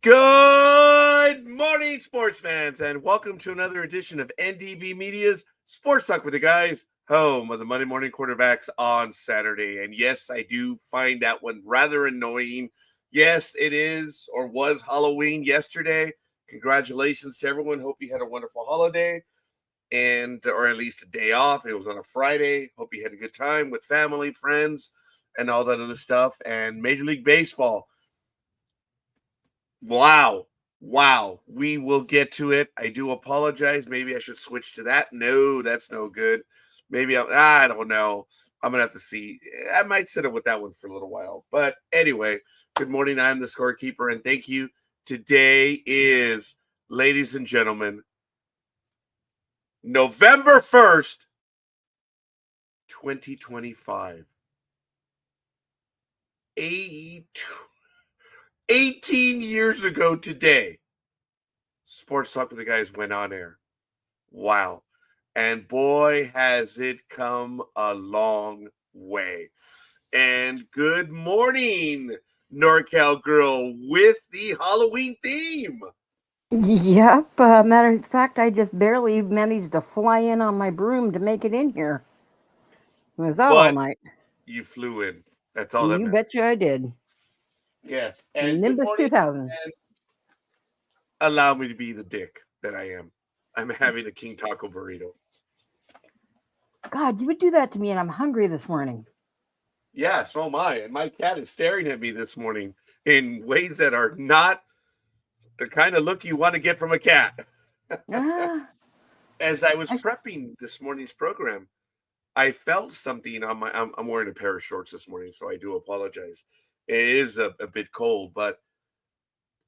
Good morning, sports fans, and welcome to another edition of NDB Media's Sports Talk with the Guys, home of the Monday Morning Quarterbacks on Saturday. And yes, I do find that one rather annoying. Yes, it is or was Halloween yesterday. Congratulations to everyone. Hope you had a wonderful holiday or at least a day off. It was on a Friday. Hope you had a good time with family, friends, and all that other stuff. And Major League Baseball. Wow. We will get to it. I do apologize. Maybe I should switch to that. No, that's no good. Maybe I don't know. I'm going to have to see. I might sit up with that one for a little while. But anyway, good morning. I'm the scorekeeper, and thank you. Today is, ladies and gentlemen, November 1st, 2025. 18 years ago today, Sports Talk with the Guys went on air. Wow. And boy, has it come a long way. And good morning, NorCal Girl, with the Halloween theme. Yep. Matter of fact, I just barely managed to fly in on my broom to make it in here. It was out all But night. you flew in. That's all that You matters. betcha I did. Yes. And good Nimbus morning. 2000. And allow me to be the dick that I am. I'm having a King Taco burrito. God, you would do that to me, and I'm hungry this morning. Yeah, so am I. And my cat is staring at me this morning in ways that are not the kind of look you want to get from a cat. Ah, As I was I, prepping this morning's program, I felt something on my. I'm wearing a pair of shorts this morning, so I do apologize. It is a bit cold, but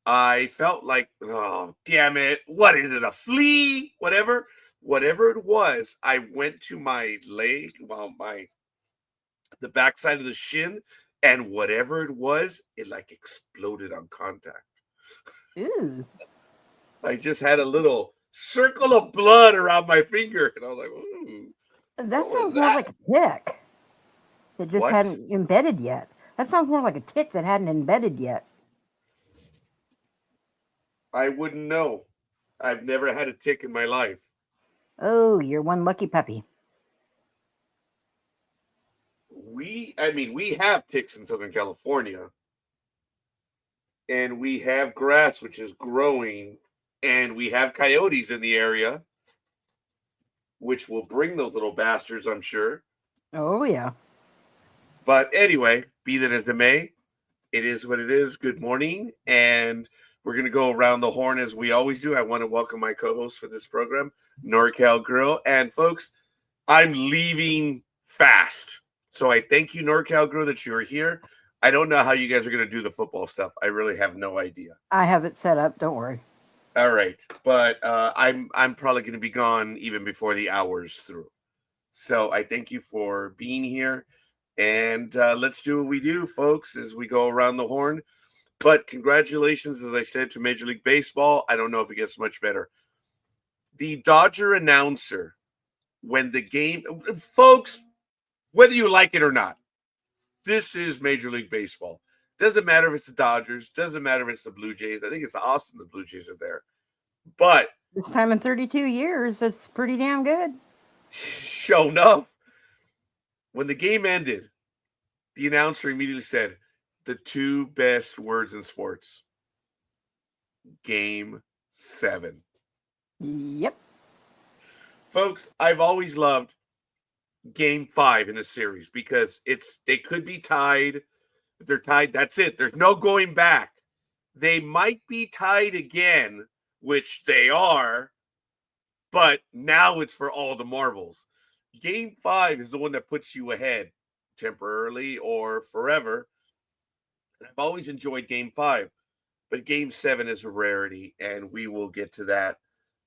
I felt like, oh, damn it. What is it? A flea? Whatever it was, I went to my leg, the backside of the shin, and whatever it was, it like exploded on contact. Ooh, I just had a little circle of blood around my finger, and I was like, ooh, that what was sounds more that? like a tick that just What? hadn't embedded yet. That sounds more like a tick that hadn't embedded yet. I wouldn't know. I've never had a tick in my life. Oh, you're one lucky puppy. We have ticks in Southern California, and we have grass which is growing, and we have coyotes in the area, which will bring those little bastards, I'm sure. Oh, yeah. But anyway, be that as it may, it is what it is. Good morning. And we're going to go around the horn as we always do. I want to welcome my co host for this program, NorCal Grill. And folks, I'm leaving fast. So I thank you, NorCal Grill, that you're here. I don't know how you guys are going to do the football stuff. I really have no idea. I have it set up. Don't worry. All right. But I'm probably going to be gone even before the hour's through. So I thank you for being here. And let's do what we do, folks, as we go around the horn. But congratulations, as I said, to Major League Baseball. I don't know if it gets much better. The Dodger announcer, when the game, folks, whether you like it or not, this is Major League Baseball. Doesn't matter if it's the Dodgers, doesn't matter if it's the Blue Jays. I think it's awesome the Blue Jays are there. But This time in 32 years, it's pretty damn good. show enough, when the game ended, the announcer immediately said, the two best words in sports. Game 7. Yep. Folks, I've always loved game 5 in a series because they could be tied. If they're tied, that's it. There's no going back. They might be tied again, which they are, but now it's for all the marbles. Game 5 is the one that puts you ahead temporarily or forever. I've always enjoyed game 5, but game 7 is a rarity, and we will get to that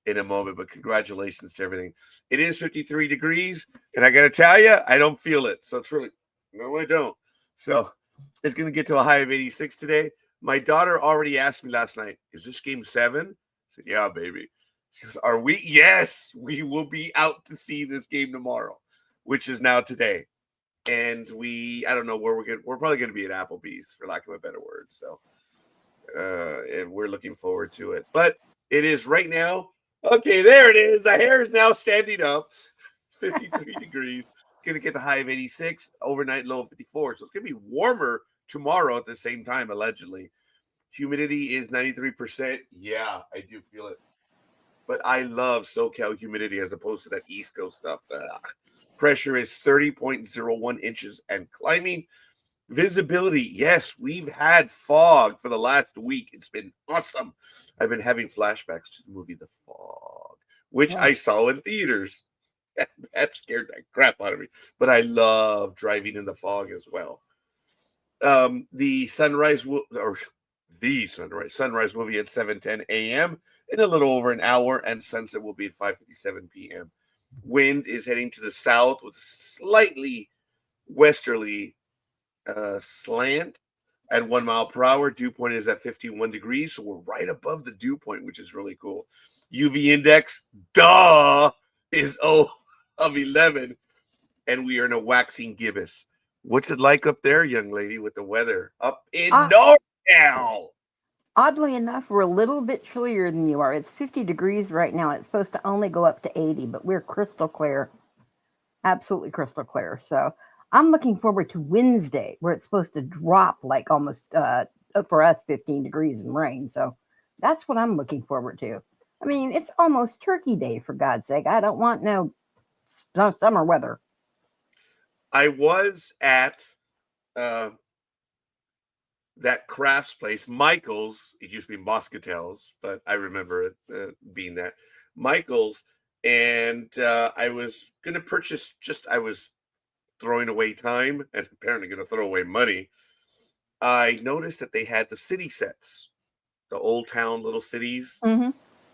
in a moment. But congratulations to everything. It is 53 degrees, and I got to tell you, I don't feel it. So it's really, no, I don't. So it's going to get to a high of 86 today. My daughter already asked me last night, is this game 7? I said, yeah, baby. She goes, are we? Yes, we will be out to see this game tomorrow, which is now today. And I don't know where we're probably going to be at Applebee's, for lack of a better word. So and we're looking forward to it. But it is right now. Okay, there it is. The hair is now standing up. It's 53 degrees. Going to get the high of 86, overnight low of 54. So it's going to be warmer tomorrow at the same time, allegedly. Humidity is 93%. Yeah, I do feel it. But I love SoCal humidity as opposed to that East Coast stuff. Pressure is 30.01 inches and climbing. Visibility, yes, we've had fog for the last week. It's been awesome. I've been having flashbacks to the movie The Fog, which I saw in theaters. That scared the crap out of me. But I love driving in the fog as well. The sunrise will be at 7:10 a.m. in a little over an hour, and sunset will be at 5:57 p.m. Wind is heading to the south with slightly westerly slant at 1 mile per hour. Dew point is at 51 degrees, so we're right above the dew point, which is really cool. UV index, is of 11, and we are in a waxing gibbous. What's it like up there, young lady, with the weather up in NorCal? Oddly enough, we're a little bit chillier than you are. It's 50 degrees right now. It's supposed to only go up to 80, but we're crystal clear. Absolutely crystal clear. So I'm looking forward to Wednesday, where it's supposed to drop like almost, for us, 15 degrees and rain. So that's what I'm looking forward to. I mean, it's almost Turkey Day, for God's sake. I don't want no summer weather. I was at that crafts place, Michael's. It used to be Moscatel's, but I remember it being that Michael's. And I was going to purchase I was throwing away time and apparently going to throw away money. I noticed that they had the city sets, the old town little cities. Mm-hmm.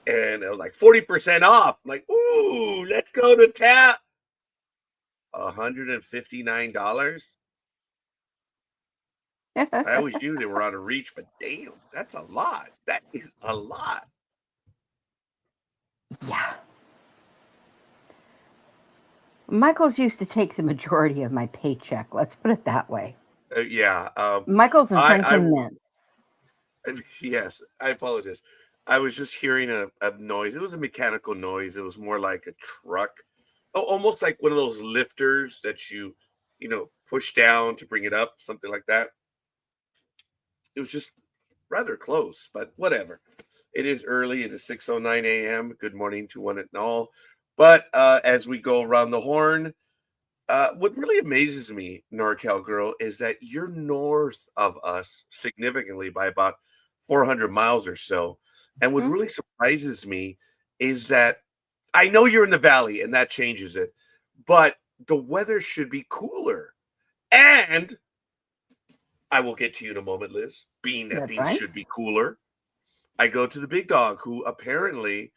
And it was like 40% off. I'm like, ooh, let's go to tap. $159. I always knew they were out of reach, but damn, that's a lot. That is a lot. Yeah. Michael's used to take the majority of my paycheck. Let's put it that way. Yeah. Michael's and Franklin Mint. Yes, I apologize. I was just hearing a noise. It was a mechanical noise. It was more like a truck. Almost like one of those lifters that you push down to bring it up, something like that. It was just rather close, but whatever. It is early. It is 6:09 a.m. Good morning to one and all. But as we go around the horn, what really amazes me, NorCal girl, is that you're north of us significantly by about 400 miles or so. And what really surprises me is that I know you're in the valley and that changes it, but the weather should be cooler. And I will get to you in a moment, Liz, being that things should be cooler. I go to the big dog, who apparently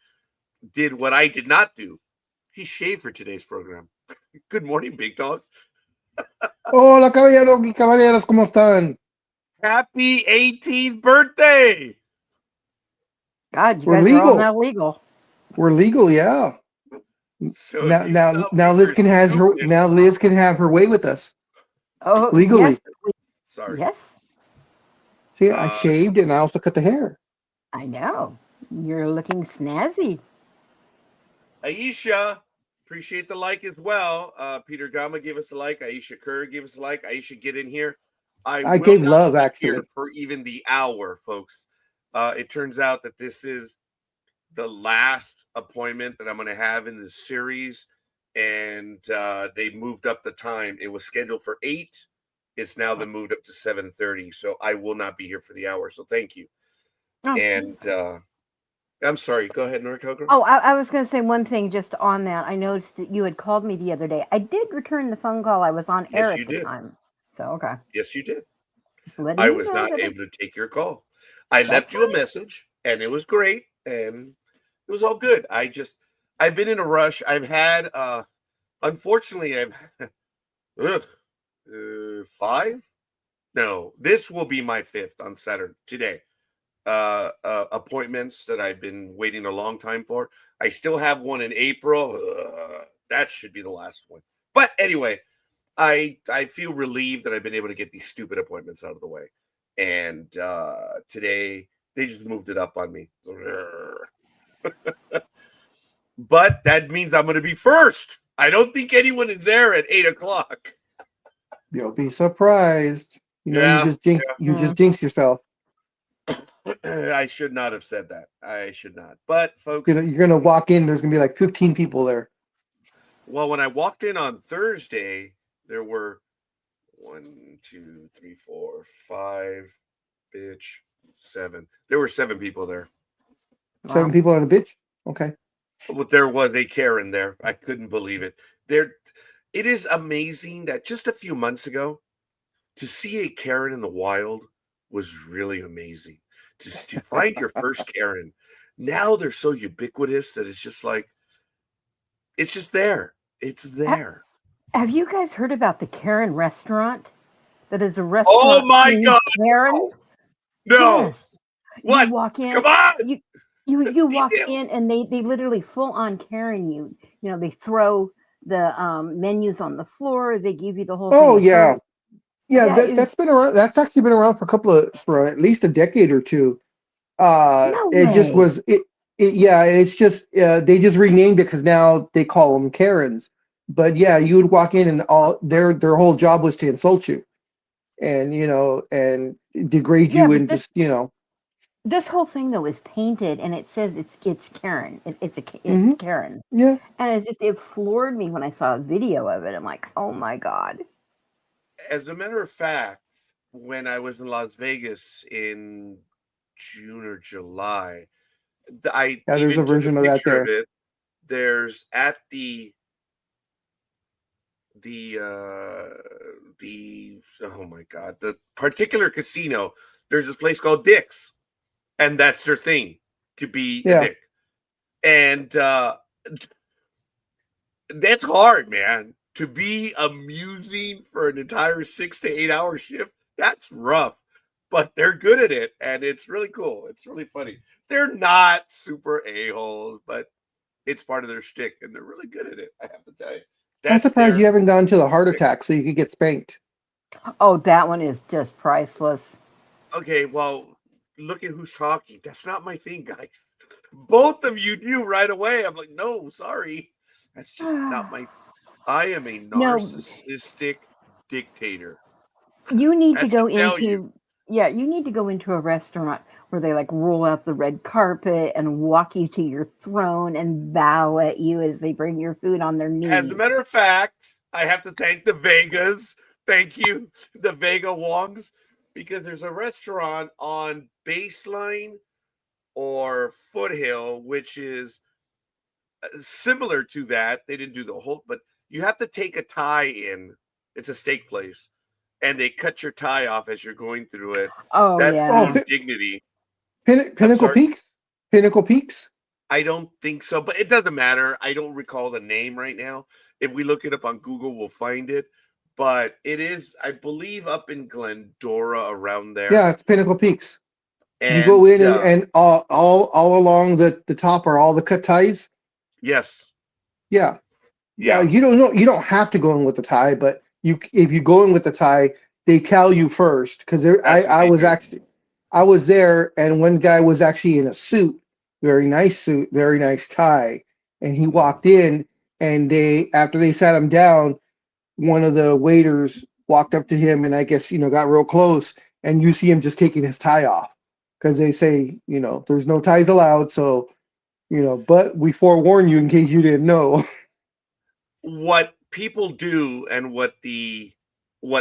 did what I did not do. He shaved for today's program. Good morning, big dog. Hola, caballeros y caballeros, ¿cómo están? Happy 18th birthday. God, you guys are all now legal. We're legal, yeah. So now Liz can have her way with us. Oh, legally. Yes. Sorry. Yes. See, I shaved and I also cut the hair. I know. You're looking snazzy. Aisha, appreciate the like as well. Peter Gama gave us a like. Aisha Kerr gave us a like. Aisha, get in here. I gave love, actually. For even the hour, folks. It turns out that this is the last appointment that I'm going to have in this series, and they moved up the time. It was scheduled for 8. It's now been moved up to 7:30, so I will not be here for the hour. So thank you. Oh. And I'm sorry. Go ahead, NorCal girl. Oh, I was going to say one thing just on that. I noticed that you had called me the other day. I did return the phone call. I was on air at the time. So, okay. Yes, you did. I was not able to take your call. I left you a message, and it was great, and it was all good. I've been in a rush. I've had, unfortunately, I've 5? No, this will be my 5th on Saturday, today. Appointments that I've been waiting a long time for. I still have one in April. That should be the last one. But anyway, I feel relieved that I've been able to get these stupid appointments out of the way. And today They just moved it up on me. But that means I'm going to be first. I don't think anyone is there at 8:00. You'll be surprised. You know, Yeah, you just jinx yourself. I should not have said that. I should not. But folks, You're gonna walk in. There's gonna be like 15 people there. well, when I walked in on Thursday, there were 1, 2, 3, 4, 5, 7. There were 7 people there. 7 people on a bitch. Okay. Well, there was a Karen there. I couldn't believe it. It is amazing that just a few months ago, to see a Karen in the wild was really amazing. To find your first Karen, now they're so ubiquitous that it's just like, it's just there. It's there. Have you guys heard about the Karen restaurant? That is a Oh restaurant. my named God! Karen. No, Yes. what? You walk in. Come on! You walk Detail. in and they literally full on Karen you. You know, they throw the menus on the floor. They give you the whole Oh thing. yeah, yeah. That That's is been around. That's actually been around for at least a decade or two. no It just way. was it. Yeah, it's just they just renamed it because now they call them Karens. But yeah, you would walk in and all their whole job was to insult you, and and degrade Yeah, you but and just this whole thing though is painted and it says it's Karen. It's hmm Karen. yeah. And it floored me when I saw a video of it. I'm like, oh my God. As a matter of fact, when I was in Las Vegas in June or July, I Yeah, there's a even took a version of that picture of there. it. There's at the oh my God, the particular casino, there's this place called Dick's, and that's their thing, to be a Yeah. dick. And that's hard, man. To be amusing for an entire 6 to 8 hour shift, that's rough. But they're good at it, and it's really cool. It's really funny. They're not super a-holes, but it's part of their shtick, and they're really good at it, I have to tell you. I'm That's surprised you their haven't gone to the heart attack so you could get spanked. Oh, that one is just priceless. okay, well, look at who's talking. That's not my thing, guys. Both of you knew right away. I'm like, no, sorry. That's just not my. I am a No, narcissistic dictator. you need I to have to go tell you. you need to go into a restaurant where they like roll out the red carpet and walk you to your throne and bow at you as they bring your food on their As a knees. matter of fact, I have to thank the Vegas. Thank you, the Vega Wongs, because there's a restaurant on Baseline or Foothill, which is similar to that. They didn't do the whole, but you have to take a tie in. It's a steak place, and they cut your tie off as you're going through it. Oh That's the Oh, yeah. indignity. I'm Pinnacle sorry. Peaks? Pinnacle Peaks? I don't think so, but it doesn't matter. I don't recall the name right now. If we look it up on Google, we'll find it. But it is, I believe, up in Glendora around there. Yeah, it's Pinnacle Peaks. You And go in and all along the top are all the cut ties. yes, Yeah. Yeah, yeah, you don't have to go in with the tie, but if you go in with the tie, they tell you first because that's what they do. I was there and one guy was actually in a suit, very nice suit, very nice tie, and he walked in and after they sat him down, one of the waiters walked up to him and I guess got real close and you see him just taking his tie off because they say there's no ties allowed, so but we forewarn you in case you didn't know. What people do and what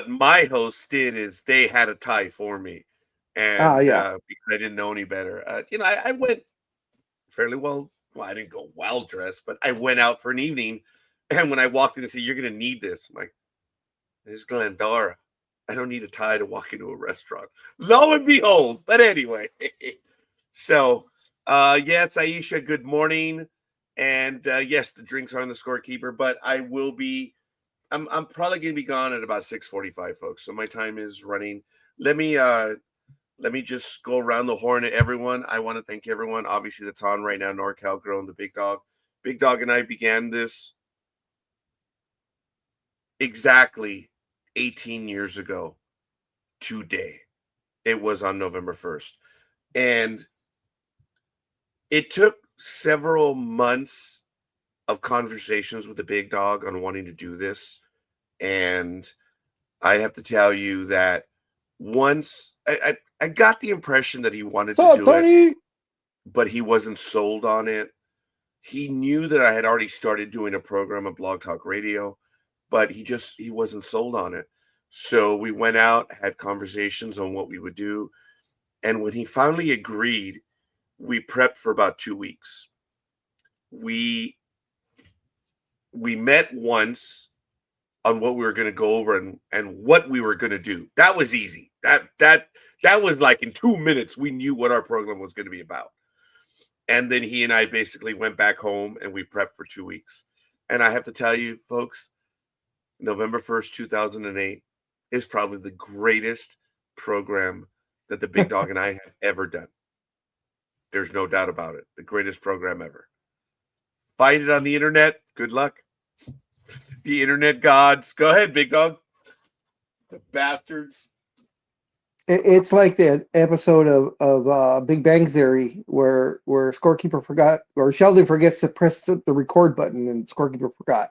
my host did is they had a tie for me, and Yeah. because I didn't know any better, I went fairly well. Well, I didn't go well dressed, but I went out for an evening, and when I walked in and said, "You're going to need this," I'm like, "This is Glendora. I don't need a tie to walk into a restaurant." Lo and behold, but anyway, so yes, Aisha, good morning. And yes, the drinks are on the scorekeeper, but I will be. I'm probably going to be gone at about 6:45, folks. So my time is running. Let me just go around the horn to everyone. I want to thank everyone, obviously, that's on right now. NorCal Grown, the Big Dog. Big Dog and I began this exactly 18 years ago today. It was on November 1st. And it took several months of conversations with the big dog on wanting to do this. And I have to tell you that once I got the impression that he wanted to do it, Tony? but he wasn't sold on it. He knew that I had already started doing a program on Blog Talk Radio, but he wasn't sold on it. So we went out, had conversations on what we would do. And when he finally agreed, we prepped for about 2 weeks. We met once on what we were going to go over and what we were going to do. That was easy. That was like in 2 minutes, we knew what our program was going to be about. And then he and I basically went back home and we prepped for 2 weeks. And I have to tell you, folks, November 1st, 2008 is probably the greatest program that the big dog and I have ever done. There's no doubt about it. The greatest program ever. Find it on the internet. Good luck. The internet gods. Go ahead, big dog. The bastards. It's like that episode of Big Bang Theory where Scorekeeper forgot, or Sheldon forgets to press the record button and Scorekeeper forgot.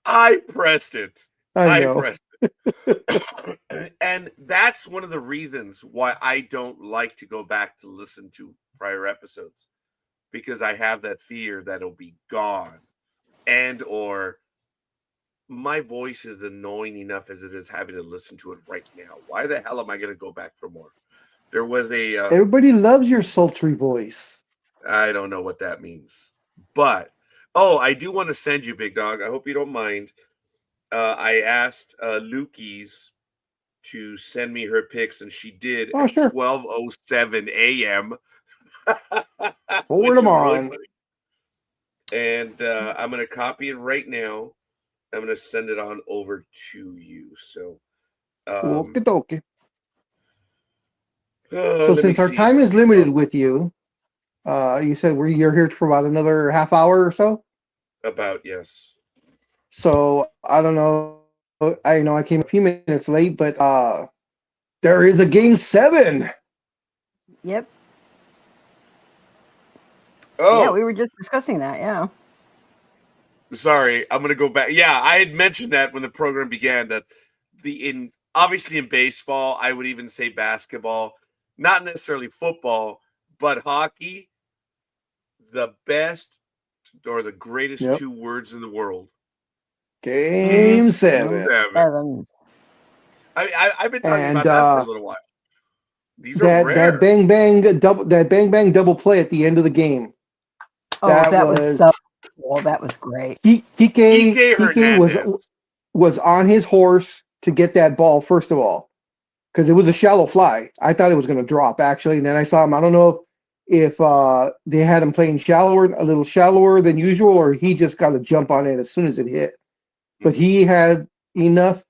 I pressed it. I know. Pressed it. And that's one of the reasons why I don't like to go back to listen to prior episodes, because I have that fear that it'll be gone, and or my voice is annoying enough as it is having to listen to it right now. Why the hell am I going to go back for more? There was a everybody loves your sultry voice. I don't know what that means, but I do want to send you, big dog. I hope you don't mind. I asked Lukey's to send me her pics, and she did at sure. 12:07 a.m. Forward them on. Really, and I'm going to copy it right now. I'm going to send it on over to you. So, okie so since our time is limited with you, you said you're here for about another half hour or so? About, yes. So I don't know. I know I came a few minutes late, but there is a game 7. Yep. Oh, yeah, we were just discussing that. Yeah. Sorry, I'm gonna go back. Yeah, I had mentioned that when the program began that obviously in baseball, I would even say basketball, not necessarily football, but hockey, the best or the greatest 2 words in the world. Game 7. I've been talking about that for a little while. These are rare. That bang bang double play at the end of the game. Oh, that was so cool. That was great. Kike was on his horse to get that ball, first of all, because it was a shallow fly. I thought it was going to drop, actually. And then I saw him. I don't know if they had him playing a little shallower than usual, or he just got a jump on it as soon as it hit. But he had enough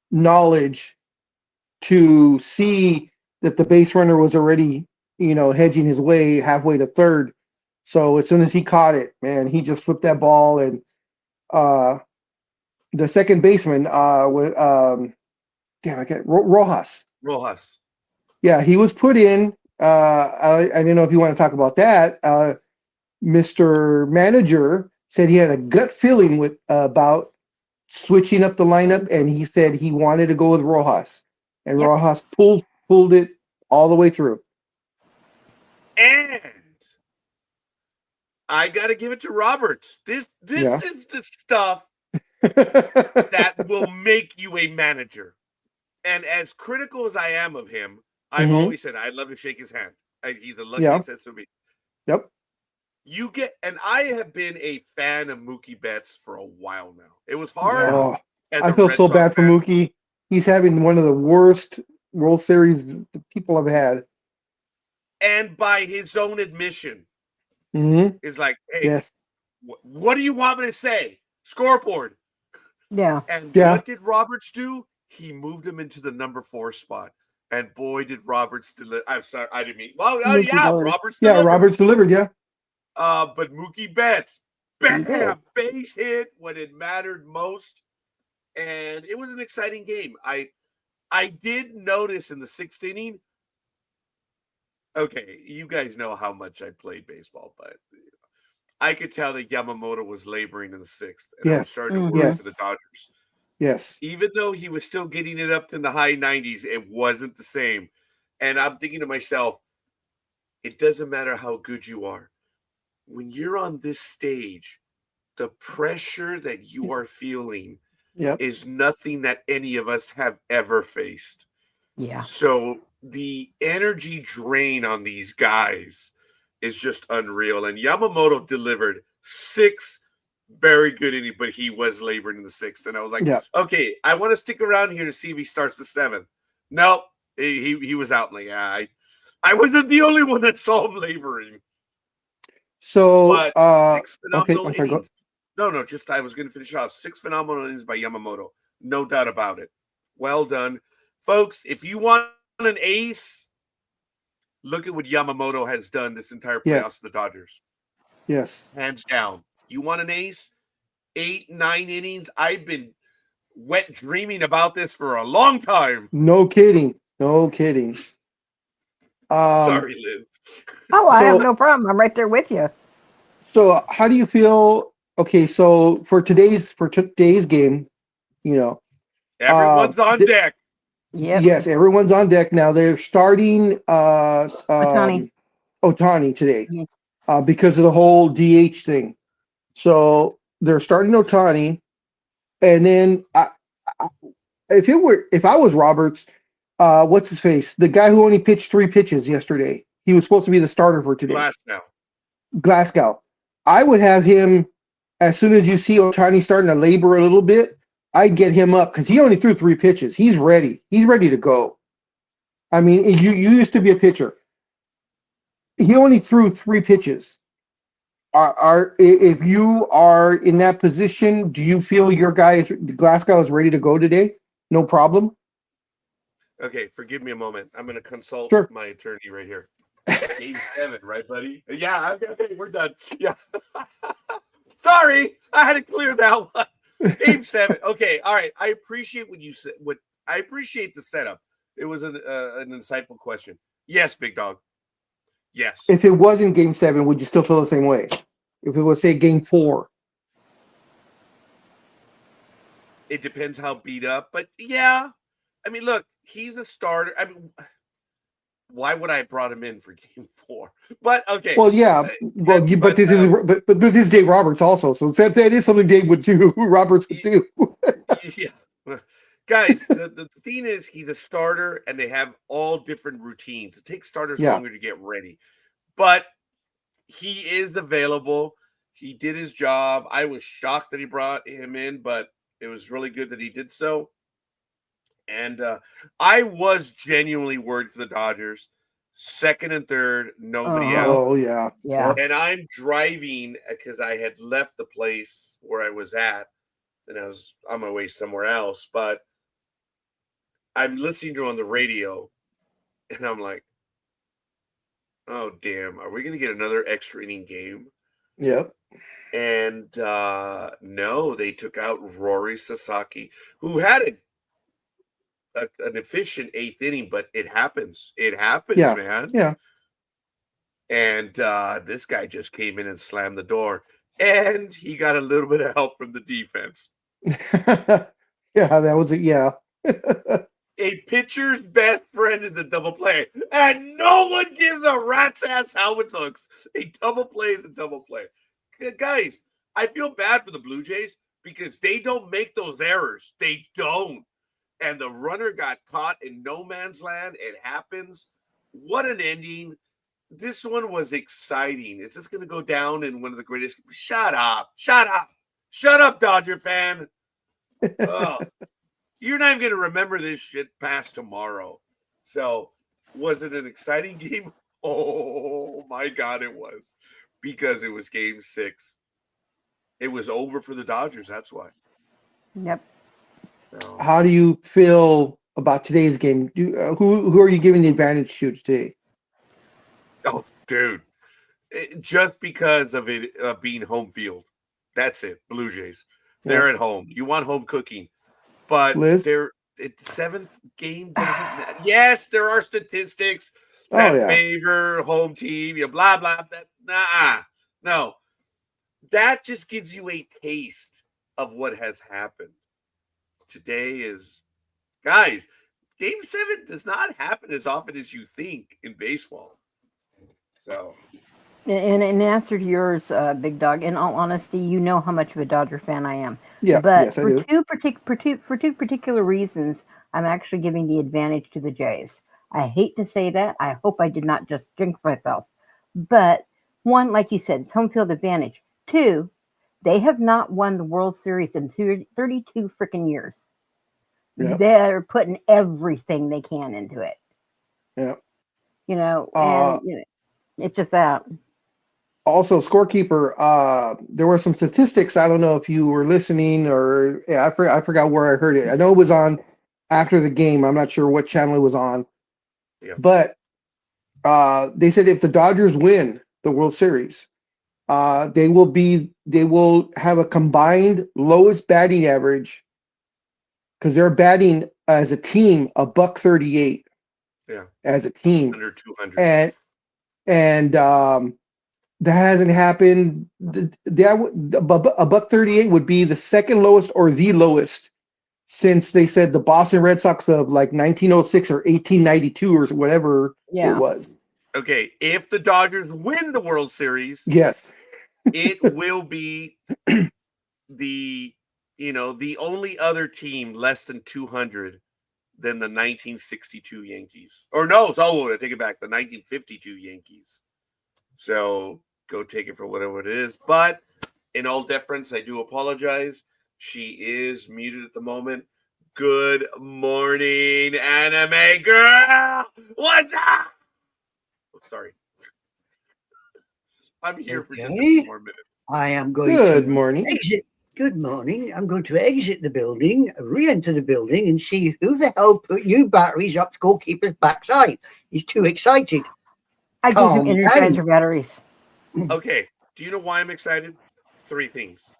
knowledge to see that the base runner was already, hedging his way halfway to third. So as soon as he caught it, man, he just flipped that ball. And the second baseman was Rojas. Rojas. Yeah, he was put in. I didn't know if you want to talk about that. Mr. Manager said he had a gut feeling about switching up the lineup, and he said he wanted to go with Rojas. And Rojas pulled it all the way through. And I got to give it to Roberts. This is the stuff that will make you a manager. And as critical as I am of him, I've always said I'd love to shake his hand. He's a lucky sense of me. Yep. And I have been a fan of Mookie Betts for a while now. It was hard. Oh, I feel so bad for Mookie. He's having one of the worst World Series people have had. And by his own admission, is like, hey, what do you want me to say? Scoreboard. Yeah. And what did Roberts do? He moved him into the number 4 spot. And boy, did Roberts deliver. I'm sorry, I didn't mean. Well, Roberts delivered. Yeah, Roberts delivered, yeah. But Mookie Betts, bam, base hit when it mattered most. And it was an exciting game. I did notice in the 6th inning, okay, you guys know how much I played baseball, but I could tell that Yamamoto was laboring in the sixth, and I was Yes. starting to worry Yes. for the Dodgers. Yes. Even though he was still getting it up to the high 90s, it wasn't the same. And I'm thinking to myself, it doesn't matter how good you are. When you're on this stage, the pressure that you are feeling Yep. is nothing that any of us have ever faced. Yeah. So the energy drain on these guys is just unreal. And Yamamoto delivered 6 very good innings, but he was laboring in the 6th. And I was like, Yep. okay, I want to stick around here to see if he starts the 7th. Nope. He was out. Like, I wasn't the only one that saw him laboring. So, But 6 okay, phenomenal I'm sorry, go. innings. No, just I was going to finish off. 6 phenomenal innings by Yamamoto. No doubt about it. Well done. Folks, if you want an ace, look at what Yamamoto has done this entire playoffs Yes. of the Dodgers. Yes. Hands down. You want an ace? 8, 9 innings. I've been wet dreaming about this for a long time. No kidding. No kidding. Sorry, Liz. Oh, I have So- no problem. I'm right there with you. So how do you feel? Okay, so for today's game, you know, Everyone's on deck. Yep. yes, everyone's on deck now. They're starting Ohtani. Ohtani today Mhm. because of the whole DH thing. So they're starting Ohtani, and then if I was Roberts, what's his face? The guy who only pitched 3 pitches yesterday. He was supposed to be the starter for today. Last now. Glasgow. I would have him as soon as you see Ohtani starting to labor a little bit. I'd get him up because he only threw 3 pitches. He's ready. He's ready to go. I mean, you used to be a pitcher. He only threw 3 pitches. If you are in that position, do you feel your guy Glasgow is ready to go today? No problem. Okay, forgive me a moment. I'm going to consult Sure. my attorney right here. Game 7, right, buddy? Yeah, okay, we're done. Yeah. Sorry, I had to clear that one. Game 7. Okay, all right. I appreciate what you said. I appreciate the setup. It was an insightful question. Yes, big dog. Yes. If it wasn't game 7, would you still feel the same way? If it was, say, game 4? It depends how beat up, but yeah. I mean, look, he's a starter. I mean, why would I have brought him in for game 4? But okay. Well, yeah. Well, but this is Dave Roberts also, so that is something Dave would do. Roberts would do. Yeah. Guys, the thing is, he's a starter, and they have all different routines. It takes starters longer to get ready, but he is available. He did his job. I was shocked that he brought him in, but it was really good that he did so. And I was genuinely worried for the Dodgers. 2nd and 3rd, nobody out. Oh, yeah. Yeah. And I'm driving because I had left the place where I was at, and I was on my way somewhere else. But I'm listening to it on the radio, and I'm like, oh, damn, are we going to get another extra inning game? Yep. And no, they took out Rory Sasaki, who had an efficient 8th inning, but it happens. It happens, man. Yeah. And this guy just came in and slammed the door, and he got a little bit of help from the defense. Yeah, that was it. Yeah. A pitcher's best friend is a double play, and no one gives a rat's ass how it looks. A double play is a double play. Guys, I feel bad for the Blue Jays because they don't make those errors. They don't. And the runner got caught in no man's land. It happens. What an ending. This one was exciting. It's just going to go down in one of the greatest. Shut up. Shut up. Shut up, Dodger fan. Oh, you're not even going to remember this shit past tomorrow. So, was it an exciting game? Oh, my God, it was. Because it was game 6. It was over for the Dodgers. That's why. Yep. So, How do you feel about today's game? Who are you giving the advantage to today? oh, dude. Just because of it being home field. That's it. Blue Jays. They're at home. You want home cooking. But Liz? it's 7th game. Yes, there are statistics. Oh that yeah. favor home team, you blah blah. No, that just gives you a taste of what has happened. Today is, guys, Game 7 does not happen as often as you think in baseball. So, In answer to yours, Big Dog, in all honesty, you know how much of a Dodger fan I am. Yeah. But Yes, I for do. two particular reasons, I'm actually giving the advantage to the Jays. I hate to say that. I hope I did not just jinx myself. But one, like you said, it's home field advantage. Two, they have not won the World Series in 32 freaking years. Yeah. They're putting everything they can into it. Yeah. And it's just that. Also, scorekeeper. There were some statistics. I don't know if you were listening or yeah, I forgot where I heard it. I know it was on after the game. I'm not sure what channel it was on, yeah. but they said if the Dodgers win the World Series, they will have a combined lowest batting average because they're batting as a team a $138. Yeah. As a team, Under 200. And that hasn't happened. A $138 would be the second lowest or the lowest since they said the Boston Red Sox of like 1906 or 1892 or whatever it Yeah. was. Okay, if the Dodgers win the World Series, Yes. it will be the only other team less than 200 than the 1962 Yankees. Or no, I take it back, the 1952 Yankees. So go take it for whatever it is. But in all deference, I do apologize. She is muted at the moment. Good morning, anime girl. What's up? Oh, sorry. I'm here for just a few more minutes. I am going Good to morning. exit. Good morning. I'm going to exit the building, re-enter the building, and see who the hell put new batteries up scorekeeper's backside. He's too excited. I give Calm you down. Energizer batteries. Okay. Do you know why I'm excited? 3 things.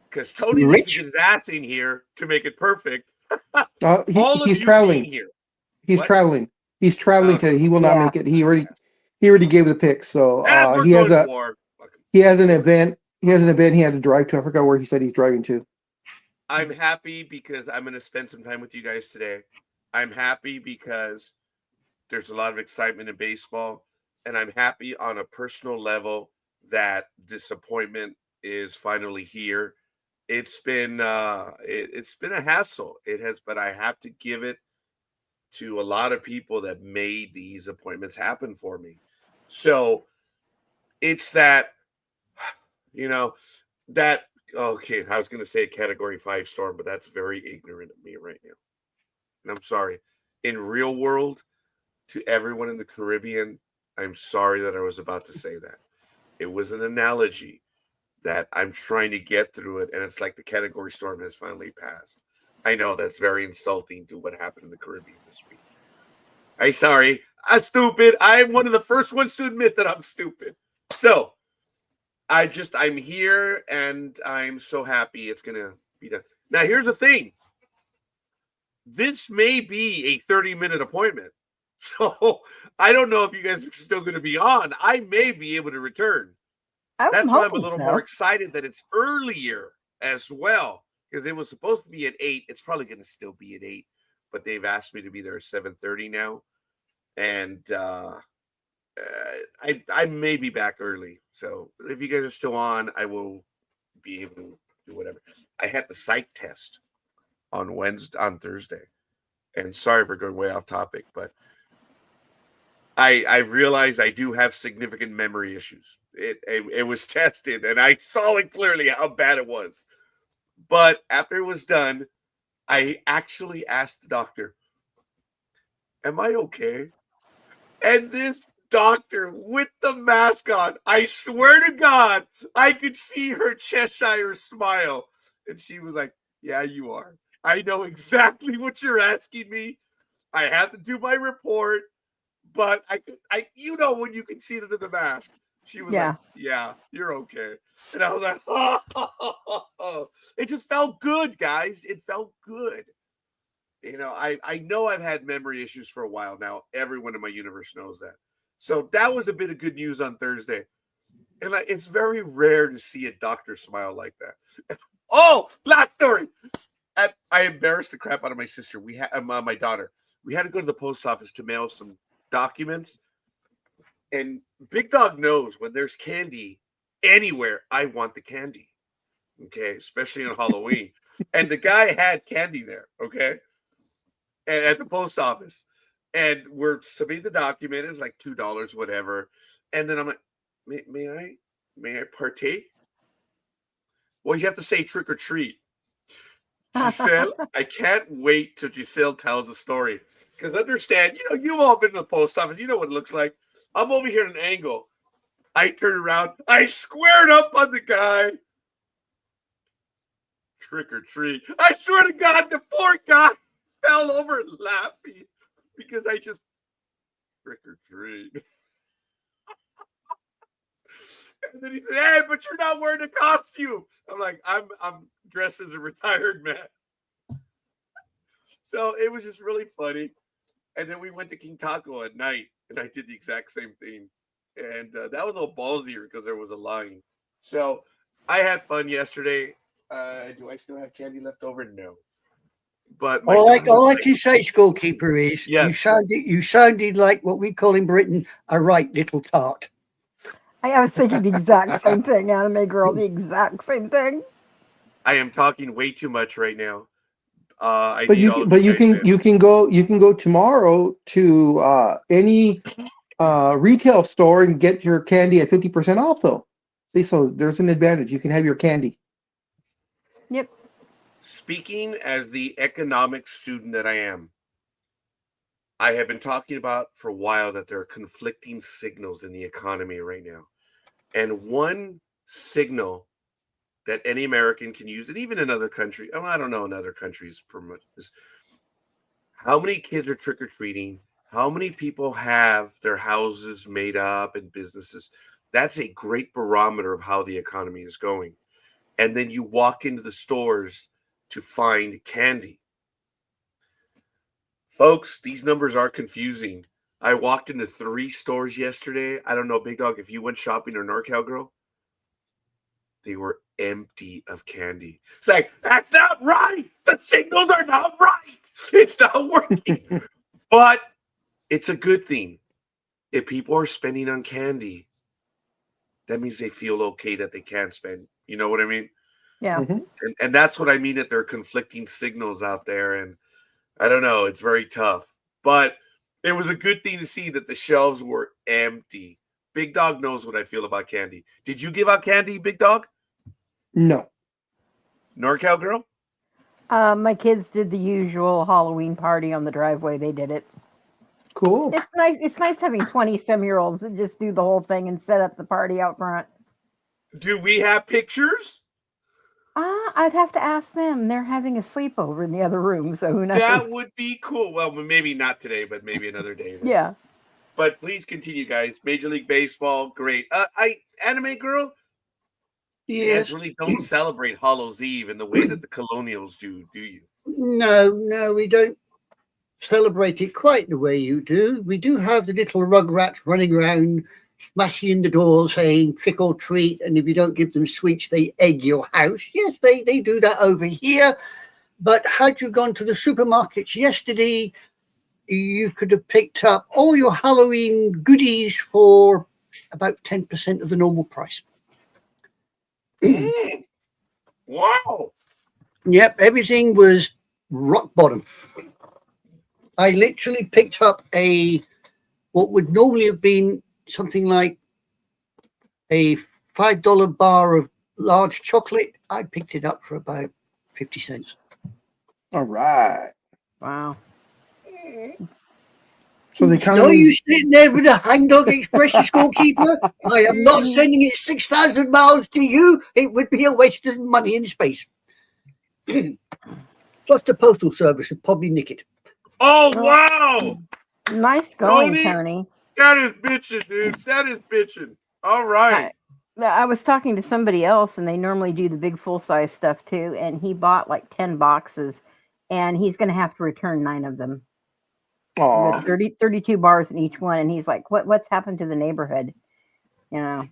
Because Tony needs to get his ass in here to make it perfect. He's traveling. Being here. He's What? traveling. He's traveling today. He will not Yeah. make it. He already gave the pick. So We're he has going to war. he has an event. He has an event he had to drive to. I forgot where he said he's driving to. I'm happy because I'm going to spend some time with you guys today. I'm happy because there's a lot of excitement in baseball, and I'm happy on a personal level that disappointment is finally here. It's been it's been a hassle. It has, but I have to give it to a lot of people that made these appointments happen for me. So it's that, that okay, I was going to say a category 5 storm, but that's very ignorant of me right now. And I'm sorry. In real world, to everyone in the Caribbean, I'm sorry that I was about to say that. It was an analogy that I'm trying to get through it, and it's like the category storm has finally passed. I know that's very insulting to what happened in the Caribbean this week. I'm sorry. I'm stupid. I'm one of the first ones to admit that I'm stupid. So I'm here, and I'm so happy it's going to be done. Now, here's the thing. This may be a 30-minute appointment. So I don't know if you guys are still going to be on. I may be able to return. That's why I'm a little more excited that it's earlier as well, because it was supposed to be at 8. It's probably going to still be at 8, but they've asked me to be there at 7:30 now. And I may be back early. So if you guys are still on, I will be able to do whatever. I had the psych test on Thursday. And sorry for going way off topic, but I realized I do have significant memory issues. It was tested, and I saw it clearly how bad it was. But after it was done, I actually asked the doctor, "Am I okay?" And this doctor with the mask on, I swear to God, I could see her Cheshire smile. And she was like, "Yeah, you are. I know exactly what you're asking me. I have to do my report, but I when you can see it under the mask." She was like, "Yeah, you're okay." And I was like, oh. It just felt good, guys. It felt good. I know I've had memory issues for a while now. Everyone in my universe knows that. So that was a bit of good news on Thursday. And it's very rare to see a doctor smile like that. Oh, last story. I embarrassed the crap out of my sister. We had my daughter. We had to go to the post office to mail some documents. And Big Dog knows when there's candy anywhere, I want the candy. Okay, especially on Halloween. And the guy had candy there. Okay, and at the post office, and we're submitting the document. It was like $2, whatever. And then I'm like, may I partake? Well, you have to say trick or treat. Giselle, I can't wait till Giselle tells the story. Because understand, you've all been to the post office. You know what it looks like. I'm over here at an angle. I turn around. I squared up on the guy. Trick or treat. I swear to God, the poor guy fell over laughing because I just trick or treat. And then he said, "Hey, but you're not wearing a costume." I'm like, I'm dressed as a retired man. So it was just really funny. And then we went to King Taco at night, and I did the exact same thing. And that was a little ballsier because there was a line. So I had fun yesterday. Do I still have candy left over? No. But all I can say, Scorekeeper, is yes. you sounded like what we call in Britain a right little tart. I was thinking the exact same thing, Anime Girl. The exact same thing. I am talking way too much right now. You can go tomorrow to any retail store and get your candy at 50% off though. See, so there's an advantage. You can have your candy. Yep. Speaking as the economics student that I am, I have been talking about for a while that there are conflicting signals in the economy right now. And one signal that any American can use, and even in other countries, I don't know in other countries, is how many kids are trick-or-treating, how many people have their houses made up and businesses. That's a great barometer of how the economy is going. And then you walk into the stores to find candy. Folks, these numbers are confusing. I walked into 3 stores yesterday. I don't know, Big Dog, if you went shopping or NorCal Girl. They were empty of candy. It's like, that's not right. The signals are not right. It's not working. But it's a good thing. If people are spending on candy, that means they feel okay that they can spend. You know what I mean? Yeah. Mm-hmm. And that's what I mean, that there are conflicting signals out there. And I don't know. It's very tough. But it was a good thing to see that the shelves were empty. Big Dog knows what I feel about candy. Did you give out candy, Big Dog? No. NorCal Girl? My kids did the usual Halloween party on the driveway. They did it. Cool. It's nice. It's nice having 20-some-year-olds that just do the whole thing and set up the party out front. Do we have pictures? I'd have to ask them. They're having a sleepover in the other room, so who knows? That would be cool. Well, maybe not today, but maybe another day. Then. Yeah. But please continue, guys. Major League Baseball, great. Anime Girl? You guys really don't celebrate Hallows Eve in the way that the Colonials do you? No, we don't celebrate it quite the way you do. We do have the little rugrats running around, smashing in the door, saying trick or treat, and if you don't give them sweets, they egg your house. Yes, they do that over here. But had you gone to the supermarkets yesterday, you could have picked up all your Halloween goodies for about 10% of the normal price. Wow. Yep, everything was rock bottom. I literally picked up what would normally have been something like a $5 bar of large chocolate. I picked it up for about 50 cents. All right. Wow. So they kind No, of. you sitting there with a hangdog express, Scorekeeper. I am not sending it 6,000 miles to you. It would be a waste of money and space. Plus, the postal service would probably nick it. Oh, wow. Nice going, Tony? Tony. That is bitching, dude. That is bitching. All right. I was talking to somebody else, and they normally do the big full-size stuff too, and he bought like 10 boxes, and he's going to have to return 9 of them. Aw. There's 32 bars in each one, and he's like, what's happened to the neighborhood? You know.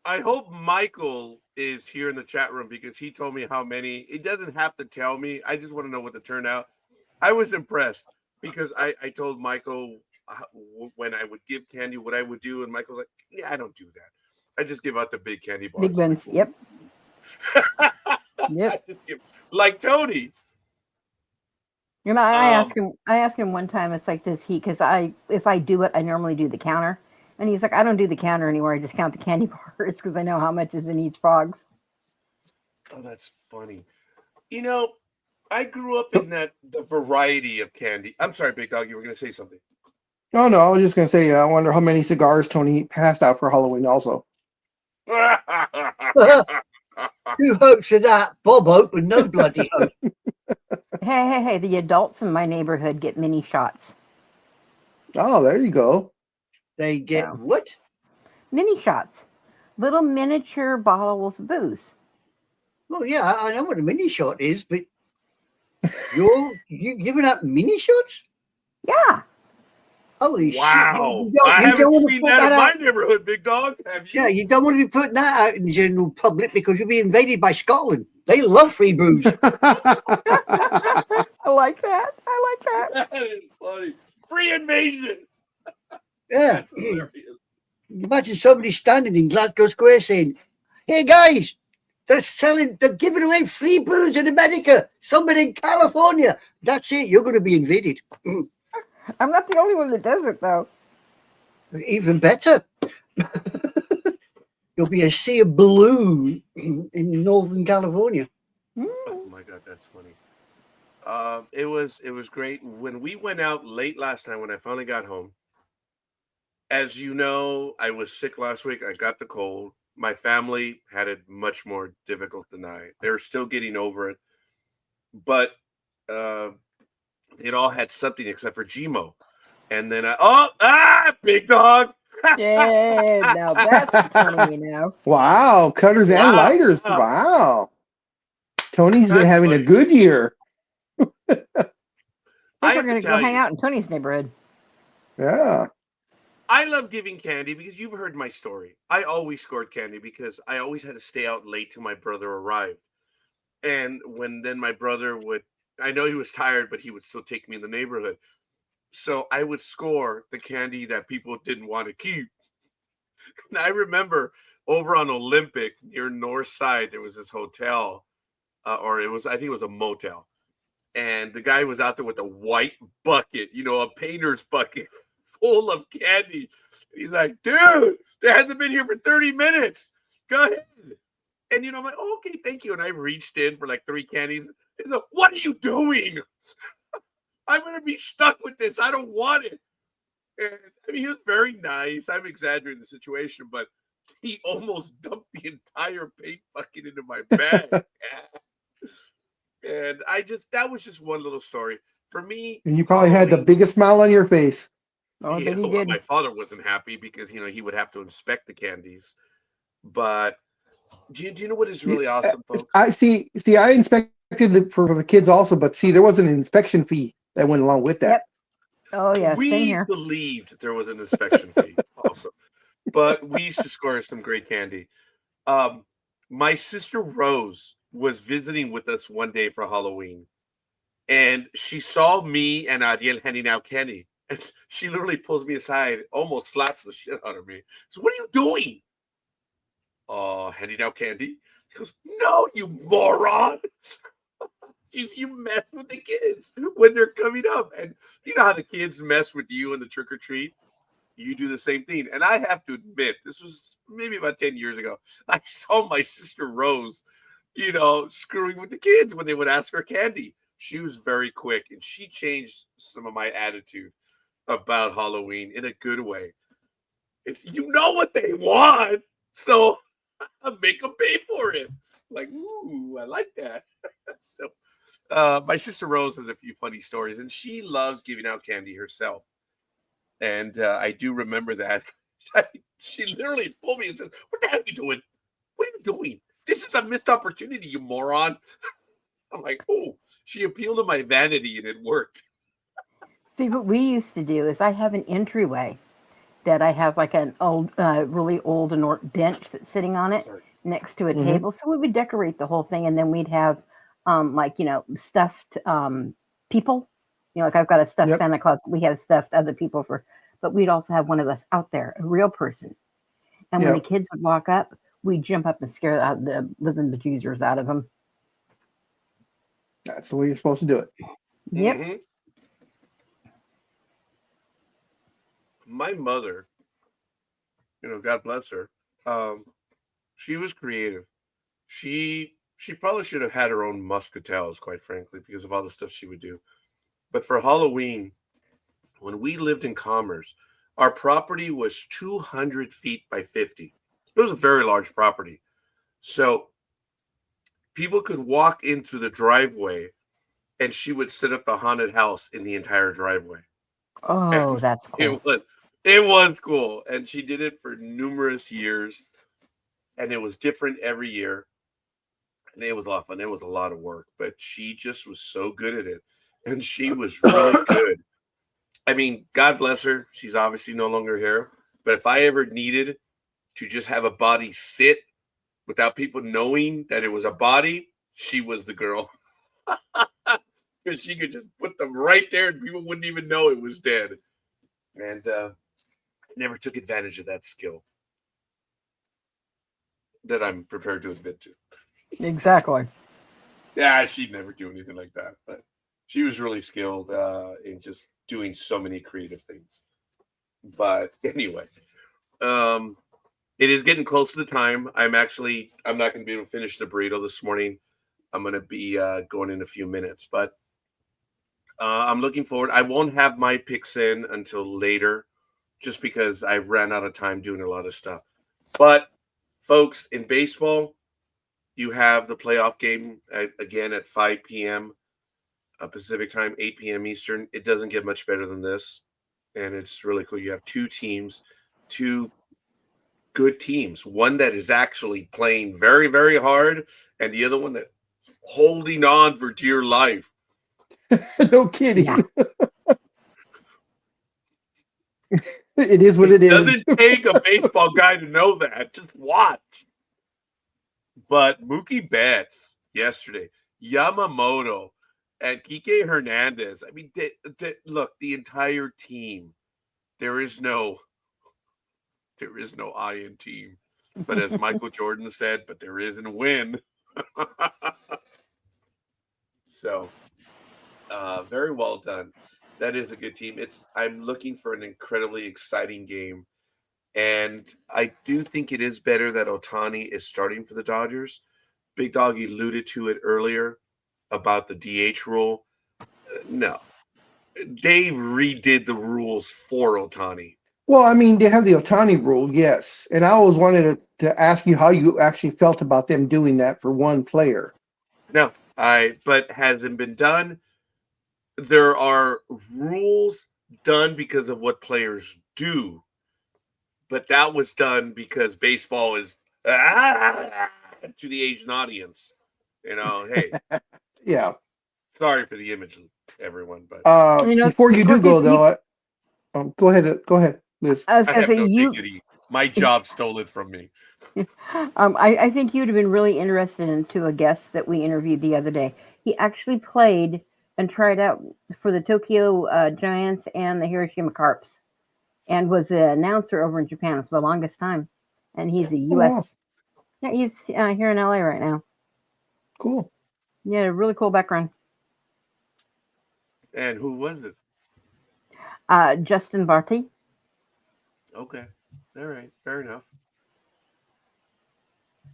I hope Michael is here in the chat room because he told me how many. It doesn't have to tell me. I just want to know what the turnout. I was impressed because I told Michael when I would give candy what I would do, and Michael's like, "Yeah, I don't do that. I just give out the big candy bars." Big ones. Yep. I Yep. just give, like Tony. You know, I asked him one time, it's like, does he, because if I do it, I normally do the counter. And he's like, I don't do the counter anymore. I just count the candy bars because I know how much is in each box. Oh, that's funny. You know, I grew up in the variety of candy. I'm sorry, Big Dog, you were going to say something. Oh no, I was just gonna say, I wonder how many cigars Tony passed out for Halloween. Also, Who hopes of that? Bob opened no bloody hope. Hey, the adults in my neighborhood get mini shots. oh, there you go. They get Yeah. what? Mini shots. Little miniature bottles of booze. Well, yeah, I know what a mini shot is, but you giving out mini shots? Yeah. Holy Wow. shit! I You don't haven't want to seen put that in my out. neighborhood, Big Dog. Have you? Yeah, you don't want to be putting that out in the general public because you'll be invaded by Scotland. They love free booze. I like that. I like that. That is funny. Free invasion. Yeah. That's hilarious. Imagine somebody standing in Glasgow Square saying, "Hey guys, they're giving away free booze in America. Somebody in California. That's it. You're going to be invaded." I'm not the only one that does it, though. Even better. You'll be a sea of blue in Northern California. Oh my God, that's funny. It was great when we went out late last night when I finally got home. As you know, I was sick last week. I got the cold. My family had it much more difficult than I. They're still getting over it, but it all had something except for Gmo. And then Big Dog. Yeah, now that's funny, you know. Wow, cutters and Wow. lighters. Wow. Tony's been That's having a funny. good year. I I think we're have going to to go tell hang you, out in Tony's neighborhood. Yeah. I love giving candy because you've heard my story. I always scored candy because I always had to stay out late till my brother arrived. And when then my brother would, I know he was tired, but he would still take me in the neighborhood. So I would score the candy that people didn't want to keep. And I remember over on Olympic near North Side, there was this hotel, or I think it was a motel. And the guy was out there with a white bucket, a painter's bucket full of candy. He's like, dude, there hasn't been here for 30 minutes. Go ahead. And, I'm like, oh, okay, thank you. And I reached in for like 3 candies. He's like, what are you doing? I'm going to be stuck with this. I don't want it. And I mean, he was very nice. I'm exaggerating the situation, but he almost dumped the entire paint bucket into my bag. And that was just one little story. For me, And you probably had the biggest smile on your face. Oh, yeah, then he well, did. my father wasn't happy because he would have to inspect the candies. But do you know what is really awesome, folks? I see. I inspected it for the kids also, but see, there was an inspection fee that went along with that. Yep. Oh, yeah, same We here. believed there was an inspection fee also, but we used to score some great candy. My sister Rose was visiting with us one day for Halloween, and she saw me and Ariel handing out candy, and she literally pulls me aside, almost slaps the shit out of me. So, what are you doing? Handing out candy. He goes, no, you moron. You mess with the kids when they're coming up. And you know how the kids mess with you in the trick or treat? You do the same thing. And I have to admit, this was maybe about 10 years ago. I saw my sister Rose, screwing with the kids when they would ask her candy. She was very quick and she changed some of my attitude about Halloween in a good way. It's, what they want. So I'll make them pay for it. Like, ooh, I like that. So my sister Rose has a few funny stories, and she loves giving out candy herself. And I do remember that. She literally pulled me and said, what the hell are you doing? What are you doing? This is a missed opportunity, you moron. I'm like, oh, she appealed to my vanity and it worked. See, what we used to do is I have an entryway that I have like an old, really old bench that's sitting on it Sorry. next to a Mhm. table. So we would decorate the whole thing, and then we'd have like stuffed people. Like I've got a stuffed Yep. Santa Claus. We have stuffed other people but we'd also have one of us out there, a real person. And when the Yep. kids would walk up, we'd jump up and scare out the living bejesus out of them. That's the way you're supposed to do it. Yep. Mhm. My mother, God bless her. She was creative. She probably should have had her own muscatels, quite frankly, because of all the stuff she would do. But for Halloween, when we lived in Commerce, our property was 200 feet by 50. It was a very large property. So people could walk in through the driveway and she would set up the haunted house in the entire driveway. Oh, that's cool. It was cool. And she did it for numerous years. And it was different every year. And it was a lot of fun. It was a lot of work, but she just was so good at it. And she was really good. I mean, God bless her. She's obviously no longer here. But if I ever needed to just have a body sit without people knowing that it was a body, she was the girl. Because she could just put them right there and people wouldn't even know it was dead. And never took advantage of that skill that I'm prepared to admit to. Exactly. Yeah, she'd never do anything like that. But she was really skilled in just doing so many creative things. But anyway, it is getting close to the time. I'm not going to be able to finish the burrito this morning. I'm going to be going in a few minutes, but I'm looking forward. I won't have my picks in until later, just because I ran out of time doing a lot of stuff. But folks, in baseball, you have the playoff game again at 5 p.m. Pacific time, 8 p.m. Eastern. It doesn't get much better than this, and it's really cool. You have two good teams. One that is actually playing very, very hard, and the other one that holding on for dear life. No kidding. Yeah. It is what it is. Doesn't take a baseball guy to know that. Just watch. But Mookie Betts yesterday, Yamamoto, and Kike Hernandez. I mean, look, the entire team. There is no I in team. But as Michael Jordan said, but there is in win. So, very well done. That is a good team. I'm looking for an incredibly exciting game. And I do think it is better that Ohtani is starting for the Dodgers. Big Dog alluded to it earlier about the DH rule. No, they redid the rules for Ohtani. Well, I mean, they have the Ohtani rule, yes. And I always wanted to ask you how you actually felt about them doing that for one player. No, but hasn't been done. There are rules done because of what players do, but that was done because baseball is to the Asian audience. Hey, Yeah. sorry for the image, everyone, but Before you do go, though, go ahead, Liz. I was I going have to say, no dignity. My job stole it from me. I think you'd have been really interested into a guest that we interviewed the other day. He actually played and tried out for the Tokyo Giants and the Hiroshima Carps, and was the announcer over in Japan for the longest time. And he's a U.S. wow. Yeah, he's here in L.A. right now. Cool. Yeah, really cool background. And who was it? Justin Barty. Okay. All right. Fair enough.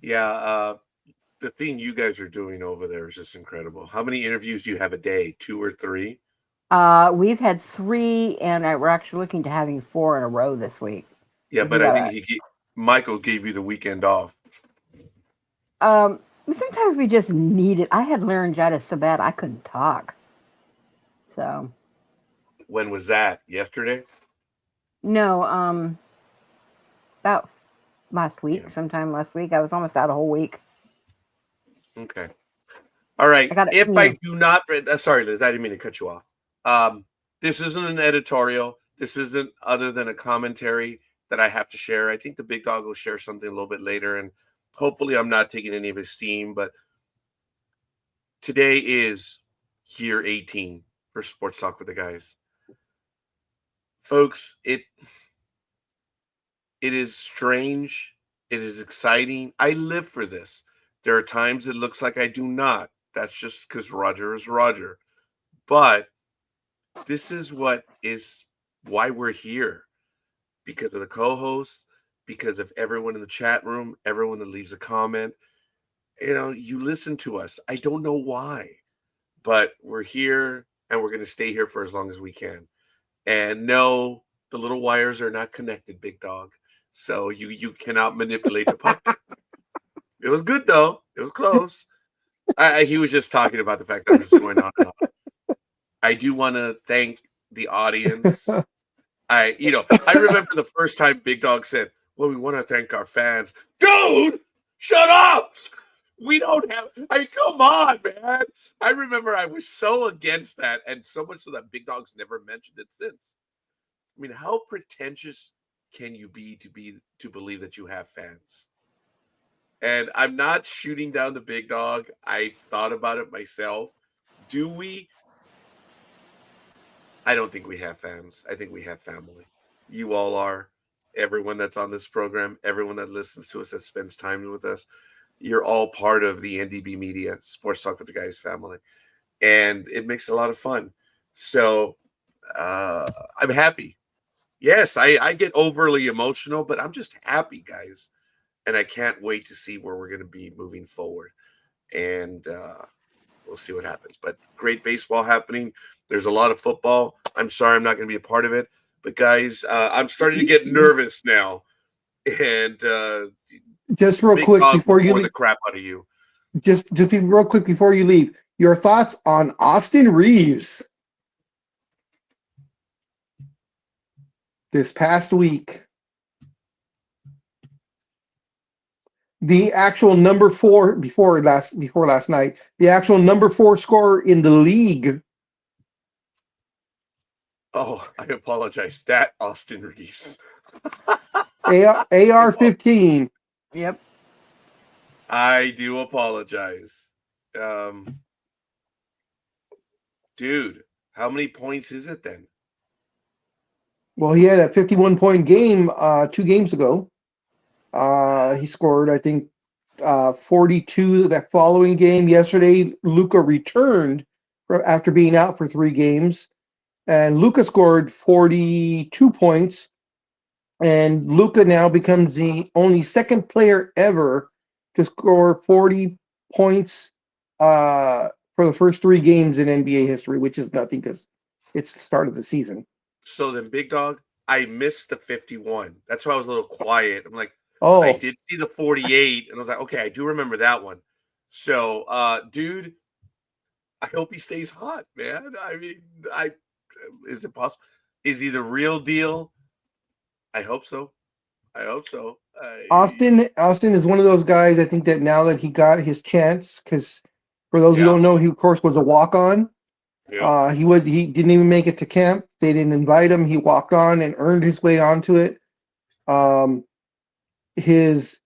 Yeah. The thing you guys are doing over there is just incredible. How many interviews do you have a day? 2 or 3? We've had 3, and we're actually looking to having 4 in a row this week. Yeah, but I think Michael gave you the weekend off. Sometimes we just need it. I had laryngitis so bad I couldn't talk. So. When was that? Yesterday? No, about last week. Yeah. Sometime last week. I was almost out a whole week. Okay. All right. I got it If from I you. do not, sorry, Liz, I didn't mean to cut you off. This isn't an editorial. This isn't other than a commentary that I have to share. I think the big dog will share something a little bit later, and hopefully I'm not taking any of his steam. But today is year 18 for Sports Talk with the Guys. Folks, it is strange. It is exciting. I live for this. There are times it looks like I do not. That's just because Roger is Roger. But this is why we're here. Because of the co-hosts, because of everyone in the chat room, everyone that leaves a comment. You listen to us. I don't know why, but we're here and we're going to stay here for as long as we can. And no, the little wires are not connected, big dog. So you cannot manipulate the puck. It was good though. It was close. He was just talking about the fact that I'm just going on and on. I do want to thank the audience. I remember the first time Big Dog said, "Well, we want to thank our fans." Dude, shut up. We don't have. Come on, man. I remember I was so against that, and so much so that Big Dog's never mentioned it since. I mean, how pretentious can you be to believe that you have fans? And I'm not shooting down the Big Dog. I've thought about it myself. Do we? I don't think we have fans. I think we have family. You all are. Everyone that's on this program, everyone that listens to us, that spends time with us, you're all part of the NDB Media Sports Talk with the Guys family. And it makes it a lot of fun. So I'm happy. Yes, I get overly emotional, but I'm just happy, guys. And I can't wait to see where we're going to be moving forward. And we'll see what happens. But great baseball happening. There's a lot of football. I'm sorry I'm not going to be a part of it. But, guys, I'm starting to get nervous now. And just real quick before you leave, the crap out of you. Just real quick before you leave, your thoughts on Austin Reeves this past week. The actual number 4 before last night, the actual number 4 scorer in the league. Oh, I apologize. That Austin Reeves. AR-15. Yep. I do apologize. Dude, how many points is it then? Well, he had a 51-point game 2 games ago. He scored, I think, 42 that following game. Yesterday, Luka returned after being out for 3 games. And Luka scored 42 points. And Luka now becomes the only second player ever to score 40 points for the first 3 games in NBA history, which is nothing because it's the start of the season. So then, Big Dog, I missed the 51. That's why I was a little quiet. I'm like, oh, I did see the 48, and I was like, okay, I do remember that one. So, dude, I hope he stays hot, man. I mean, is it possible? Is he the real deal? I hope so. Austin is one of those guys. I think that now that he got his chance, because for those who don't know, he of course was a walk-on. Yeah. He didn't even make it to camp. They didn't invite him. He walked on and earned his way onto it. His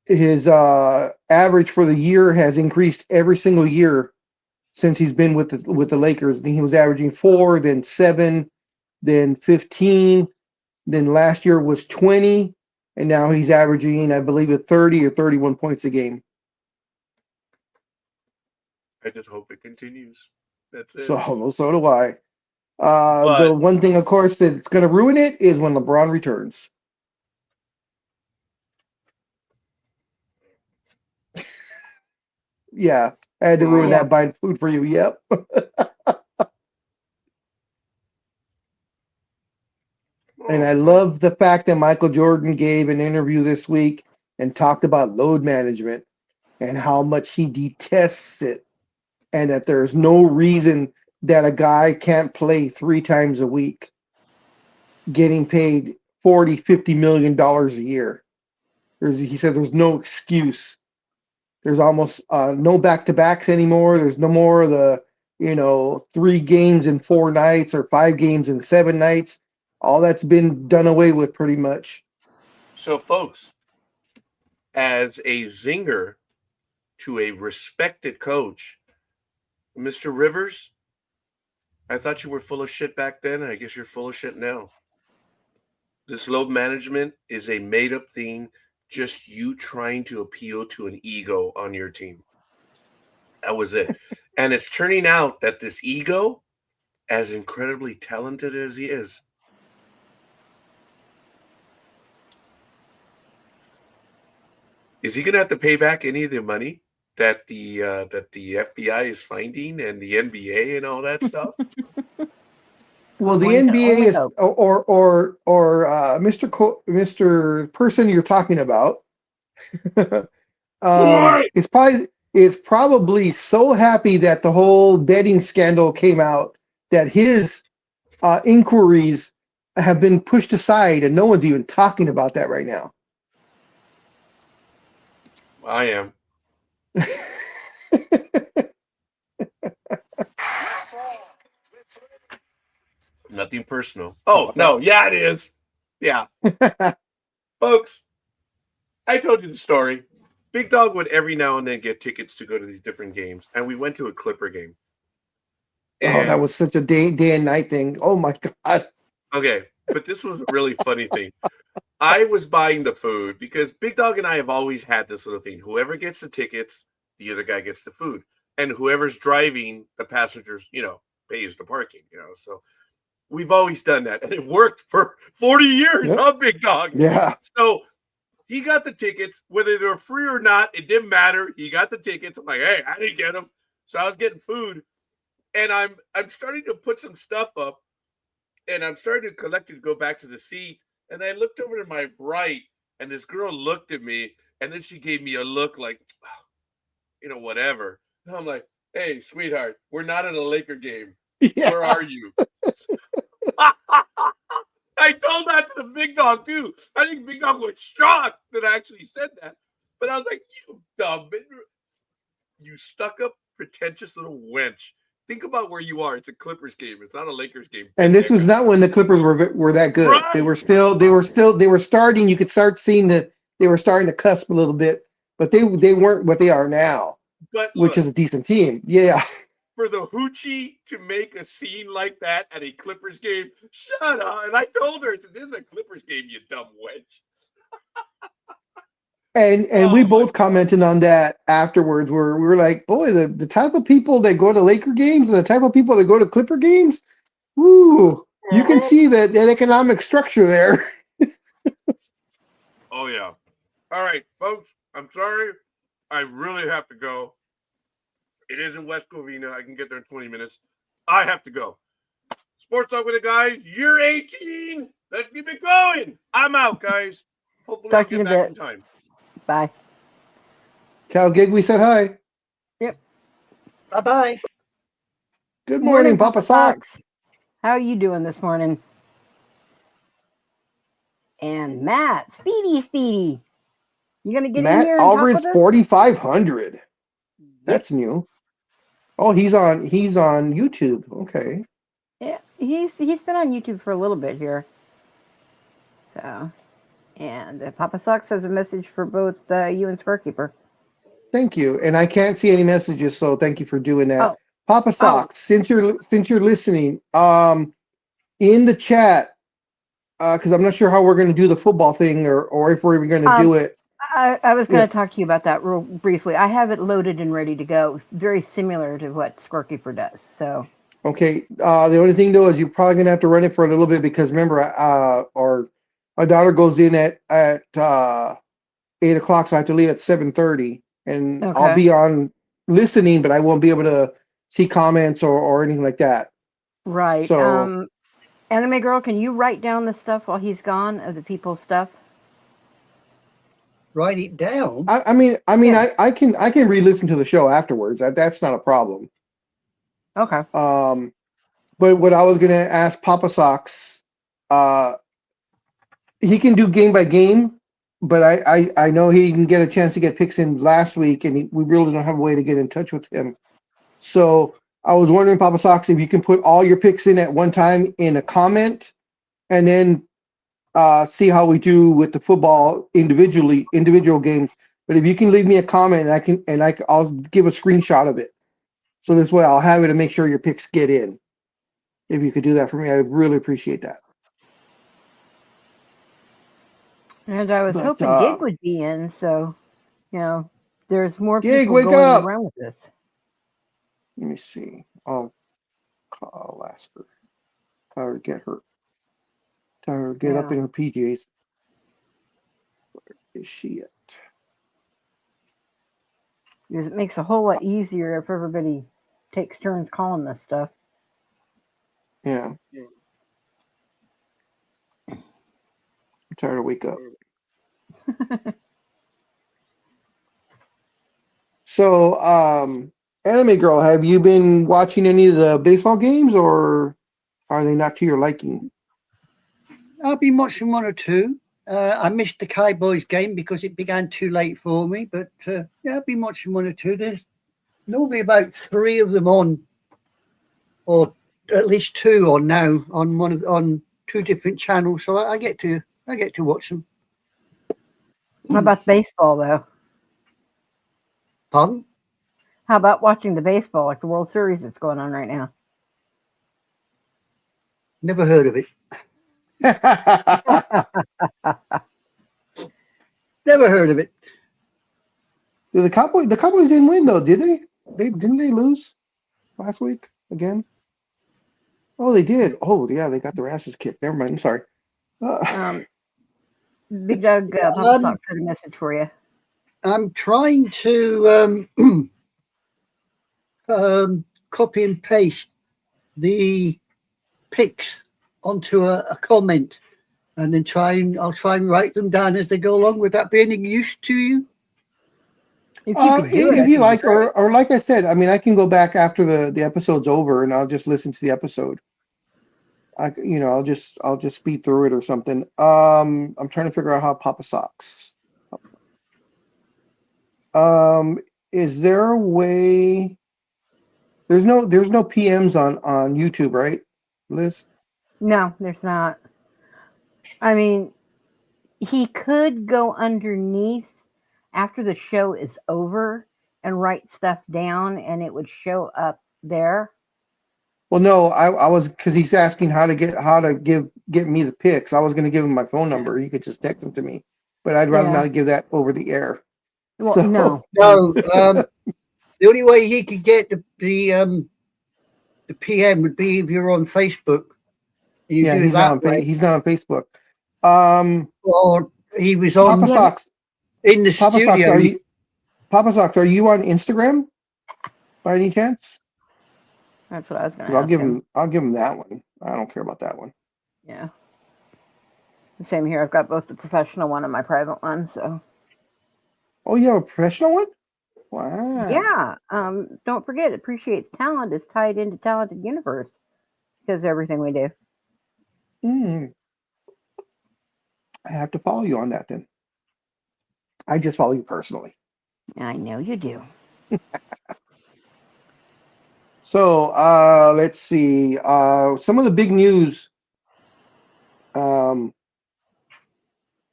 average for the year has increased every single year since he's been with the Lakers. He was averaging 4, then 7, then 15, then last year was 20, and now he's averaging, I believe, 30 or 31 points a game. I just hope it continues. That's it. So do I. The one thing, of course, that's going to ruin it is when LeBron returns. Yeah, I had to ruin that buying food for you. Yep. And I love the fact that Michael Jordan gave an interview this week and talked about load management and how much he detests it, and that there's no reason that a guy can't play 3 times a week getting paid $40-50 million a year. He said there's no excuse. There's almost no back-to-backs anymore. There's no more of the 3 games in 4 nights or 5 games in 7 nights. All that's been done away with pretty much. So, folks, as a zinger to a respected coach, Mr. Rivers, I thought you were full of shit back then, and I guess you're full of shit now. This load management is a made-up thing, just you trying to appeal to an ego on your team. That was it. And it's turning out that this ego, as incredibly talented as he is, he going to have to pay back any of the money that the FBI is finding and the NBA and all that stuff? Well, the One can NBA only is, hope. or Mr. Person you're talking about, is probably so happy that the whole betting scandal came out that his inquiries have been pushed aside and no one's even talking about that right now. I am. Nothing personal. Oh, no. Yeah, it is. Yeah. Folks, I told you the story. Big Dog would every now and then get tickets to go to these different games, and we went to a Clipper game. Oh, that was such a day and night thing. Oh my God. Okay, but this was a really funny thing. I was buying the food because Big Dog and I have always had this little thing. Whoever gets the tickets, the other guy gets the food. And whoever's driving, the passengers, pays the parking, So we've always done that. And it worked for 40 years, Yep. huh, Big Dog? Yeah. So he got the tickets, whether they were free or not, it didn't matter. He got the tickets. I'm like, hey, I didn't get them. So I was getting food. And I'm starting to put some stuff up. And I'm starting to collect it to go back to the seat. And I looked over to my right, and this girl looked at me, and then she gave me a look like, whatever. And I'm like, hey, sweetheart, we're not at a Laker game. Yeah. Where are you? I told that to the Big Dog, too. I think Big Dog was shocked that I actually said that. But I was like, you dumb, you stuck-up, pretentious little wench. Think about where you are. It's a Clippers game. It's not a Lakers game. And this was not when the Clippers were that good. Right. They were starting. You could start seeing that they were starting to cusp a little bit, but they weren't what they are now, But which look, is a decent team. Yeah. for the hoochie to make a scene like that at a Clippers game, shut up. And I told her, this is a Clippers game, you dumb wench. And we both commented on that afterwards, where we were like, boy, the type of people that go to Laker games and the type of people that go to Clipper games, woo, you can see that economic structure there. Oh, yeah. All right, folks, I'm sorry. I really have to go. It is in West Covina. I can get there in 20 minutes. I have to go. Sports Talk with the guys, year 18. Let's keep it going. I'm out, guys. Hopefully I'll Talk to you get in a back in bit. time. Bye. Cal Gig, we said hi. Bye-bye. Good morning, Papa Socks. How are you doing this morning? And Matt, Speedy. You gonna get in Matt here and talk Aldridge, with us? 4,500. That's new. Oh, he's on YouTube. Okay. Yeah, he's been on YouTube for a little bit here. So, and Papa Socks has a message for both you and Squarekeeper. Thank you. And I can't see any messages, so thank you for doing that. Oh. Papa Socks, since you're listening, in the chat, because I'm not sure how we're going to do the football thing or if we're even going to do it. I was going to Yes. talk to you about that real briefly. I have it loaded and ready to go. Very similar to what Squarekeeper does. So. Okay. The only thing though is you're probably going to have to run it for a little bit because remember, our daughter goes in at 8:00, so I have to leave at 7:30, and I'll Okay. be on listening, but I won't be able to see comments or anything like that. Right. So- Anime Girl, can you write down the stuff while he's gone of the people's stuff? Write it down. I mean, Yeah. I can re-listen to the show afterwards. That's not a problem. Okay. But what I was gonna ask Papa Socks, he can do game by game, but I know he didn't get a chance to get picks in last week, and we really don't have a way to get in touch with him. So I was wondering, Papa Sox, if you can put all your picks in at one time in a comment, and then see how we do with the football individual games. But if you can leave me a comment, I'll give a screenshot of it. So this way I'll have it and make sure your picks get in. If you could do that for me, I'd really appreciate that. And I was But, hoping Gig would be in, so there's more Gig, people wake going up! around with this. Let me see. I'll ask her. Tell her to get her. Tell her to get up Yeah. in her PJs. Where is she at? Because it makes a whole lot easier if everybody takes turns calling this stuff. Yeah. Tell her to wake up. So, Anime Girl, have you been watching any of the baseball games, or are they not to your liking? I've been watching one or two. I missed the Cowboys game because it began too late for me, but yeah, I've been watching one or two. There's normally about 3 of them on, or at least 2 on now on 2 different channels. So I get to watch them. How about baseball, though? Pardon? How about watching the baseball, like the World Series that's going on right now? Never heard of it. Never heard of it. The Cowboys didn't win though, did they? Didn't they lose last week again? Oh, they did. Oh, yeah, they got their asses kicked. Never mind. I'm sorry. Big Doug, Papa Sox had a message for you. I'm trying to copy and paste the pics onto a comment, and then I'll try and write them down as they go along. Would that be any use to you? If you could do it, if you that'd like, be great. or like I said, I mean, I can go back after the episode's over, and I'll just listen to the episode. I'll just speed through it or something. I'm trying to figure out how Papa Sox. Is there a way? There's no PMs on YouTube, right, Liz? No, there's not. I mean, he could go underneath after the show is over and write stuff down, and it would show up there. Well, no, I was, because he's asking how to get me the pics. I was going to give him my phone number. He could just text them to me, but I'd rather not give that over the air. Well, So- no. No. The only way he could get the PM would be if you're on Facebook. And you Yeah, do it he's that way. he's not on Facebook. Or he was on Papa Sox, in the Papa Sox, studio. Papa Sox, are you on Instagram by any chance? That's what I was going to 'Cause ask him. I'll give him that one. I don't care about that one. Yeah. Same here. I've got both the professional one and my private one. So Oh, you have a professional one? Wow. yeah. Don't forget, Appreciates Talent is tied into Talented Universe because of everything we do. I have to follow you on that then. I just follow you personally. I know you do. So let's see. Some of the big news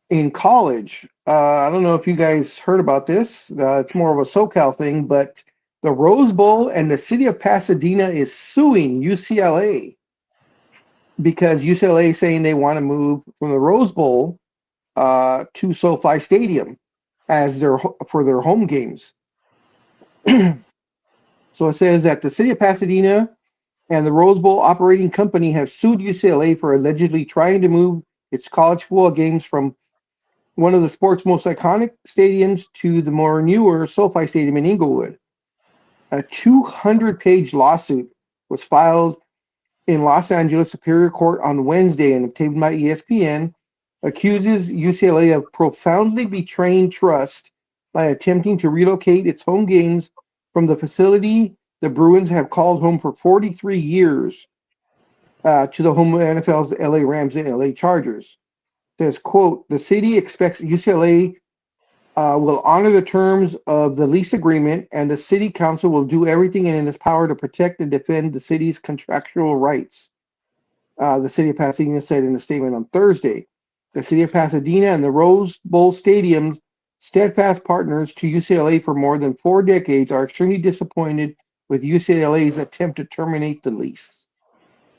in college. I don't know if you guys heard about this. It's more of a SoCal thing, but the Rose Bowl and the city of Pasadena is suing UCLA because UCLA is saying they want to move from the Rose Bowl to SoFi Stadium as for their home games. So it says that the city of Pasadena and the Rose Bowl operating company have sued UCLA for allegedly trying to move its college football games from one of the sport's most iconic stadiums to the more newer SoFi Stadium in Inglewood. A 200-page lawsuit was filed in Los Angeles Superior Court on Wednesday and obtained by ESPN, accuses UCLA of profoundly betraying trust by attempting to relocate its home games from the facility the Bruins have called home for 43 years to the home of NFL's LA Rams and LA Chargers. says, quote, the city expects UCLA will honor the terms of the lease agreement, and the city council will do everything in its power to protect and defend the city's contractual rights. The city of Pasadena said in a statement on Thursday. The city of Pasadena and the Rose Bowl Stadium's steadfast partners to UCLA for more than 4 decades are extremely disappointed with UCLA's attempt to terminate the lease.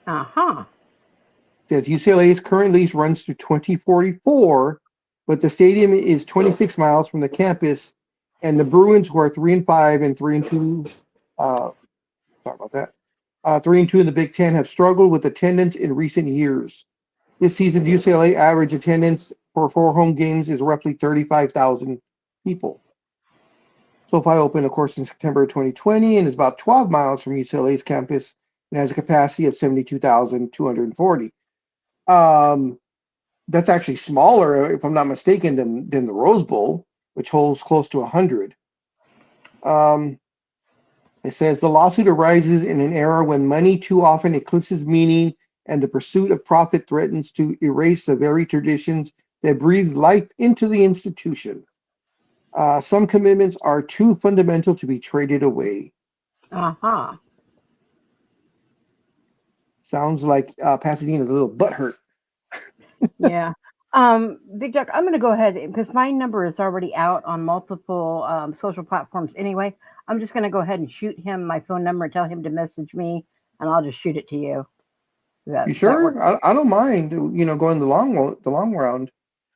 Uh-huh. It says UCLA's current lease runs through 2044, but the stadium is 26 miles from the campus, and the Bruins, who are 3-5 and 3-2, sorry about that, 3-2 in the Big Ten, have struggled with attendance in recent years. This season's UCLA average attendance for 4 home games is roughly 35,000 people. SoFi opened, of course, in September 2020 and is about 12 miles from UCLA's campus and has a capacity of 72,240. That's actually smaller, if I'm not mistaken, than the Rose Bowl, which holds close to 100. It says the lawsuit arises in an era when money too often eclipses meaning and the pursuit of profit threatens to erase the very traditions that breathe life into the institution. Some commitments are too fundamental to be traded away. Uh-huh. Sounds like Pasadena's a little butthurt. Yeah. Big Duck, I'm going to go ahead because my number is already out on multiple social platforms anyway. I'm just going to go ahead and shoot him my phone number and tell him to message me, and I'll just shoot it to you. You sure? I don't mind, going the long round.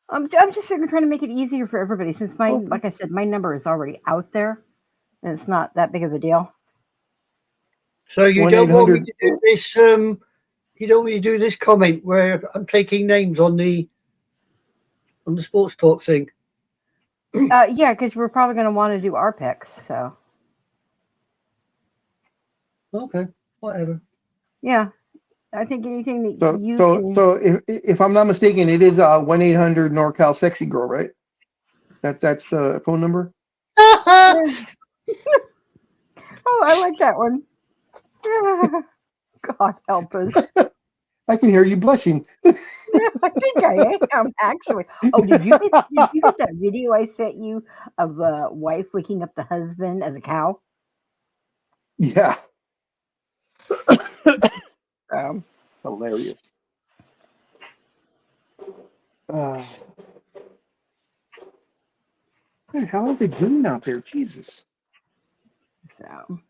I'm just trying to make it easier for everybody since like I said, my number is already out there, and it's not that big of a deal. So you don't want me to do this? You don't want me to do this comment where I'm taking names on the sports talk thing? Yeah, because we're probably going to want to do our picks. So. Okay, whatever. Yeah, I think anything that So if I'm not mistaken, it is 1-800 NorCal Sexy Girl, right? That's the phone number. Oh, I like that one. God help us. I can hear you blushing. I think I am actually. Oh, did you get that video I sent you of the wife waking up the husband as a cow? Yeah. Hilarious. What the hell are they doing out there? Jesus. So,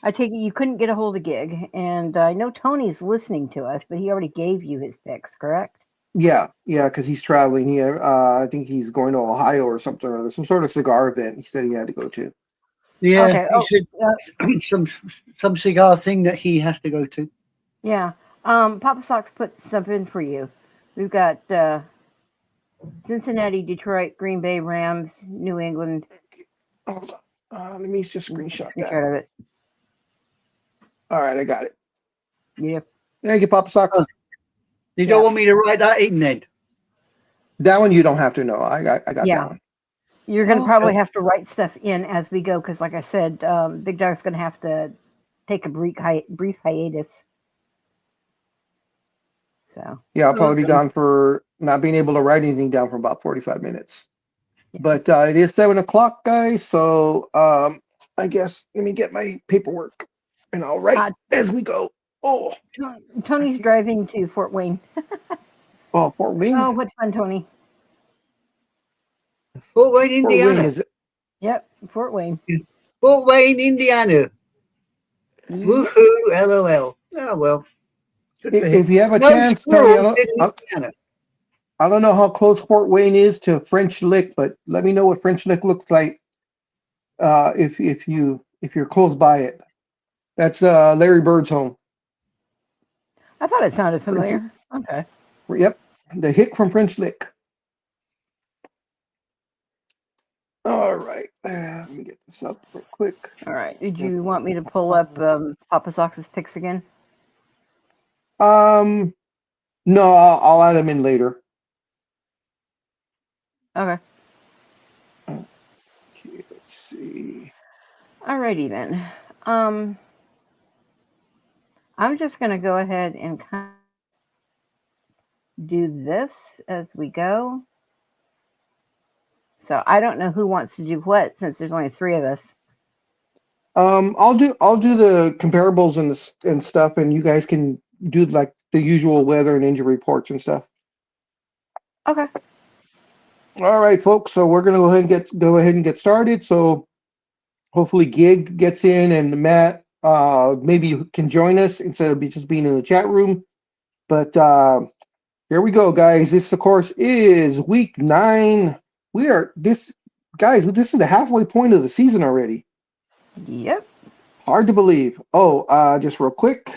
I take it you couldn't get a hold of Gig, and I know Tony's listening to us, but he already gave you his picks, correct? Yeah, because he's traveling. I think he's going to Ohio or something or other, some sort of cigar event. He said he had to go to. Yeah, okay. He said some cigar thing that he has to go to. Yeah. Papa Sox put stuff in for you. We've got Cincinnati, Detroit, Green Bay, Rams, New England. Hold on. Let me just screenshot that. Of it. All right, I got it. Yep. Thank you, Papa Sox. You don't want me to write that in then? That one you don't have to know. I got that one. You're going to probably have to write stuff in as we go because, like I said, Big Dog's going to have to take a brief hiatus. So yeah, I'll probably be gone for not being able to write anything down for about 45 minutes. Yeah. But it is 7:00, guys. So I guess let me get my paperwork and I'll write as we go. Oh, Tony's driving to Fort Wayne. Oh, Fort Wayne. Oh, what fun, Tony. Fort Wayne, Indiana. Fort Wayne, yep, Fort Wayne. Fort Wayne, Indiana. Woohoo, LOL. Oh, well. If you have a chance, Tony, I don't know how close Fort Wayne is to French Lick, but let me know what French Lick looks like if you're close by it. That's Larry Bird's home. I thought it sounded familiar. Okay. Yep, the Hick from French Lick. All right, let me get this up real quick. All right, did you want me to pull up Papa Sox's picks again? No, I'll add them in later. Okay. Okay, let's see. Alrighty then. I'm just gonna go ahead and kind of do this as we go. So I don't know who wants to do what since there's only 3 of us. I'll do the comparables and stuff, and you guys can do like the usual weather and injury reports and stuff. Okay. All right, folks. So we're gonna go ahead and get started. So hopefully Gig gets in and Matt maybe you can join us instead of just being in the chat room. But here we go, guys. This of course is week 9. This is the halfway point of the season already. Yep. Hard to believe. Oh, just real quick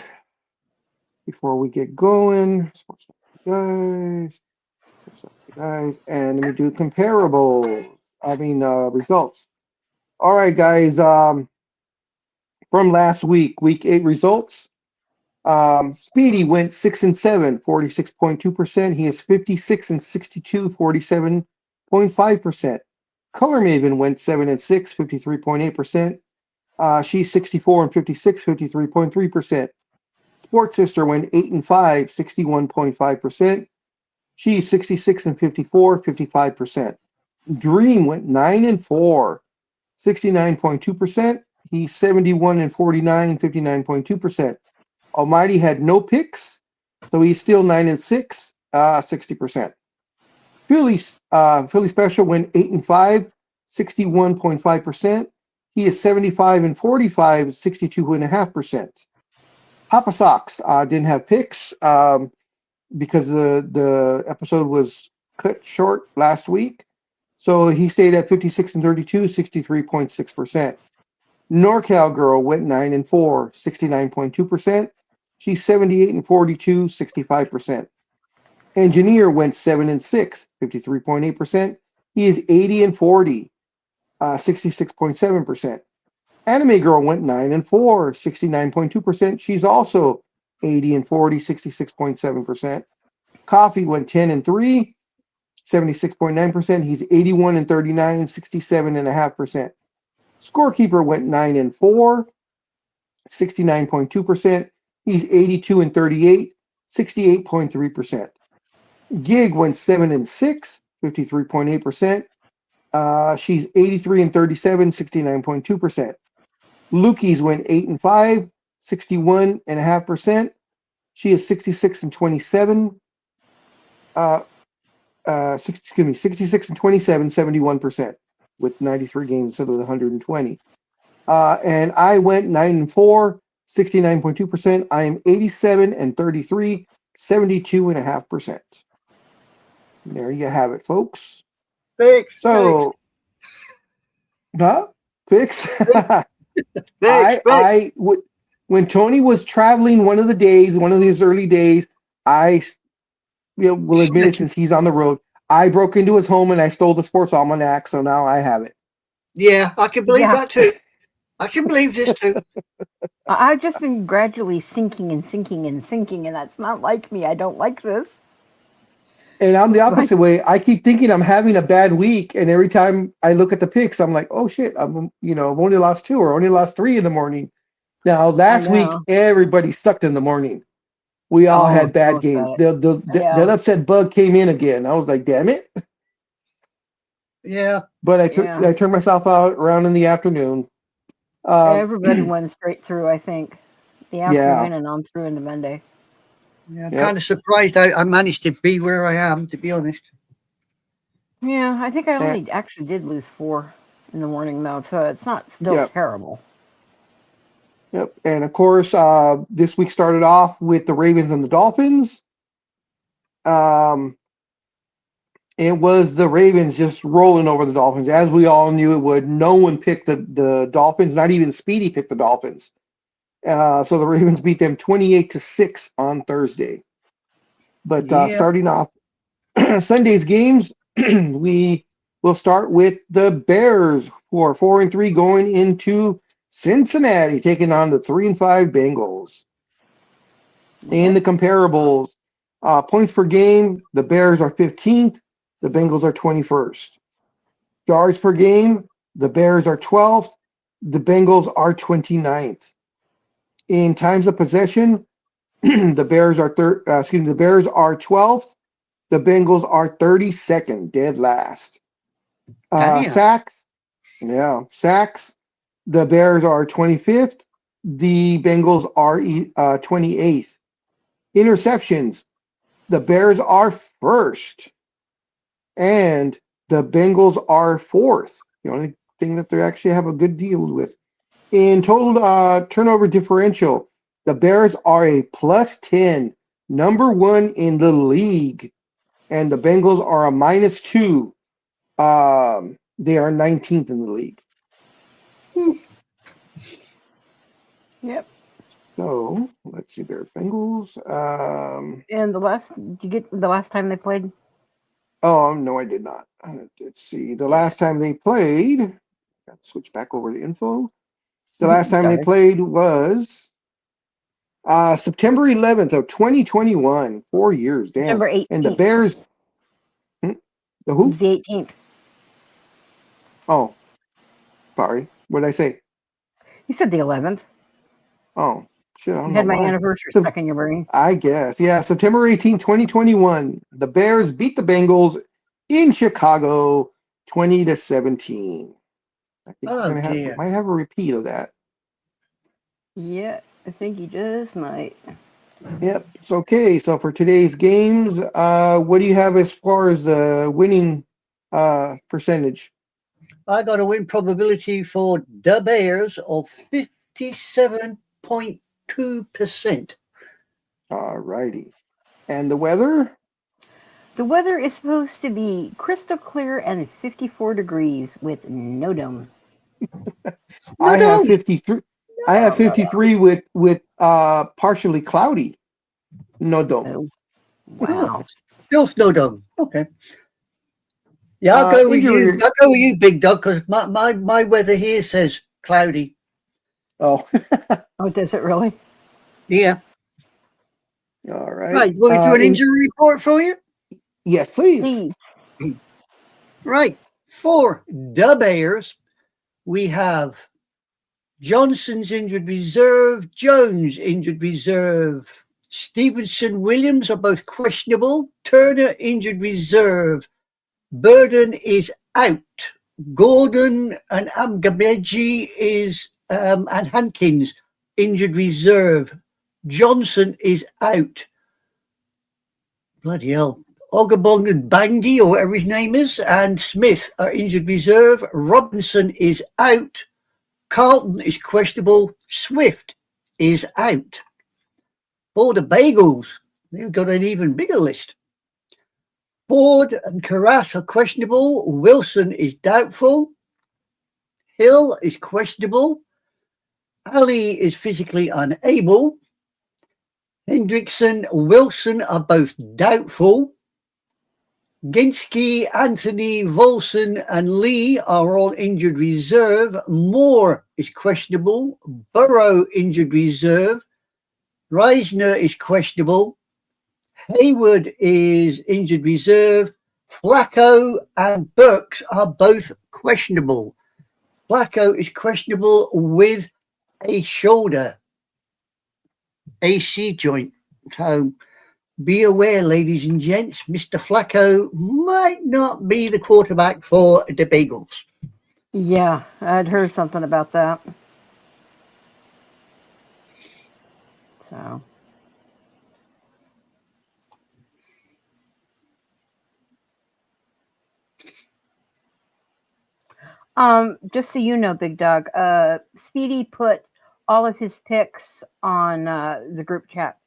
before we get going, sports guys, and let me do results. All right, guys. From last week, week 8 results. Speedy went 6-7, 46.2%. He is 56-62, 47.5%. Color Maven went 7-6, 53.8%. She's 64-56, 53.3%. Sports Sister went 8-5, 61.5%. She's 66-54, 55%. Dream went 9-4, 69.2%. He's 71-49, 59.2%. Almighty had no picks, so he's still 9-6, 60%. Philly Special went 8-5, 61.5%. He is 75-45, 62.5%. Papa Sox didn't have picks because the episode was cut short last week. So he stayed at 56-32, 63.6%. NorCal Girl went 9-4, 69.2%. She's 78-42, 65%. Engineer went 7-6, 53.8%. He is 80-40, 66.7%. Anime Girl went 9-4, 69.2%. She's also 80-40, 66.7%. Coffee went 10-3, 76.9%. He's 81-39, 67.5%. Scorekeeper went 9-4, 69.2%. He's 82-38, 68.3%. Gig went 7-6, 53.8%. She's 83-37, 69.2%. Lukey's went 8-5, 61.5%. She is 66-27. 66-27, 71%, with 93 games instead of the 120. And I went 9-4, 69.2%. I am 87-33, 72.5%. There you have it, folks. Fix. So, fix. Fix. I would when Tony was traveling one of his early days, I will admit it since he's on the road. I broke into his home and I stole the sports almanac, so now I have it. Yeah, I can believe that too. I can believe this too. I've just been gradually sinking, and that's not like me. I don't like this. And I'm the opposite way. I keep thinking I'm having a bad week, and every time I look at the picks, I'm like, oh shit, I've only lost 2 or only lost 3 in the morning. Now last week everybody sucked in the morning. We all had bad games. That upset bug came in again. I was like, damn it. Yeah. But I turned myself out around in the afternoon. Everybody went straight through, I think. The afternoon and on through into Monday. Yeah, I'm kind of surprised I managed to be where I am, to be honest. Yeah, I think I only actually did lose 4 in the morning, though, so it's not still terrible. Yep. And of course, this week started off with the Ravens and the Dolphins. It was the Ravens just rolling over the Dolphins, as we all knew it would. No one picked the Dolphins, not even Speedy picked the Dolphins. So the Ravens beat them 28-6 on Thursday. But starting off Sunday's games, we will start with the Bears, who are 4-3 going into Cincinnati, taking on the 3-5 Bengals. In the comparables, points per game, the Bears are 15th, the Bengals are 21st. Yards per game, the Bears are 12th, the Bengals are 29th. In times of possession, the Bears are 12th, The Bengals are 32nd, dead last. Damn. Sacks. Yeah, sacks. The Bears are 25th. The Bengals are 28th. Interceptions. The Bears are first, and the Bengals are fourth. The only thing that they actually have a good deal with. In total turnover differential, the Bears are a +10, number one in the league, and the Bengals are a -2. They are 19th in the league. Yep. So let's see, Bears Bengals. And did you get the last time they played? Oh no, I did not. Let's see. The last time they played, got to switch back over to info. The last time they Sorry. played was September 11th of 2021. 4 years, damn. September 18th. And the Bears, the It who? was the 18th. Oh, sorry. What did I say? You said the 11th. Oh, shit. I You don't had know my why. anniversary So- stuck in your brain. I guess. Yeah, September 18th, 2021. The Bears beat the Bengals in Chicago 20-17. I think Oh, we're gonna dear. might have a repeat of that. Yeah, I think you just might. Yep. It's okay. So for today's games, what do you have as far as the winning percentage? I got a win probability for the Bears of 57.2%. All righty. And the weather? The weather is supposed to be crystal clear and 54 degrees with no dome. I have No. 53. I have 53 with partially cloudy. No dome. Oh, wow. Still snow dome. Okay. Yeah, I'll go with you. injury- I'll go with you, Big Dog, because my weather here says cloudy. Oh, Oh, does it really? Yeah. all right. Right. You want me to do an injury report for you? Yes, please. Please. Right. For the Bears, we have Johnson's injured reserve, Jones injured reserve, Stevenson, Williams are both questionable, Turner injured reserve, Burden is out, Gordon and Amgabeji is and Hankins injured reserve, Johnson is out. Bloody hell. Ogabong and Bandy, or whatever his name is, and Smith are injured reserve. Robinson is out. Carlton is questionable. Swift is out. For the Bagels, they've got an even bigger list. Ford and Carras are questionable. Wilson is doubtful. Hill is questionable. Ali is physically unable. Hendrickson, Wilson are both doubtful. Ginsky, Anthony, Volson, and Lee are all injured reserve. Moore is questionable. Burrow injured reserve. Reisner is questionable. Hayward is injured reserve. Flacco and Burks are both questionable. Flacco is questionable with a shoulder AC joint. So be aware, ladies and gents, Mr. Flacco might not be the quarterback for the Bagels. Yeah, I'd heard something about that. So. Just so you know, Big Dog, Speedy put all of his picks on the group chat.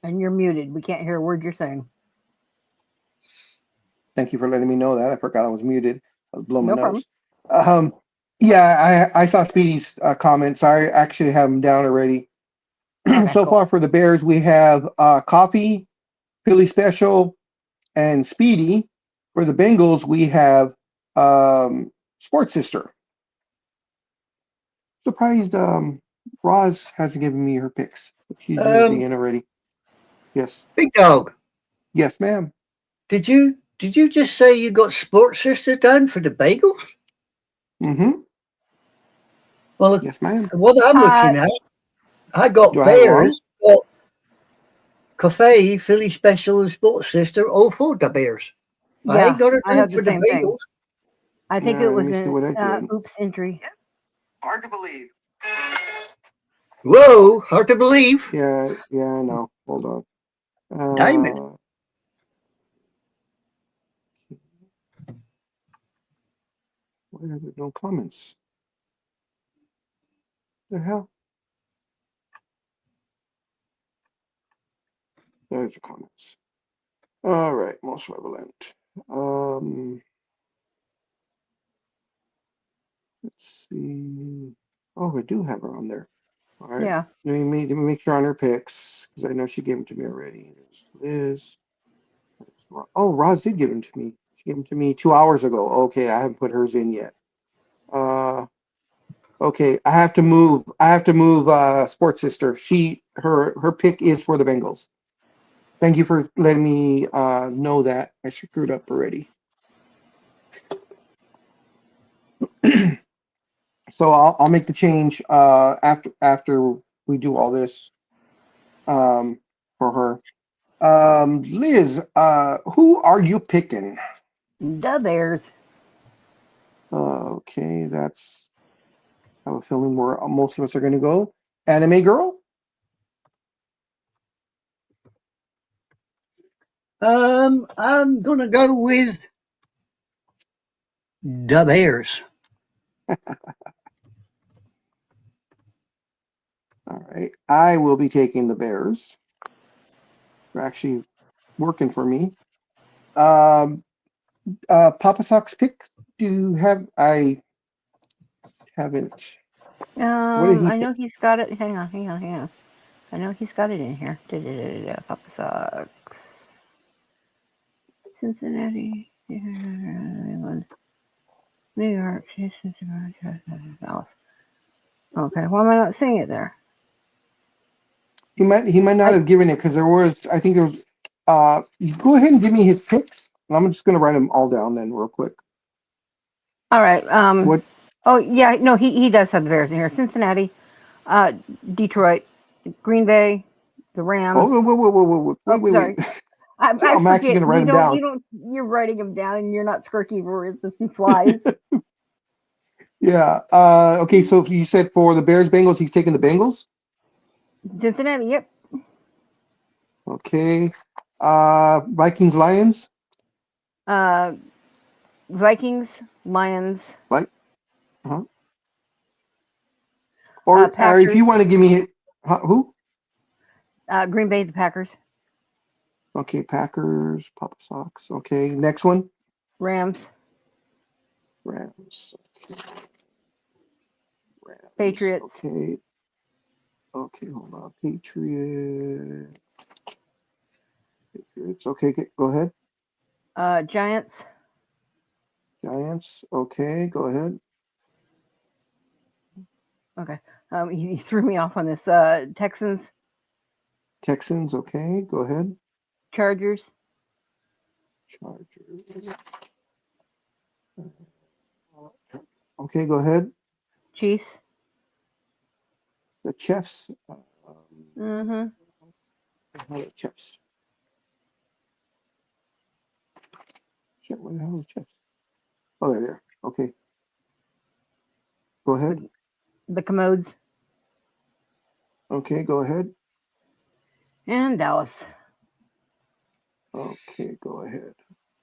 And you're muted. We can't hear a word you're saying. Thank you for letting me know that. I forgot I was muted. I was blowing No my nose. Yeah, I saw Speedy's comments. I actually have them down already. Okay, So cool. far for the Bears, we have Coffee, Philly Special, and Speedy. For the Bengals, we have Sports Sister. Surprised Roz hasn't given me her picks. She's usually in already. Yes. Big Dog, Yes, ma'am. did you just say you got Sports Sister down for the Bagels? Mm-hmm. Well, Yes, ma'am. what I'm looking at, I got Do I have it wrong? Bears. Well, Cafe, Philly Special, and Sports Sister, all for the Bears. I Yeah, ain't got to I do have it the for the same thing. Bengals. I think Yeah, it let was me see an what I did. oops entry. Hard to believe. Whoa, hard to believe. Yeah, I know. Hold on. Damn it. Why are there no comments? The hell? There's the comments. All right, most relevant. Let's see. Oh, I do have her on there. All right. Yeah. Let me make sure on her picks because I know she gave them to me already. There's Liz. Oh, Roz did give them to me. She gave them to me 2 hours ago. Okay, I haven't put hers in yet. Okay, I have to move. Sports Sister. Her pick is for the Bengals. Thank you for letting me know that. I screwed up already. So I'll make the change after we do all this for her. Liz, who are you picking? The Bears. Okay, that's I have a feeling where most of us are going to go. Anime girl. I'm gonna go with the Bears. All right, I will be taking the Bears. They're actually working for me. Papa Sock's pick. Do you have? I haven't. What did he I know pick? he's got it. Hang on. I know he's got it in here. Papa Sox. Cincinnati. New York. Cincinnati. Dallas. Okay, why am I not seeing it there? He might not have given it because there was. I think there was. You go ahead and give me his picks, and I'm just going to write them all down then real quick. All right. What? Oh yeah, no, he does have the Bears in here. Cincinnati, Detroit, Green Bay, the Rams. Oh, wait. Sorry. I I'm actually forget. going to write them down. You're writing them down, and you're not Skirky. It's just he flies. Yeah. Okay. So you said for the Bears Bengals, he's taking the Bengals. Cincinnati. Yep. Okay. Vikings Lions. Vikings, Lions. Like. Or if Packers. you want to give me it. Who? Green Bay, the Packers. Okay. Packers. Papa Sox. Okay. Next one. Rams. Rams. Okay. Rams. Patriots. Okay. Okay, hold on. Patriots. Okay, go ahead. Giants. Giants. Okay, go ahead. Okay. You threw me off on this. Texans. Texans. Okay, go ahead. Chargers. Chargers. Okay, go ahead. Chiefs. The Chiefs. Mm-hmm. The Chiefs. Shit, where the hell are the Chiefs? Oh, they're there. Okay. Go ahead. The Commodes. Okay, go ahead. And Dallas. Okay, go ahead.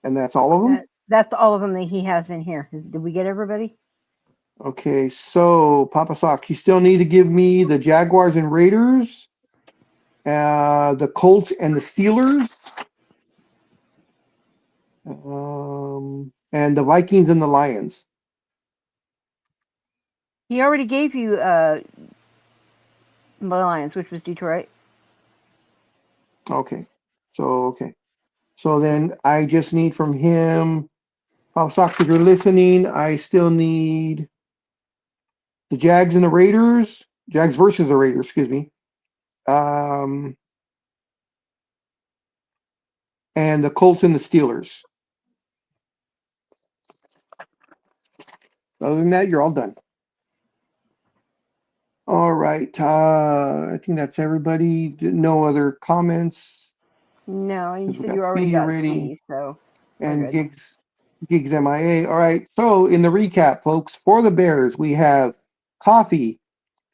And that's all of them? That's all of them that he has in here. Did we get everybody? Okay, so Papa Sock, you still need to give me the Jaguars and Raiders, the Colts and the Steelers, and the Vikings and the Lions. He already gave you the Lions, which was Detroit. Okay. So then I just need from him, Papa Sox, if you're listening, I still need the Jags and the Raiders, Jags versus the Raiders, excuse me. And the Colts and the Steelers. Other than that, you're all done. All right. I think that's everybody. No other comments. No, and you We said got you already Speedy got already. Speedy, so we're And good. Gigs MIA. All right. So in the recap, folks, for the Bears, we have Coffee,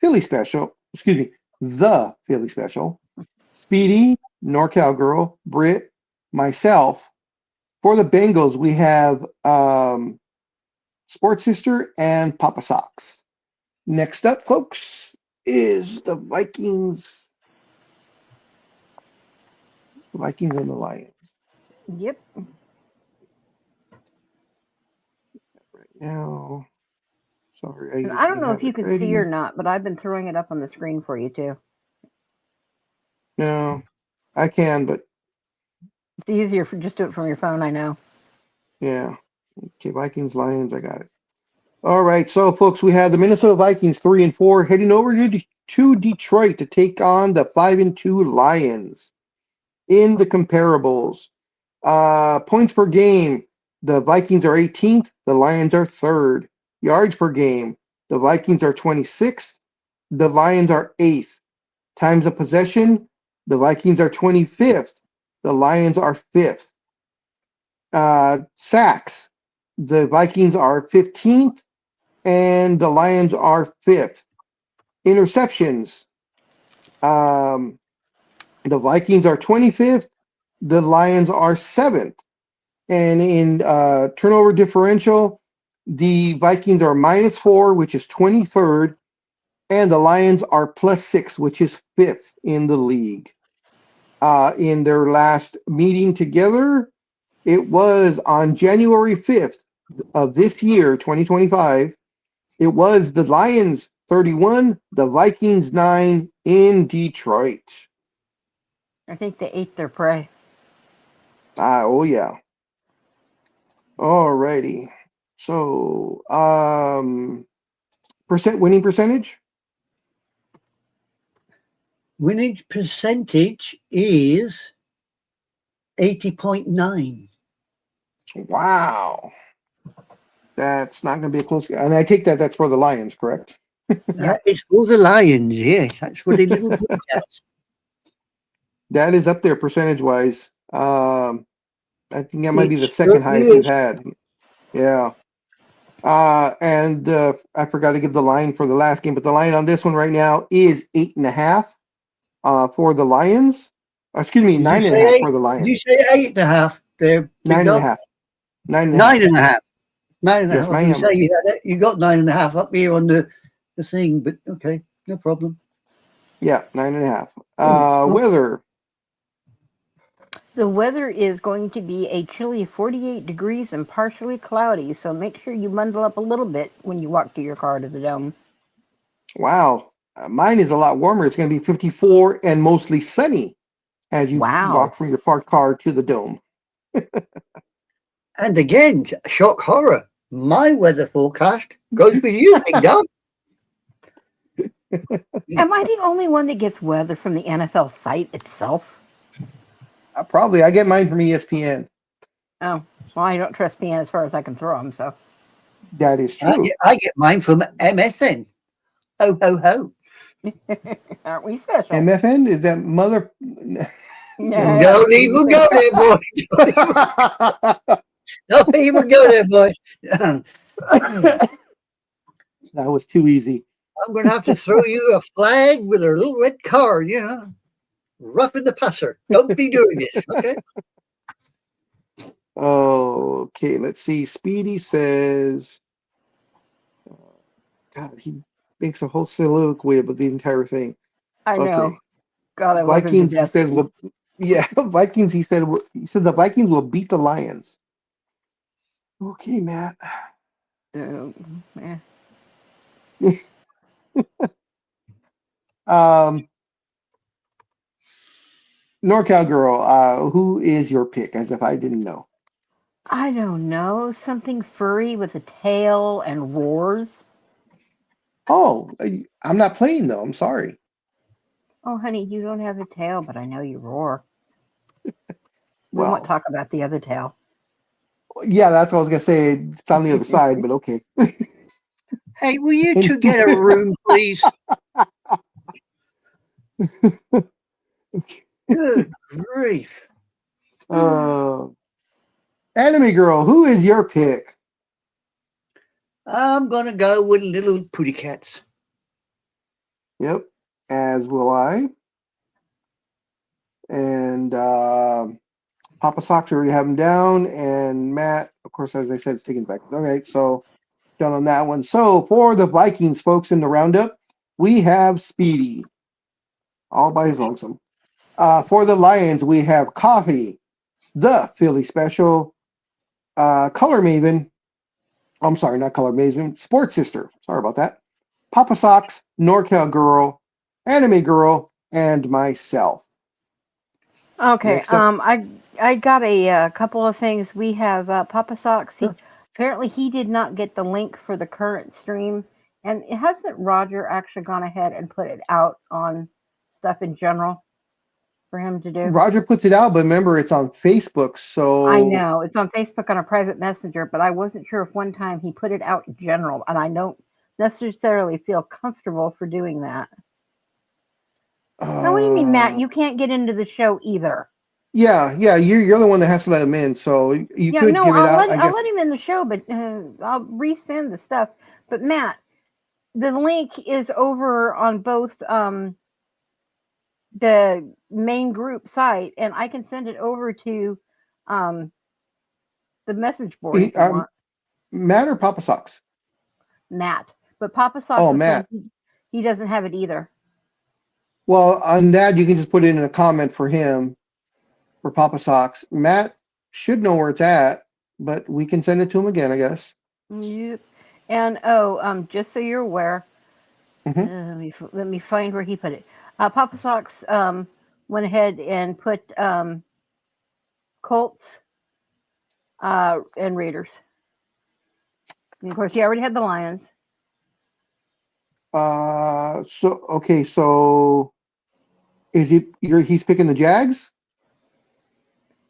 Philly Special. Excuse me, the Philly Special. Speedy, NorCal Girl, Britt, myself. For the Bengals, we have Sports Sister and Papa Socks. Next up, folks, is the Vikings. Vikings and the Lions. Yep. Right now. Sorry, And I usually don't know have if you it could ready. see or not, but I've been throwing it up on the screen for you too. No, I can, but It's easier for just do it from your phone. I know. yeah. Okay, Vikings, Lions, I got it. All right, so folks, we had the Minnesota Vikings 3-4 heading over to Detroit to take on the 5-2 Lions. In the comparables, points per game, the Vikings are 18th, the Lions are 3rd. Yards per game, the Vikings are 26th, the Lions are 8th. Times of possession, the Vikings are 25th, the Lions are 5th. Sacks, the Vikings are 15th, and the Lions are 5th. Interceptions, the Vikings are 25th, the Lions are 7th. And in turnover differential, the Vikings are -4, which is 23rd, and the Lions are +6, which is 5th in the league. In their last meeting together, it was on January 5th of this year, 2025. It was the Lions 31, the Vikings 9 in Detroit. I think they ate their prey. Oh yeah. Alrighty. So, winning percentage? Winning percentage is 80.9. Wow. That's not going to be a close. And I take that's for the Lions, correct? Yeah. It's for the Lions, yes. That's for the little cats. That is up there percentage wise. I think that might be the It second highest certainly we've is. had. Yeah. And I forgot to give the line for the last game, but the line on this one right now is 8.5 for the Lions. Excuse me, Did you 9.5 say for the Did you Lions. say 8.5? There, big dog. 9.5. 9.5. 9.5. 9.5. Yes, I was going to ma'am. say you got 9.5 up here on the thing, but okay, no problem. Yeah, 9.5. Oh, Weather. The weather is going to be a chilly 48 degrees and partially cloudy, so make sure you bundle up a little bit when you walk to your car to the dome. Wow. Mine is a lot warmer. It's going to be 54 and mostly sunny as you Wow. walk from your parked car to the dome. and again, shock horror. My weather forecast goes with you, big dog. Am I the only one that gets weather from the NFL site itself? Probably. I get mine from ESPN. Oh, well, I don't trust PN as far as I can throw them, so. That is true. I get mine from MSN. Ho, ho, ho. Aren't we special? MFN? Is that mother? No, Don't even go there, boy. Don't even go there, boy. That was too easy. I'm going to have to throw you a flag with a little red card, roughing the passer. Don't be doing this, okay? Okay, let's see. Speedy says, God, he makes a whole soliloquy about the entire thing. I know. Okay. God, I love him to Vikings, he death. says, Vikings, he said the Vikings will beat the Lions. Okay, Matt. Yeah. NorCal Girl, who is your pick? As if I didn't know. I don't know. Something furry with a tail and roars. Oh, I'm not playing though. I'm sorry. Oh, honey, you don't have a tail, but I know you roar. We Well, won't talk about the other tail. yeah, that's what I was gonna say. It's on the other side, but okay. Hey, will you two get a room, please? Good grief. Anime Girl, who is your pick? I'm going to go with Little Putty Cats. Yep, as will I. And Papa Sox, we already have him down. And Matt, of course, as I said, is taking it back. All right, so done on that one. So for the Vikings, folks, in the roundup, we have Speedy, all by his lonesome. For the Lions, we have Coffee, the Philly Special, Color Maven. I'm sorry, not Color Maven, Sports Sister. Sorry about that. Papa Sox, NorCal Girl, Anime Girl, and myself. Okay. Next up. I got a couple of things. We have Papa Sox. Sure. Apparently, he did not get the link for the current stream, and hasn't Roger actually gone ahead and put it out on stuff in general for him to do? Roger puts it out, but remember, it's on Facebook. So I know it's on Facebook on a private messenger, but I wasn't sure if one time he put it out in general, and I don't necessarily feel comfortable for doing that. Now, what do you mean, Matt? You can't get into the show either. Yeah, you're the one that has to let him in, so you could give it I'll out. I'll let him in the show, but I'll resend the stuff. But Matt, the link is over on both the main group site, and I can send it over to the message board if you want. Matt or Papa Sox? Matt, but Papa Sox was Matt. saying he doesn't have it either. Well, on that, you can just put it in a comment for him, for Papa Sox. Matt should know where it's at, but we can send it to him again, I guess. Yep. And just so you're aware, let me find where he put it. Papa Sox went ahead and put Colts and Raiders. And of course, he already had the Lions. So is he's picking the Jags?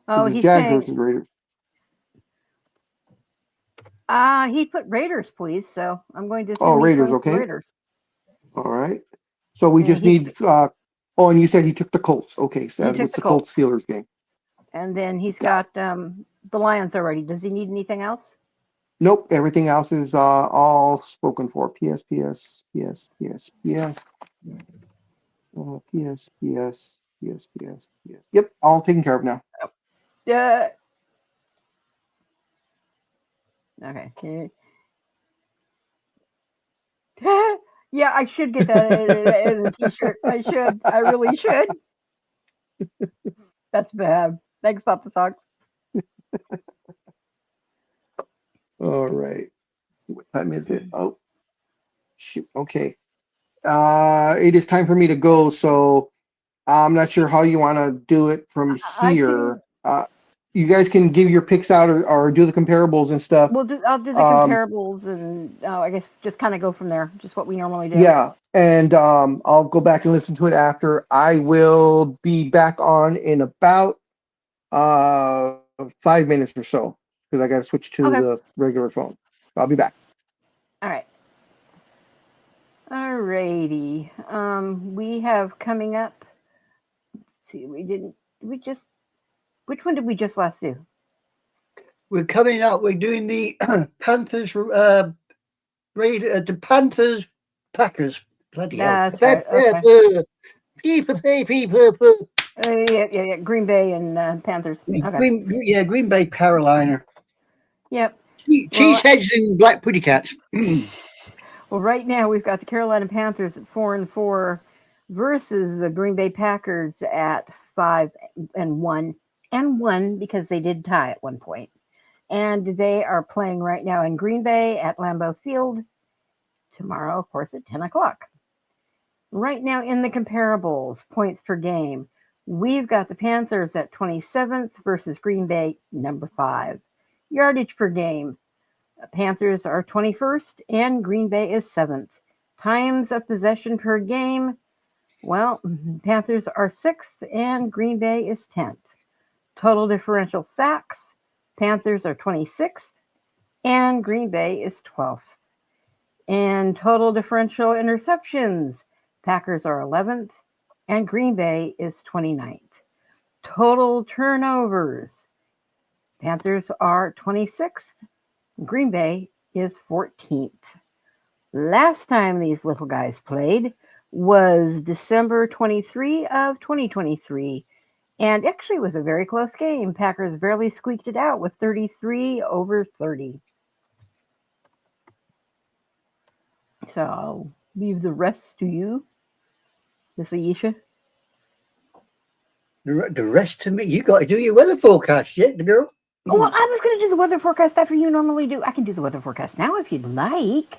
Oh, he's he's Jags saying, versus Raiders. He put Raiders, please. So I'm going to. Raiders, okay. Raiders. All right. So we just need. And you said he took the Colts. Okay, so that was the Colts Steelers game. And then he's got the Lions already. Does he need anything else? Nope. Everything else is all spoken for. PS. Yep. All taken care of now. Okay. Yeah, I should get that as a t-shirt. I should. I really should. That's bad. Thanks, Papa Sox. All right. Let's see, what time is it? Oh, shoot. Okay. It is time for me to go. So I'm not sure how you want to do it from here. You guys can give your picks out or do the comparables and stuff. I'll do the comparables and I guess just kind of go from there. Just what we normally do. Yeah. And I'll go back and listen to it after. I will be back on in about 5 minutes or so because I got to switch to the regular phone. I'll be back. All right. All righty. We have coming up. Let's see, which one did we just last do? We're coming up. We're doing the Panthers the Panthers Packers. Bloody hell. Right. Okay. Yeah. Green Bay and Panthers. Okay. Green Bay, Carolina. Yep. Cheeseheads and black putty cats. Well, right now we've got the Carolina Panthers at 4-4 versus the Green Bay Packers at 5-1 because they did tie at one point. And they are playing right now in Green Bay at Lambeau Field tomorrow, of course, at 10 o'clock. Right now in the comparables, points per game, we've got the Panthers at 27th versus Green Bay, number 5. Yardage per game, Panthers are 21st and Green Bay is 7th. Times of possession per game, well, Panthers are 6th and Green Bay is 10th. Total differential sacks, Panthers are 26th and Green Bay is 12th. And total differential interceptions, Packers are 11th and Green Bay is 29th. Total turnovers. Panthers are 26th. Green Bay is 14th. Last time these little guys played was December 23 of 2023. And actually, it was a very close game. Packers barely squeaked it out with 33-30. So I'll leave the rest to you, Miss Aisha. The rest to me. You got to do your weather forecast yet, the girl? Oh, well, I was going to do the weather forecast after you normally do. I can do the weather forecast now if you'd like.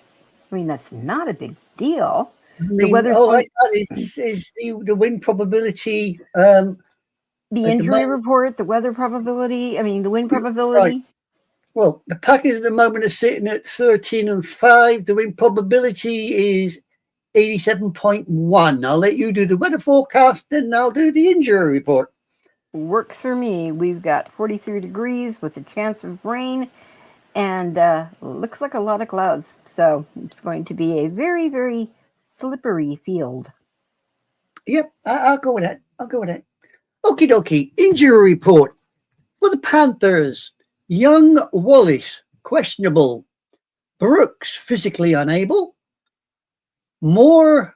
I mean, that's not a big deal. The weather is the wind probability. The the injury moment- report, the weather probability, the wind probability. Well, the Packers at the moment are sitting at 13-5. The wind probability is 87.1. I'll let you do the weather forecast, and I'll do the injury report. Works for me. We've got 43 degrees with a chance of rain, and looks like a lot of clouds. So it's going to be a very, very slippery field. Yep, I'll go with that. Okie dokie. Injury report for the Panthers. Young Wallace, questionable. Brooks, physically unable. Moore,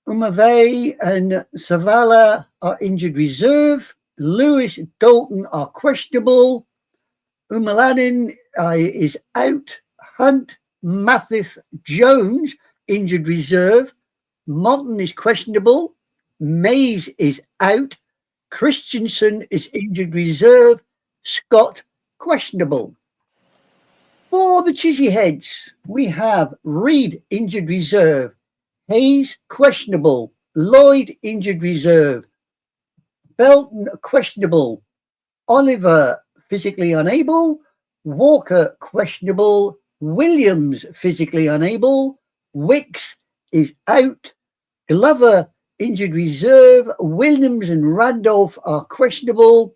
Umave, and Savala are injured reserve. Lewis, Dalton are questionable. Umalanen is out. Hunt, Mathis, Jones, injured reserve. Monton is questionable. Mays is out. Christensen is injured reserve. Scott, questionable. For the Cheesyheads, we have Reed, injured reserve. Hayes, questionable. Lloyd, injured reserve. Belton, questionable. Oliver, physically unable. Walker, questionable. Williams, physically unable. Wicks is out. Glover, injured reserve. Williams and Randolph are questionable.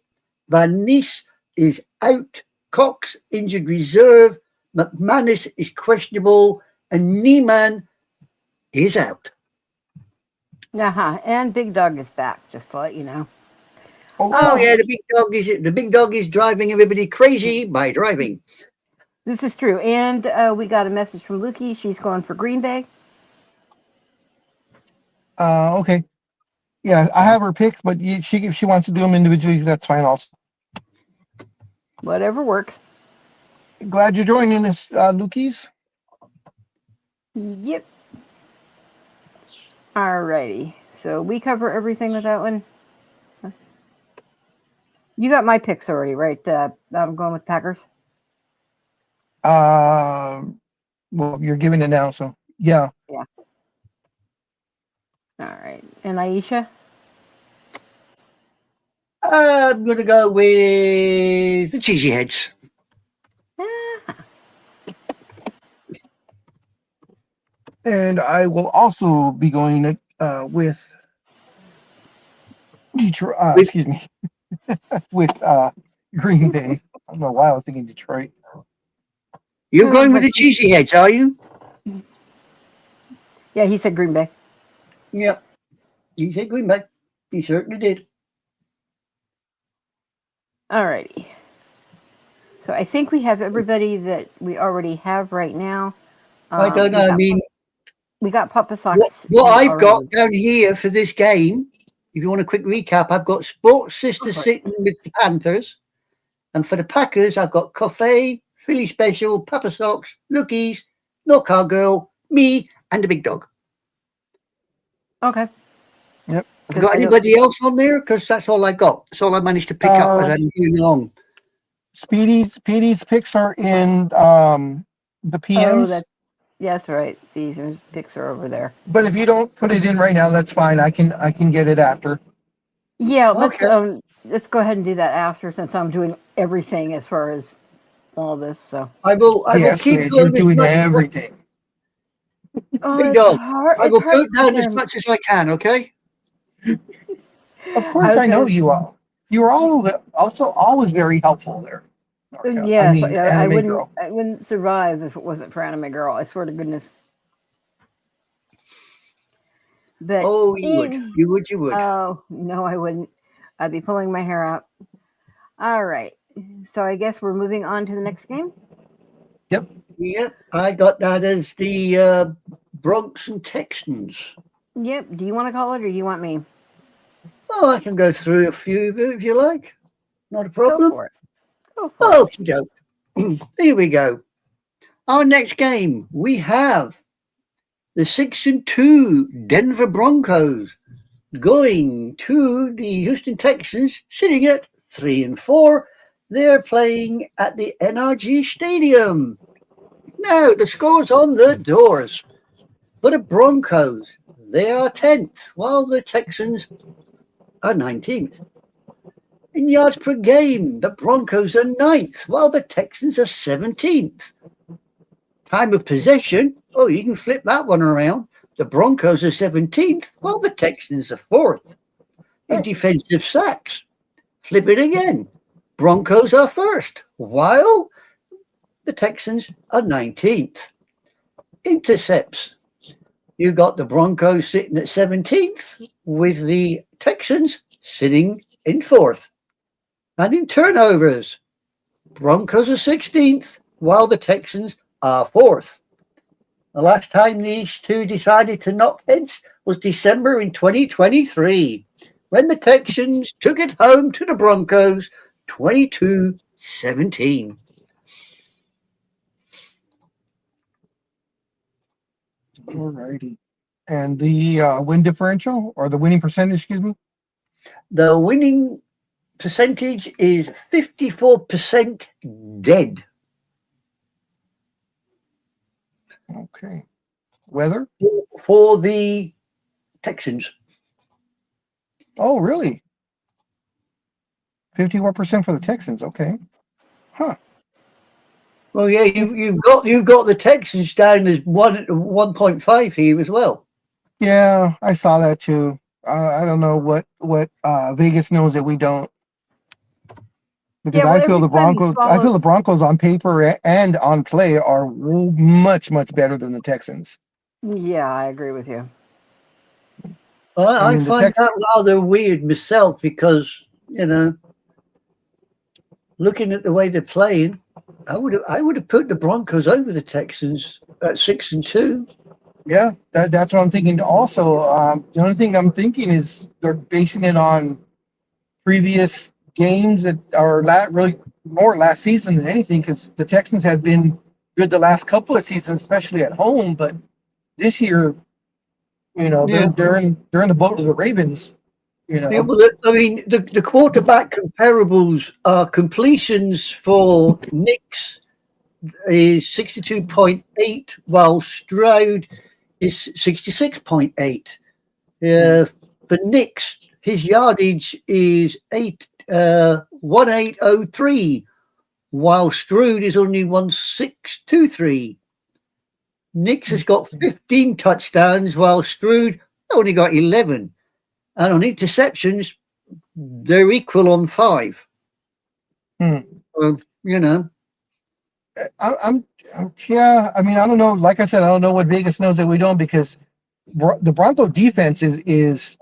Van Nys is out. Cox, injured reserve. McManus is questionable. And Neiman is out. And Big Dog is back, just to let you know. Oh yeah, the big dog is driving everybody crazy by driving. This is true. And we got a message from Lukey. She's going for Green Bay. Okay. Yeah, I have her picks, but if she wants to do them individually, that's fine also. Whatever works. Glad you're joining us, Lukies. Yep. Alrighty. So we cover everything with that one. You got my picks already, right? I'm going with Packers. Well, you're giving it now, so yeah. Yeah. All right. And Aisha? I'm going to go with the Cheesyheads. And I will also be going with Detroit. Excuse me, with Green Bay. I don't know why I was thinking Detroit. You're going with the Cheesyheads, are you? Yeah, he said Green Bay. Yep. You said Green Bay. You certainly did. Alrighty. So I think we have everybody that we already have right now. I don't know. We got Papa Sox. What I've got down here for this game, if you want a quick recap, I've got Sports Sister sitting with the Panthers. And for the Packers, I've got Coffee, Philly Special, Papa Sox, Lookies, Knockout Girl, me, and the Big Dog. Okay. Yep. Have you got anybody else on there? Because that's all I got. That's all I managed to pick up as I'm going along. Speedy's picks are in the PMs. Yes, right. These picks are over there. But if you don't put it in right now, that's fine. I can get it after. Yeah, Okay. let's go ahead and do that after, since I'm doing everything as far as all this. So I will keep you're going doing everything. Big Dog, I will put down as much as I can, okay? Of course, I know you all. You were also always very helpful there. Yes, I Girl. wouldn't survive if it wasn't for Anime Girl. I swear to goodness. But Oh, you would. in- You would. You would. Oh, no, I wouldn't. I'd be pulling my hair out. All right. So I guess we're moving on to the next game. Yep, I got that as the Bronx and Texans. Yep. Do you want to call it or do you want me? Oh, I can go through a few of it if you like. Not a Go problem. for it. Go for it. Oh, here we go. Our next game, we have the 6-2 Denver Broncos going to the Houston Texans, sitting at 3-4. They're playing at the NRG Stadium. Now, the score's on the doors. For the Broncos, they are 10th, while the Texans are 19th. In yards per game, the Broncos are 9th, while the Texans are 17th. Time of possession, oh, you can flip that one around. The Broncos are 17th, while the Texans are 4th. In defensive sacks, flip it again. Broncos are 1st, while the Texans are 19th. Intercepts, you got the Broncos sitting at 17th, with the Texans sitting in 4th. And in turnovers, Broncos are 16th, while the Texans are 4th. The last time these two decided to knock heads was December in 2023, when the Texans took it home to the Broncos 22-17. All righty. And the win differential or the winning percentage, excuse me? The winning percentage is 54% dead. Okay. Weather? For the Texans. Oh, really? 51% for the Texans. Okay. Huh. Well, yeah, you've got the Texans down as 1.5 here as well. Yeah, I saw that too. I don't know what Vegas knows that we don't. Because Yeah, well, I feel the everybody Broncos. I follows- feel the Broncos on paper and on play are much better than the Texans. Yeah, I agree with you. I mean, the find that rather weird myself because, looking at the way they're playing, I would have put the Broncos over the Texans at 6-2. Yeah, that's what I'm thinking. Also, the only thing I'm thinking is they're basing it on previous games that are really more last season than anything, because the Texans have been good the last couple of seasons, especially at home. But this year, they're in the boat of the Ravens. Yeah, well, the quarterback comparables are completions for Knicks is 62.8, while Stroud is 66.8. For Knicks, his yardage is 1803, while Stroud is only 1623. Knicks has got 15 touchdowns, while Stroud only got 11. And on interceptions, they're equal on 5. Hmm. I'm Yeah. I mean, I don't know. Like I said, I don't know what Vegas knows that we don't, because the Bronco defense is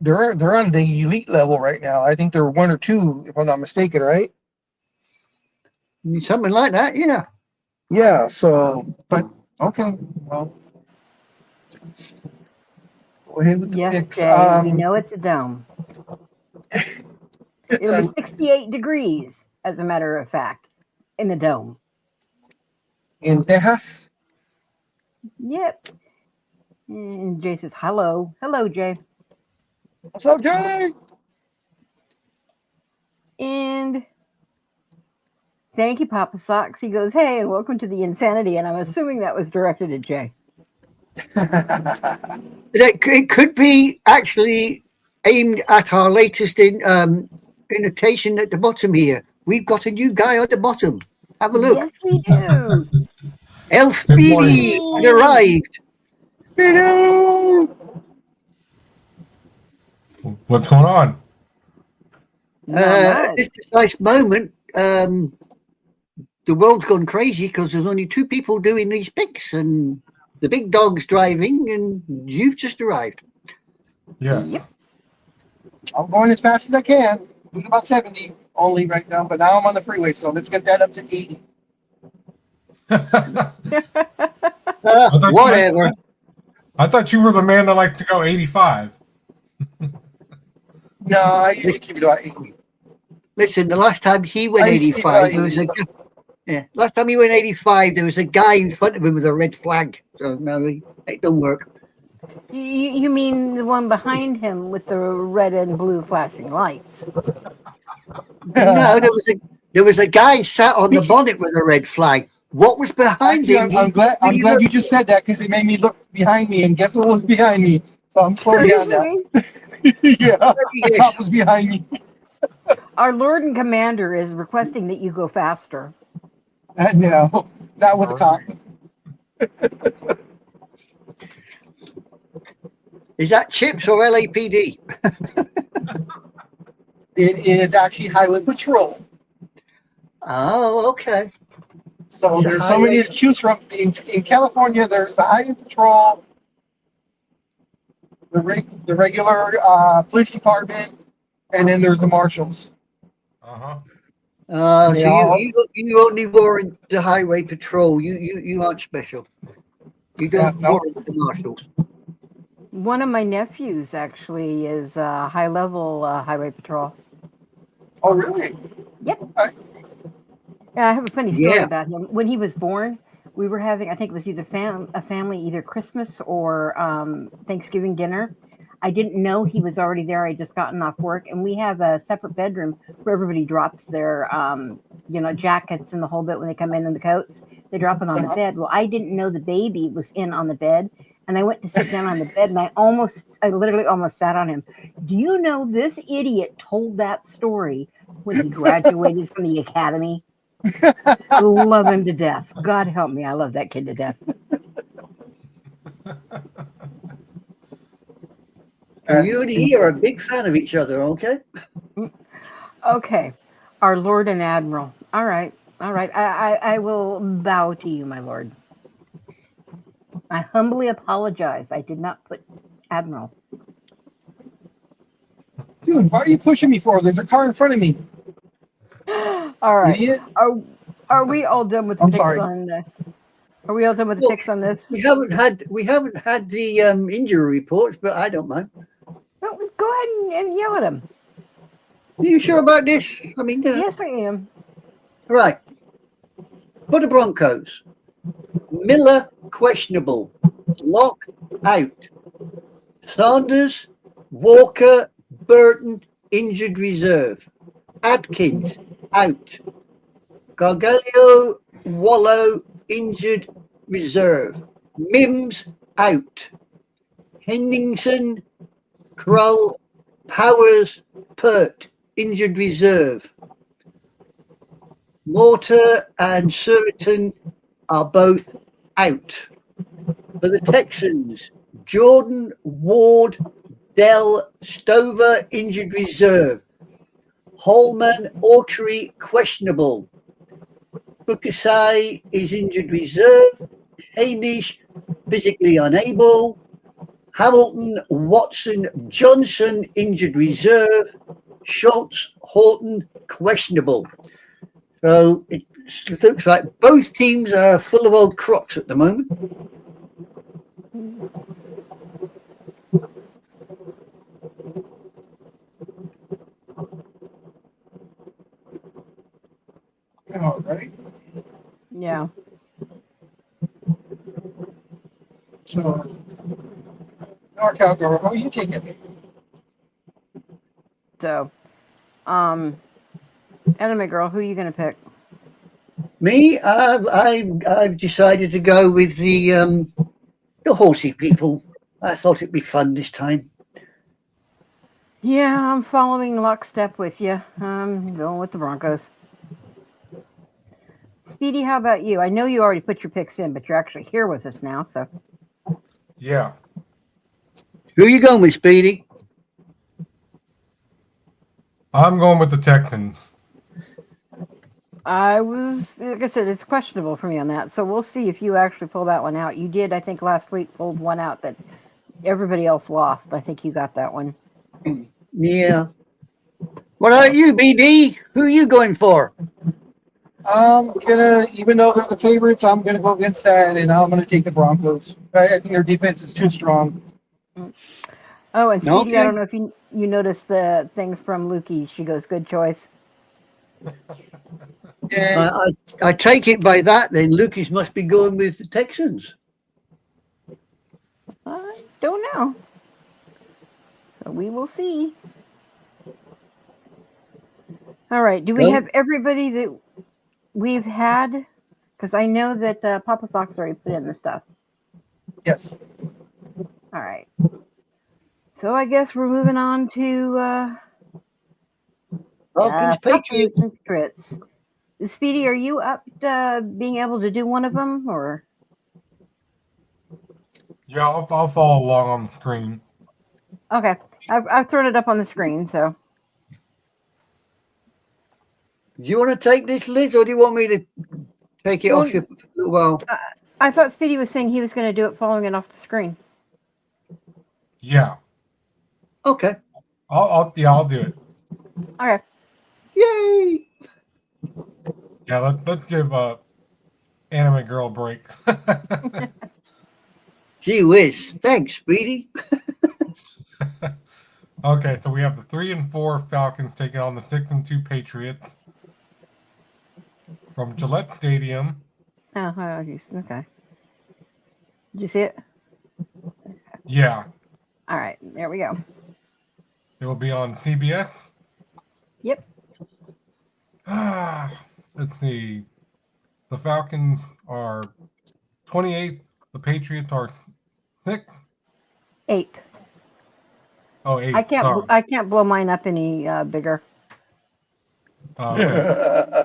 they're on the elite level right now. I think they're 1 or 2, if I'm not mistaken, right? something like that, yeah. Yeah. So, but okay. Well, go ahead with the Yes, picks. Jay, we know it's a dome. It'll be 68 degrees, as a matter of fact, in the dome. In Texas. Yep. And Jay says, hello. Hello, Jay. What's up, Jay? And thank you, Papa Socks. He goes, hey, and welcome to the insanity. And I'm assuming that was directed at Jay. It could be actually aimed at our latest invitation at the bottom here. We've got a new guy at the bottom. Have a look. Yes, we do. Elf Good Beanie morning. has arrived. What's going on? Not At much. this precise moment, the world's gone crazy because there's only 2 people doing these picks, and the big dog's driving, and you've just arrived. Yeah. Yep. I'm going as fast as I can. Doing about 70 only right now, but now I'm on the freeway, so let's get that up to 80. Whatever. I thought you were the man that liked to go 85. No, I usually keep it about 80. Listen, the last time he went I used to keep 85, it there was a about 80. yeah. Last time he went 85, there was a guy in front of him with a red flag. So no, it don't work. You mean the one behind him with the red and blue flashing lights? No, there was a guy sat on the bonnet with a red flag. What was behind Actually, him? I'm glad you just said that because it made me look behind me, and guess what was behind me? So I'm slowing down now. Yeah, a cop was behind me. Our Lord and Commander is requesting that you go faster. No, not with the cop. Is that Chips or LAPD? It is actually Highway Patrol. Oh, okay. So It's a there's so many to choose from. In California, there's the Highway Patrol, the regular police department, and then there's the marshals. Uh-huh. So Yeah. you only warrant the highway patrol. You aren't special. You don't no. warrant the marshals. One of my nephews actually is high level highway patrol. Oh, really? Yep. Okay. Yeah, I have a funny story Yeah. about him. When he was born, we were having, I think it was either a family, either Christmas or Thanksgiving dinner. I didn't know he was already there. I just gotten off work, and we have a separate bedroom where everybody drops their, jackets and the whole bit when they come in and the coats. They drop it on the bed. Well, I didn't know the baby was in on the bed, and I went to sit down on the bed, and I literally almost sat on him. Do you know this idiot told that story when he graduated from the academy? I love him to death. God help me, I love that kid to death. You and he are a big fan of each other, okay? Okay, our Lord and Admiral. All right. I will bow to you, my lord. I humbly apologize. I did not put Admiral. Dude, why are you pushing me for? There's a car in front of me. All right. Idiot. Are we all done with the I'm picks sorry. on this? Are we all done with the Well, picks on this? We haven't had the injury reports, but I don't mind. No, go ahead and yell at him. Are you sure about this? I mean, Yes, I am. right. For the Broncos, Miller questionable, Lock out, Sanders, Walker, Burton injured reserve, Adkins out, Gargalio, Wallow injured reserve, Mims out, Henningsen, Krull, Powers, Pert injured reserve. Mortar and Surbiton are both out. For the Texans, Jordan, Ward, Dell, Stover injured reserve. Holman, Autry questionable. Bukasai is injured reserve. Haynish physically unable. Hamilton, Watson, Johnson injured reserve. Schultz, Horton questionable. So it looks like both teams are full of old crocs at the moment. All right. Yeah. So, NorCal girl, how are you taking it? So, anime girl, who are you gonna pick? Me, I've decided to go with the horsey people. I thought it'd be fun this time. Yeah, I'm following lockstep with you. I'm going with the Broncos. Speedy, how about you? I know you already put your picks in, but you're actually here with us now, so. Yeah. Who are you going with, Speedy? I'm going with the Texans. Like I said, it's questionable for me on that. So we'll see if you actually pull that one out. You did, I think, last week pulled one out that everybody else lost. I think you got that one. Yeah. What about you, BD? Who are you going for? I'm gonna, even though they're the favorites, I'm gonna go against that, and I'm gonna take the Broncos. I think their defense is too strong. Oh, and Speedy, I Okay. don't know if you noticed the thing from Lukey. She goes, "Good choice." And I take it by that then Lucas must be going with the Texans. I don't know. So we will see. All right. Do we Go. have everybody that we've had? Because I know that Papa Sox already put in the stuff. yes, All right. So I guess we're moving on to Falcons, Patriots. Falcons and Patriots. Speedy, are you up to being able to do one of them, or? Yeah, I'll follow along on the screen. Okay, I've thrown it up on the screen. So Do you want to take this, Liz, or do you want me to take it off you for a little while? I thought Speedy was saying he was going to do it following it off the screen. Yeah, Okay. I'll do it. Okay. Yay! Yeah, let's give Anime Girl a break. Gee whiz. Thanks, Speedy. Okay, so we have the 3 and 4 Falcons taking on the 6 and 2 Patriots from Gillette Stadium. Oh, okay. Did you see it? Yeah, All right, there we go. it will be on CBS. Yep. Let's see. The Falcons are 28th. The Patriots are 6th. 8th. Oh, 8th. I can't blow mine up any bigger. Okay.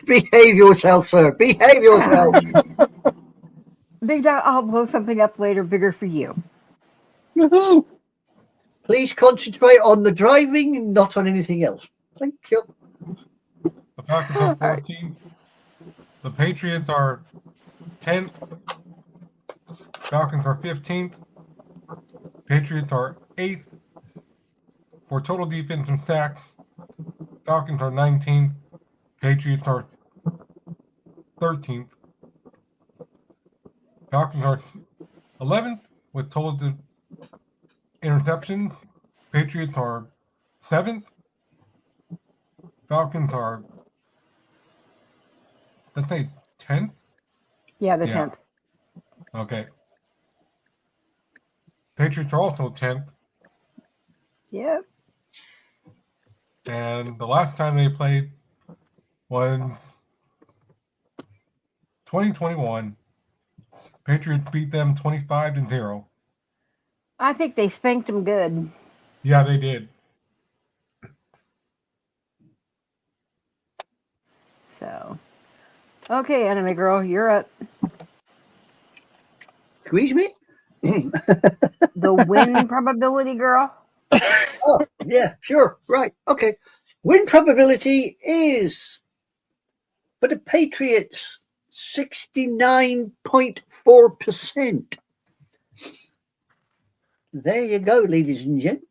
Behave yourself, sir. Behave yourself. Big Dot, I'll blow something up later bigger for you. woohoo! Please concentrate on the driving and not on anything else. Thank you. The Falcons are 14th. The Patriots are 10th. Falcons are 15th. Patriots are 8th. For total defense and sacks, Falcons are 19th. Patriots are 13th. Falcons are 11th with total interceptions. Patriots are 7th. Falcons are, let's say, 10th. Yeah, the Yeah. 10th. Okay. Patriots are also 10th. Yep. And the last time they played was 2021. Patriots beat them 25-0. I think they spanked them good. Yeah, they did. So, okay, Anime Girl, you're up. Squeeze me? The win probability, girl. Oh, yeah, sure. Right. Okay. Win probability is for the Patriots 69.4%. There you go, ladies and gents.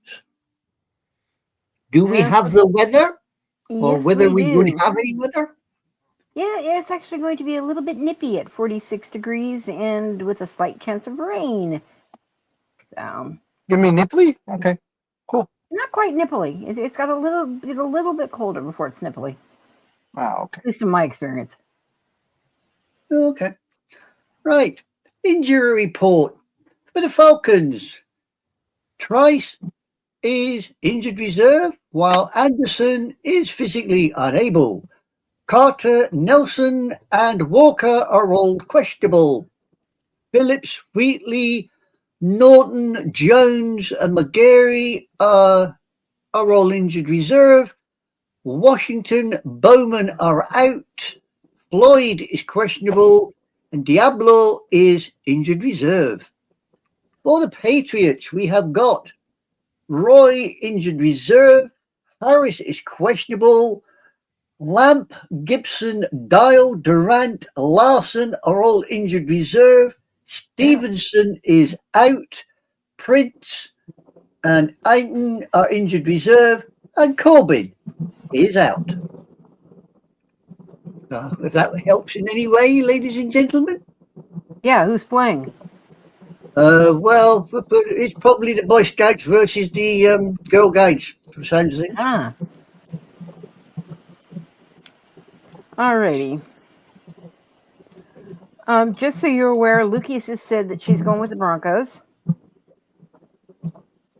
Do we Yeah. have the weather? Or Yes, whether we do. don't have any weather? Yeah, it's actually going to be a little bit nippy at 46 degrees and with a slight chance of rain. Give me nipply? Okay, cool. Not quite nipply. It's got a little bit colder before it's nipply, Wow, okay. at least in my experience. Okay. Right. Injury report for the Falcons. Trice is injured reserve, while Anderson is physically unable. Carter, Nelson, and Walker are all questionable. Phillips, Wheatley, Norton, Jones, and McGarry are all injured reserve. Washington, Bowman are out. Floyd is questionable, and Diablo is injured reserve. For the Patriots, we have got Roy injured reserve. Harris is questionable. Lamp, Gibson, Dial, Durant, Larson are all injured reserve. Stevenson is out. Prince and Aiton are injured reserve, and Corbin is out. If that helps in any way, ladies and gentlemen. Yeah, who's playing? Well, but it's probably the Boy Scouts versus the Girl Guides, for the sounds of things. Ah. Alrighty. Just so you're aware, Lucas has said that she's going with the Broncos.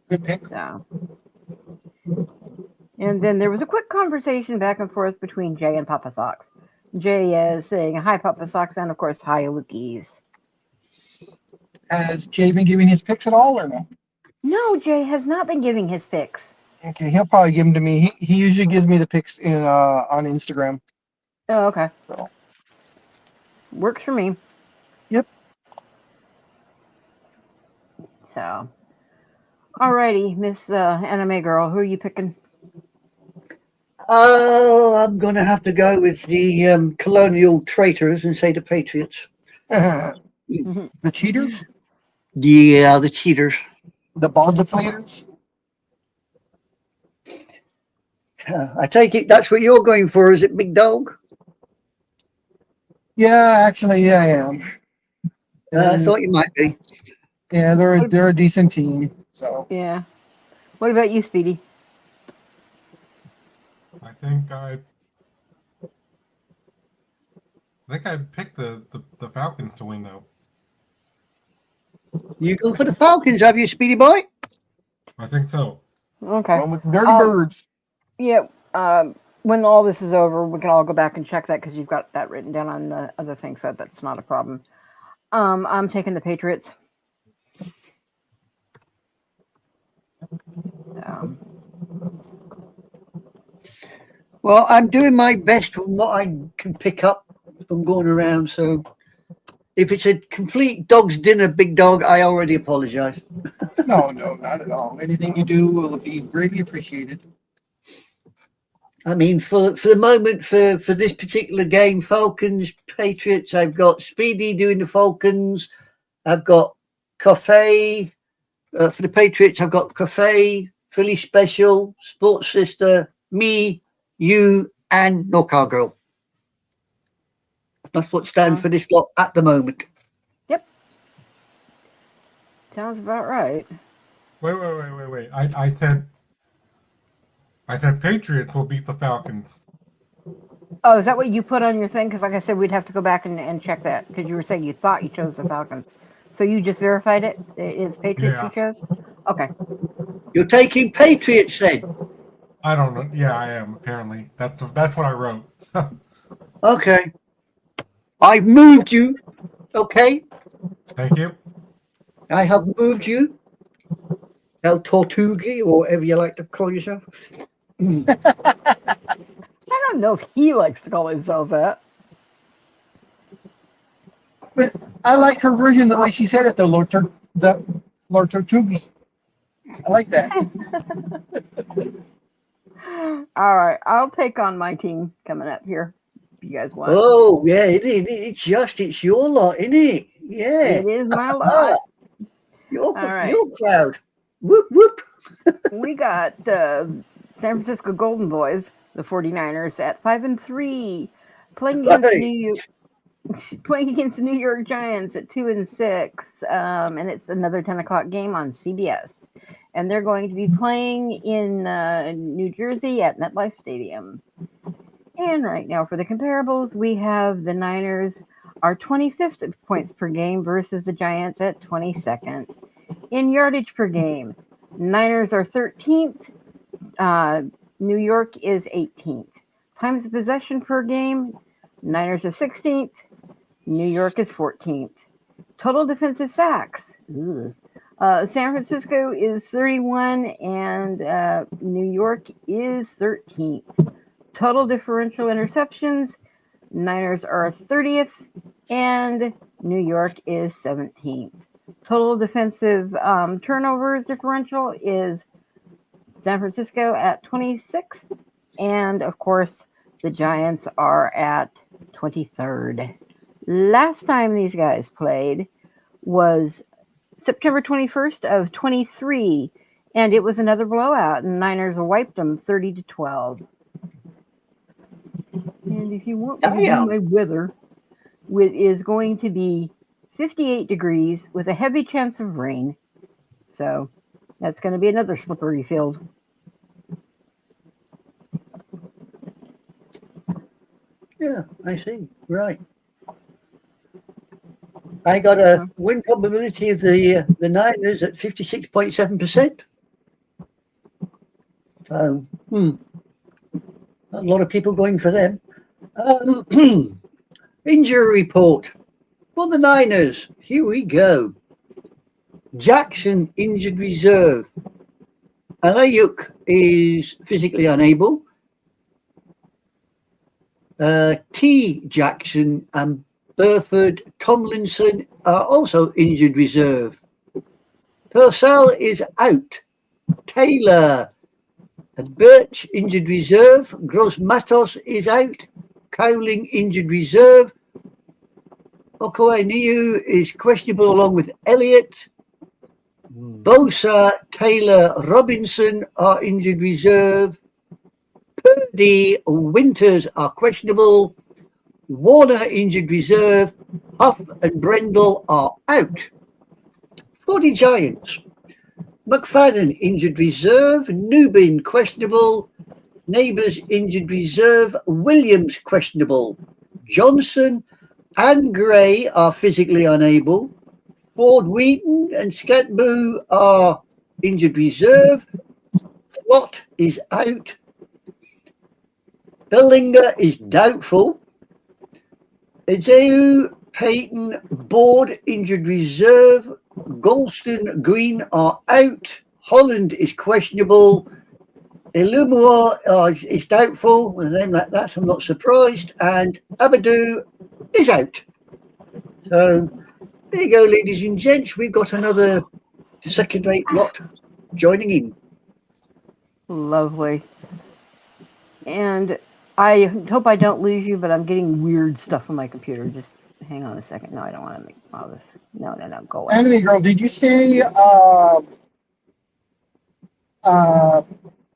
Good pick. So. And then there was a quick conversation back and forth between Jay and Papa Sox. Jay is saying, hi, Papa Sox, and of course, hi, Lucas. Has Jay been giving his picks at all or no? No, Jay has not been giving his picks. Okay, he'll probably give them to me. He usually gives me the picks in on Instagram. Oh, okay. So. Works for me. Yep. So, alrighty, Miss Anime Girl, who are you picking? Oh, I'm going to have to go with the colonial traitors and say the Patriots. The cheaters? Yeah, the cheaters. The ball deflators? I take it that's what you're going for, is it, Big Dog? Yeah, actually, yeah, I am. I thought you might be. Yeah, they're a decent team. So Yeah. What about you, Speedy? I think I picked the Falcons to win though. You go for the Falcons, have you, Speedy Boy? I think so. Okay. going with the Dirty Birds. Yeah. When all this is over, we can all go back and check that because you've got that written down on the other thing, so that's not a problem. I'm taking the Patriots. Well, I'm doing my best from what I can pick up from going around. So if it's a complete dog's dinner, Big Dog, I already apologize. No, not at all. Anything you do will be greatly appreciated. I mean, for the moment, for this particular game, Falcons, Patriots, I've got Speedy doing the Falcons. I've got Cafe. For the Patriots, I've got Cafe, Philly Special, Sports Sister, me, you, and Knockout Girl. That's what's down for this lot at the moment. Yep. Sounds about right. Wait. I said Patriots will beat the Falcons. Oh, is that what you put on your thing? Because like I said, we'd have to go back and check that because you were saying you thought you chose the Falcons. So you just verified it? It's Patriots you chose? Okay. You're taking Patriots then? I don't know. Yeah, I am, apparently. That's what I wrote. Okay. I've moved you. Okay. Thank you. I have moved you. El Tortuga, or whatever you like to call yourself. I don't know if he likes to call himself that. But I like her version, the way she said it, though, Lord Tortugi. I like that. All right, I'll take on my team coming up here. If you guys want. Oh, yeah, it's your lot, isn't it? Yeah. It is my lot. Your right. crowd. Whoop, whoop. We got the San Francisco Golden Boys, the 49ers, at 5-3, playing against the New York Giants at 2-6, and it's another 10 o'clock game on CBS. And they're going to be playing in New Jersey at MetLife Stadium. And right now for the comparables, we have the Niners are 25th at points per game versus the Giants at 22nd. In yardage per game, Niners are 13th. New York is 18th. Times of possession per game, Niners are 16th. New York is 14th. Total defensive sacks. San Francisco is 31 and New York is 13th. Total differential interceptions, Niners are 30th and New York is 17th. Total defensive turnovers differential is San Francisco at 26th. And of course, the Giants are at 23rd. Last time these guys played was September 21st of 23, and it was another blowout, and Niners wiped them 30-12. And if you want me to do my weather, it is going to be 58 degrees with a heavy chance of rain. So that's going to be another slippery field. Yeah, I see. Right. I got a win probability of the Niners at 56.7%. So, a lot of people going for them. Injury report for the Niners. Here we go. Jackson injured reserve. Alayuk is physically unable. T. Jackson and Burford Tomlinson are also injured reserve. Purcell is out. Taylor and Birch injured reserve. Gross Matos is out. Cowling injured reserve. Okoye is questionable along with Elliott. Bosa, Taylor, Robinson are injured reserve. Purdy, Winters are questionable. Warner injured reserve. Huff and Brendel are out. For the Giants, McFadden injured reserve. Newbin questionable. Neighbours injured reserve. Williams questionable. Johnson and Gray are physically unable. Ford Wheaton and Scatboo are injured reserve. Flott is out. Bellinger is doubtful. Ezeu, Payton, Board injured reserve. Golston, Green are out. Holland is questionable. Illumor is doubtful. With a name like that, I'm not surprised. And Abadou is out. So there you go, ladies and gents. We've got another second-rate lot joining in. Lovely. And I hope I don't lose you, but I'm getting weird stuff on my computer. Just hang on a second. No, I don't want to make all this. No, go away. Anthony girl, did you say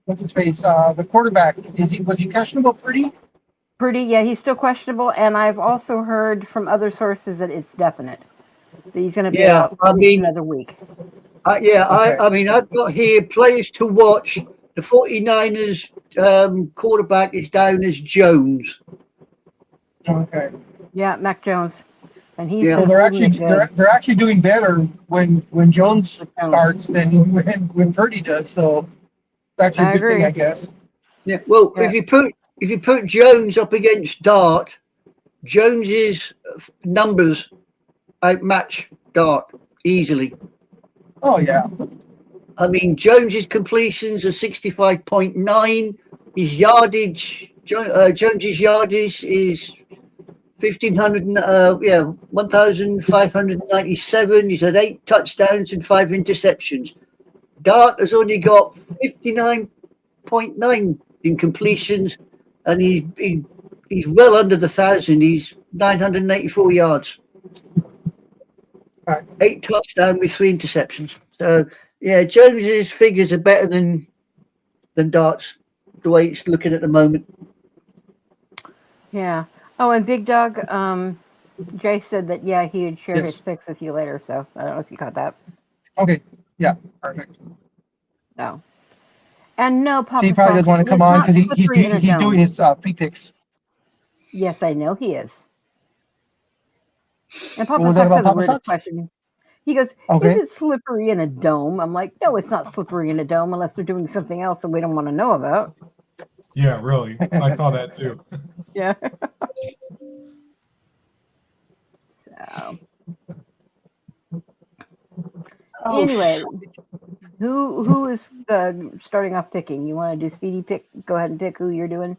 what's his face? The quarterback, was he questionable pretty? Pretty, yeah, he's still questionable, and I've also heard from other sources that it's definite that he's going to be out for another week. Okay. I mean, I've got here players to watch. The 49ers quarterback is down as Jones. Okay. Yeah, Mac Jones, and he's Well, they're actually doing better when Jones starts than when Purdy does. So that's a good thing, I guess. Yeah. Well, if you put Jones up against Dart, Jones's numbers outmatch Dart easily. Oh yeah. I mean, Jones's completions are 65.9. His yardage, Jones's yardage is 1,597. He's had 8 touchdowns and 5 interceptions. Dart has only got 59.9 in completions, and he's well under the 1,000. He's 984 yards. 8 touchdowns with 3 interceptions. So yeah, Jones's figures are better than Dart's, the way it's looking at the moment. Yeah. Oh, and Big Dog, Jay said that he would share his picks with you later. So I don't know if you caught that. Okay. Yeah. Perfect. No. And no, Papa. He probably doesn't want to come on because he's doing his free picks. Yes, I know he is. And Papa What was that Sox about has a Papa weird Sox? question. He goes, Okay. Is it slippery in a dome? I'm like, no, it's not slippery in a dome unless they're doing something else that we don't want to know about. Yeah, really. I thought that too. Yeah. So. Anyway, who is starting off picking? You want to do Speedy pick? Go ahead and pick who you're doing.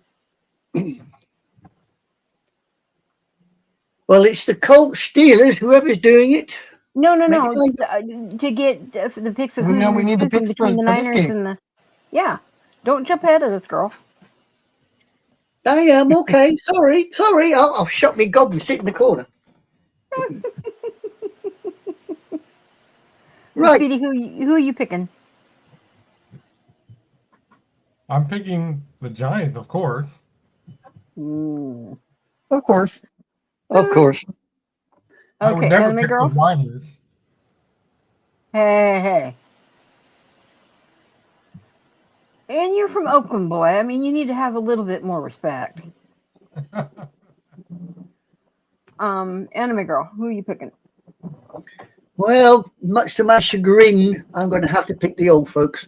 Well, it's the Colts Steelers, whoever's doing it. No. To get the picks of who No, we need the picks between the for this Niners game. and the. Yeah. Don't jump ahead of this, girl. I am okay. Sorry. I'll shut me gob and sit in the corner. Right. Speedy, who are you picking? I'm picking the Giants, of course. Ooh. Of course. Of course. I would Okay, never Anime pick Girl. the Niners. Hey. And you're from Oakland, boy. I mean, you need to have a little bit more respect. Anime Girl, who are you picking? Well, much to my chagrin, I'm going to have to pick the old folks.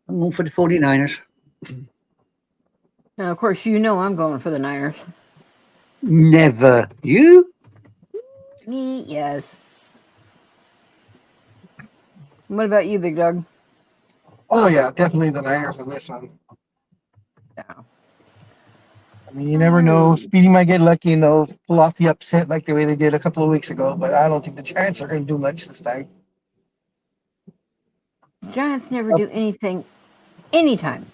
I'm going for the 49ers. Now, of course, you know I'm going for the Niners. Never. You? Me, yes. What about you, Big Dog? Oh yeah, definitely the Niners on this one. Yeah. I mean, you never know. Speedy might get lucky and they'll pull off the upset like the way they did a couple of weeks ago. But I don't think the Giants are going to do much this time. Giants never do anything anytime.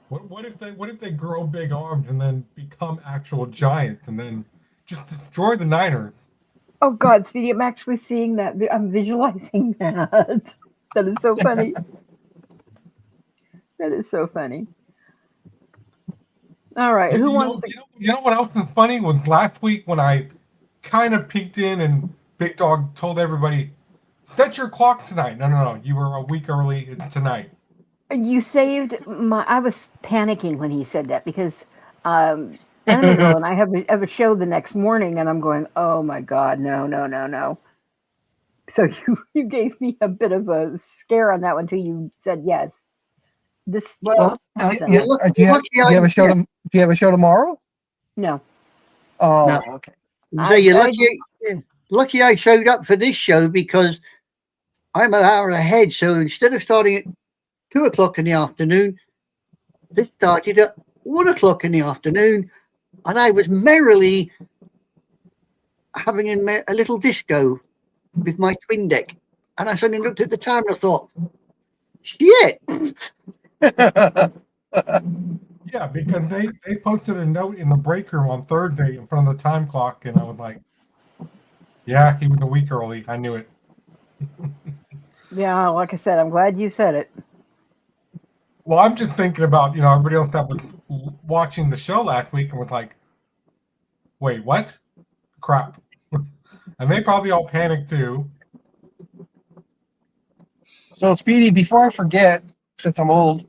What if they grow big arms and then become actual giants and then just destroy the Niners? Oh God, Speedy, I'm actually seeing that. I'm visualizing that. That is so funny. That is so funny. All right, who wants to? You know what else is funny was last week when I kind of peeked in and Big Dog told everybody, "Set your clock tonight." No. You were a week early. It's tonight. You saved my. I was panicking when he said that because Anime Girl and I have a show the next morning, and I'm going, "Oh my God, no!" So you gave me a bit of a scare on that one until you said yes. This Well, do you're lucky, you have a show? Do you have a show tomorrow? no. Oh, No. okay. So you're lucky I showed up for this show because I'm an hour ahead. So instead of starting at 2 o'clock in the afternoon, this started at 1 o'clock in the afternoon, and I was merrily having a little disco with my twin deck. And I suddenly looked at the time and I thought, shit. Yeah, because they posted a note in the break room on Thursday in front of the time clock, and I was like, "Yeah, he was a week early. I knew it." Yeah, like I said, I'm glad you said it. Well, I'm just thinking about everybody else that was watching the show last week and was like, "Wait, what? Crap!" And they probably all panicked too. So, Speedy, before I forget, since I'm old,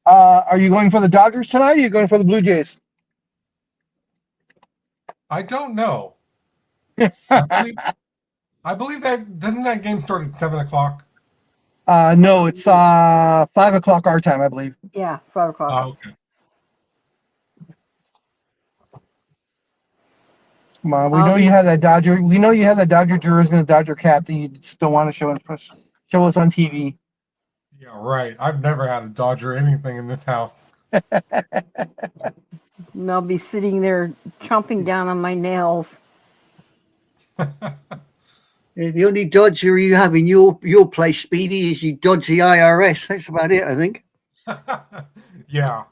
are you going for the Dodgers tonight or are you going for the Blue Jays? I don't know. I believe that doesn't that game start at 7 o'clock? No, it's 5 o'clock our time, I believe. Yeah, 5 o'clock. Oh, okay. Come on, we know you have that Dodger. We know you have that Dodger jersey and the Dodger cap that you just don't want to show us on TV. Yeah, right. I've never had a Dodger anything in this house. And I'll be sitting there chomping down on my nails. The only Dodger you have in your place, Speedy, is you dodge the IRS. That's about it, I think. Yeah.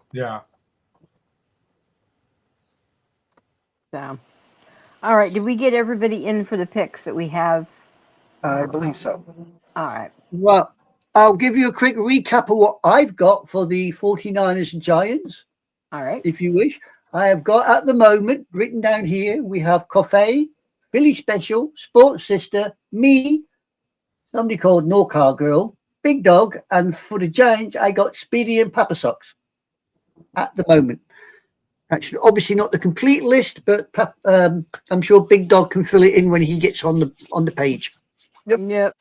So, all right. Did we get everybody in for the picks that we have? I believe so. All right. Well, I'll give you a quick recap of what I've got for the 49ers and Giants, All right. if you wish. I have got at the moment written down here, we have Coffee, Billy Special, Sports Sister, me, somebody called Norcar Girl, Big Dog, and for the Giants, I got Speedy and Papa Socks at the moment. Actually, obviously not the complete list, but I'm sure Big Dog can fill it in when he gets on the page. Yep.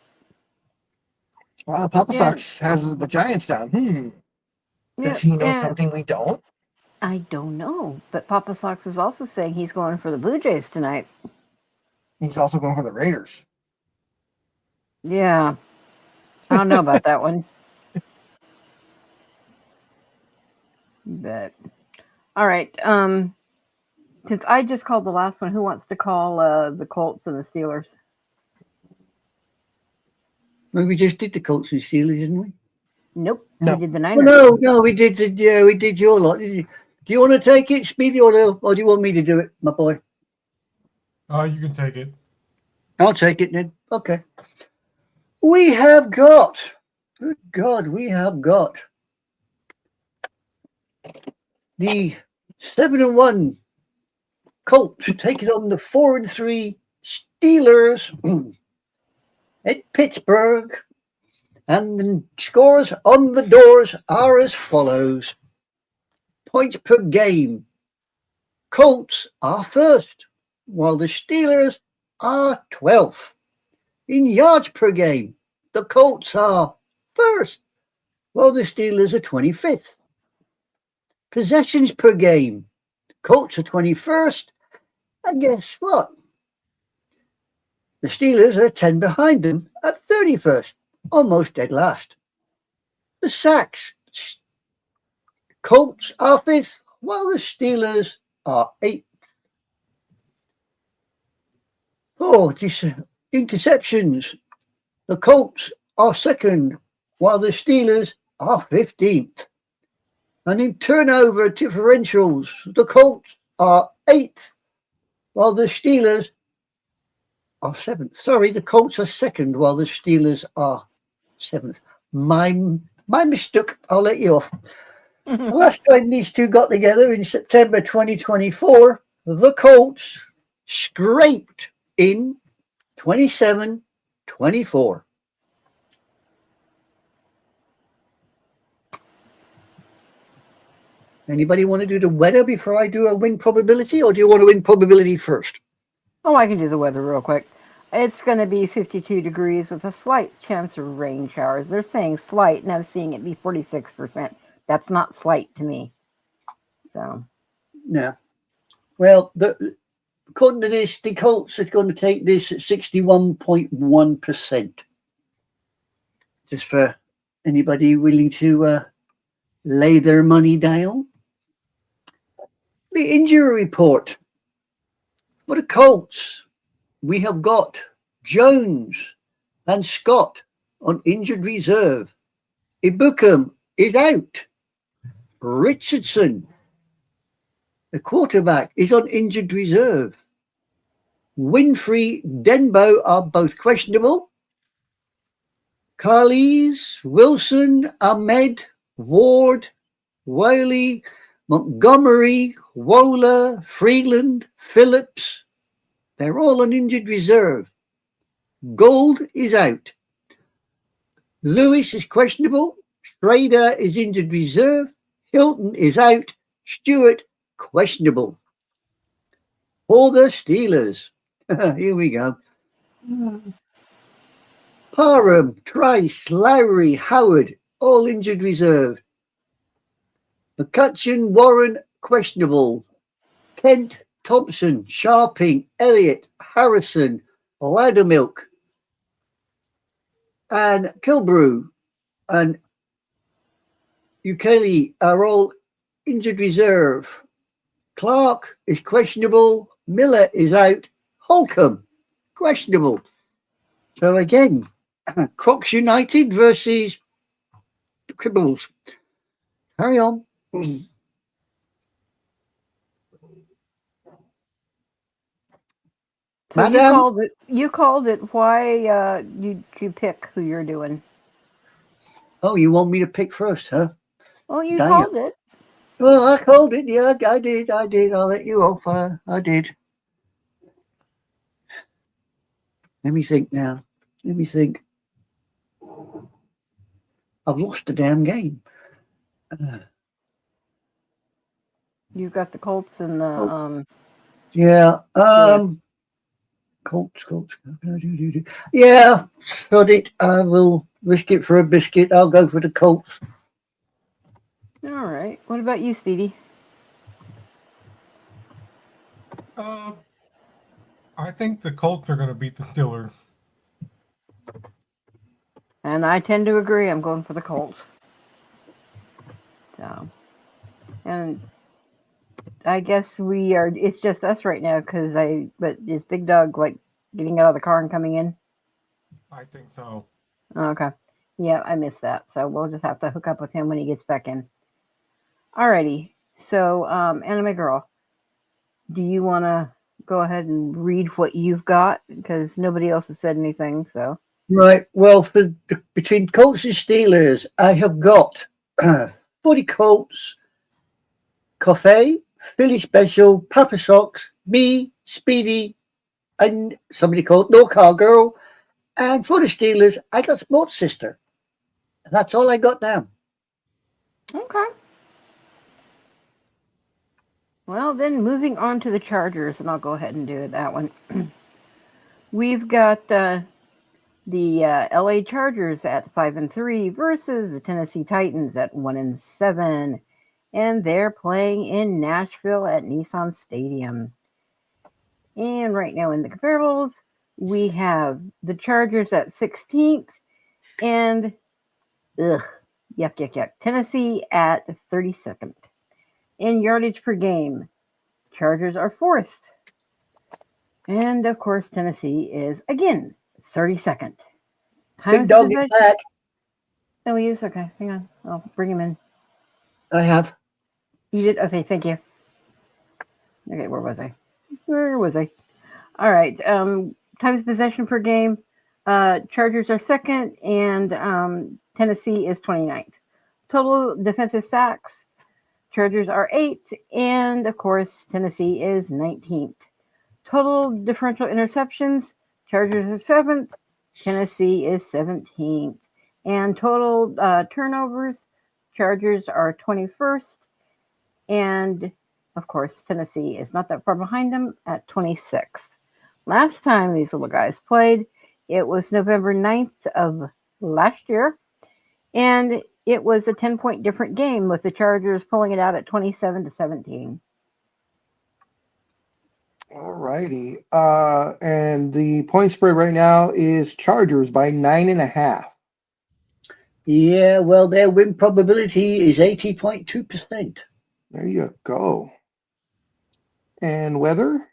Wow, Papa Yeah. Sox has the Giants down. Does Yep. he know Yeah. something we don't? I don't know, but Papa Sox was also saying he's going for the Blue Jays tonight. He's also going for the Raiders. Yeah. I don't know about that one. But all right. Since I just called the last one, who wants to call the Colts and the Steelers? Well, we just did the Colts and Steelers, didn't we? Nope. No. We did the Well, Niners. no, we did. Yeah, we did your lot. Did you? Do you want to take it, Speedy, or do you want me to do it, my boy? You can take it. I'll take it then. Okay. We have got, good God, we have got the 7-1 Colts taking on the 4-3 Steelers at Pittsburgh. And the scores on the doors are as follows. Points per game. Colts are first, while the Steelers are 12th. In yards per game, the Colts are first, while the Steelers are 25th. Possessions per game, Colts are 21st, and guess what? The Steelers are 10 behind them at 31st, almost dead last. The sacks, Colts are 5th, while the Steelers are 8th. Oh, interceptions. The Colts are 2nd, while the Steelers are 15th. And in turnover differentials, the Colts are 8th, while the Steelers are 7th. Sorry, the Colts are 2nd, while the Steelers are 7th. My mistake. I'll let you off. Last time these two got together in September 2024, the Colts scraped in 27-24. Anybody want to do the weather before I do a win probability, or do you want to win probability first? Oh, I can do the weather real quick. It's going to be 52 degrees with a slight chance of rain showers. They're saying slight, and I'm seeing it be 46%. That's not slight to me. So, No. Well, according to this, the Colts are going to take this at 61.1%. Just for anybody willing to lay their money down. The injury report for the Colts. We have got Jones and Scott on injured reserve. Ibukum is out. Richardson, the quarterback, is on injured reserve. Winfrey, Denbo are both questionable. Carles, Wilson, Ahmed, Ward, Whaley, Montgomery, Wohler, Freeland, Phillips, they're all on injured reserve. Gold is out. Lewis is questionable. Schrader is injured reserve. Hilton is out. Stewart, questionable. For the Steelers. Here we go. Parham, Trice, Lowry, Howard, all injured reserve. McCutcheon, Warren, questionable. Kent, Thompson, Sharping, Elliott, Harrison, Loudermilk, and Kilbrew and Ukele are all injured reserve. Clark is questionable. Miller is out. Holcomb, questionable. So again, Crocs United versus Cribbles. Carry on. so Madam? you called it. Why you pick who you're doing? Oh, you want me to pick first, huh? Oh, you Damn. called it. Well, I called it. Yeah, I did. I'll let you off. I did. Let me think now. Let me think. I've lost the damn game. You've got the Colts and the Yeah. Colts. Yeah, sod it. I will risk it for a biscuit. I'll go for the Colts. All right. What about you, Speedy? I think the Colts are going to beat the Steelers. And I tend to agree. I'm going for the Colts. So, and I guess we are. It's just us right now because But is Big Dog like getting out of the car and coming in? I think so. Okay. Yeah, I missed that. So we'll just have to hook up with him when he gets back in. Alrighty. So, Anime Girl, do you want to go ahead and read what you've got because nobody else has said anything. So Right. Well, between Colts and Steelers, I have got 40 Colts, Coffee, Philly Special, Papa Socks, me, Speedy, and somebody called No Car Girl. And for the Steelers, I got Sports Sister. And that's all I got now. okay. Well, then moving on to the Chargers, and I'll go ahead and do that one. We've got the LA Chargers at 5-3 versus the Tennessee Titans at 1-7, and they're playing in Nashville at Nissan Stadium. And right now in the comparables, we have the Chargers at 16th and yuck, Tennessee at 32nd. In yardage per game, Chargers are 4th. And of course, Tennessee is again 32nd. Big Dog is back. Oh, he is? Okay, hang on. I'll bring him in. I have. You did? Okay, thank you. Okay, where was I? All right. Times possession per game. Chargers are 2nd, and Tennessee is 29th. Total defensive sacks. Chargers are 8th, and of course, Tennessee is 19th. Total differential interceptions. Chargers are 7th. Tennessee is 17th. And total turnovers. Chargers are 21st. And of course, Tennessee is not that far behind them at 26th. Last time these little guys played, it was November 9th of last year. And it was a 10-point different game with the Chargers pulling it out at 27-17. All righty. And the point spread right now is Chargers by 9.5. Yeah, well, their win probability is 80.2%. There you go. And weather?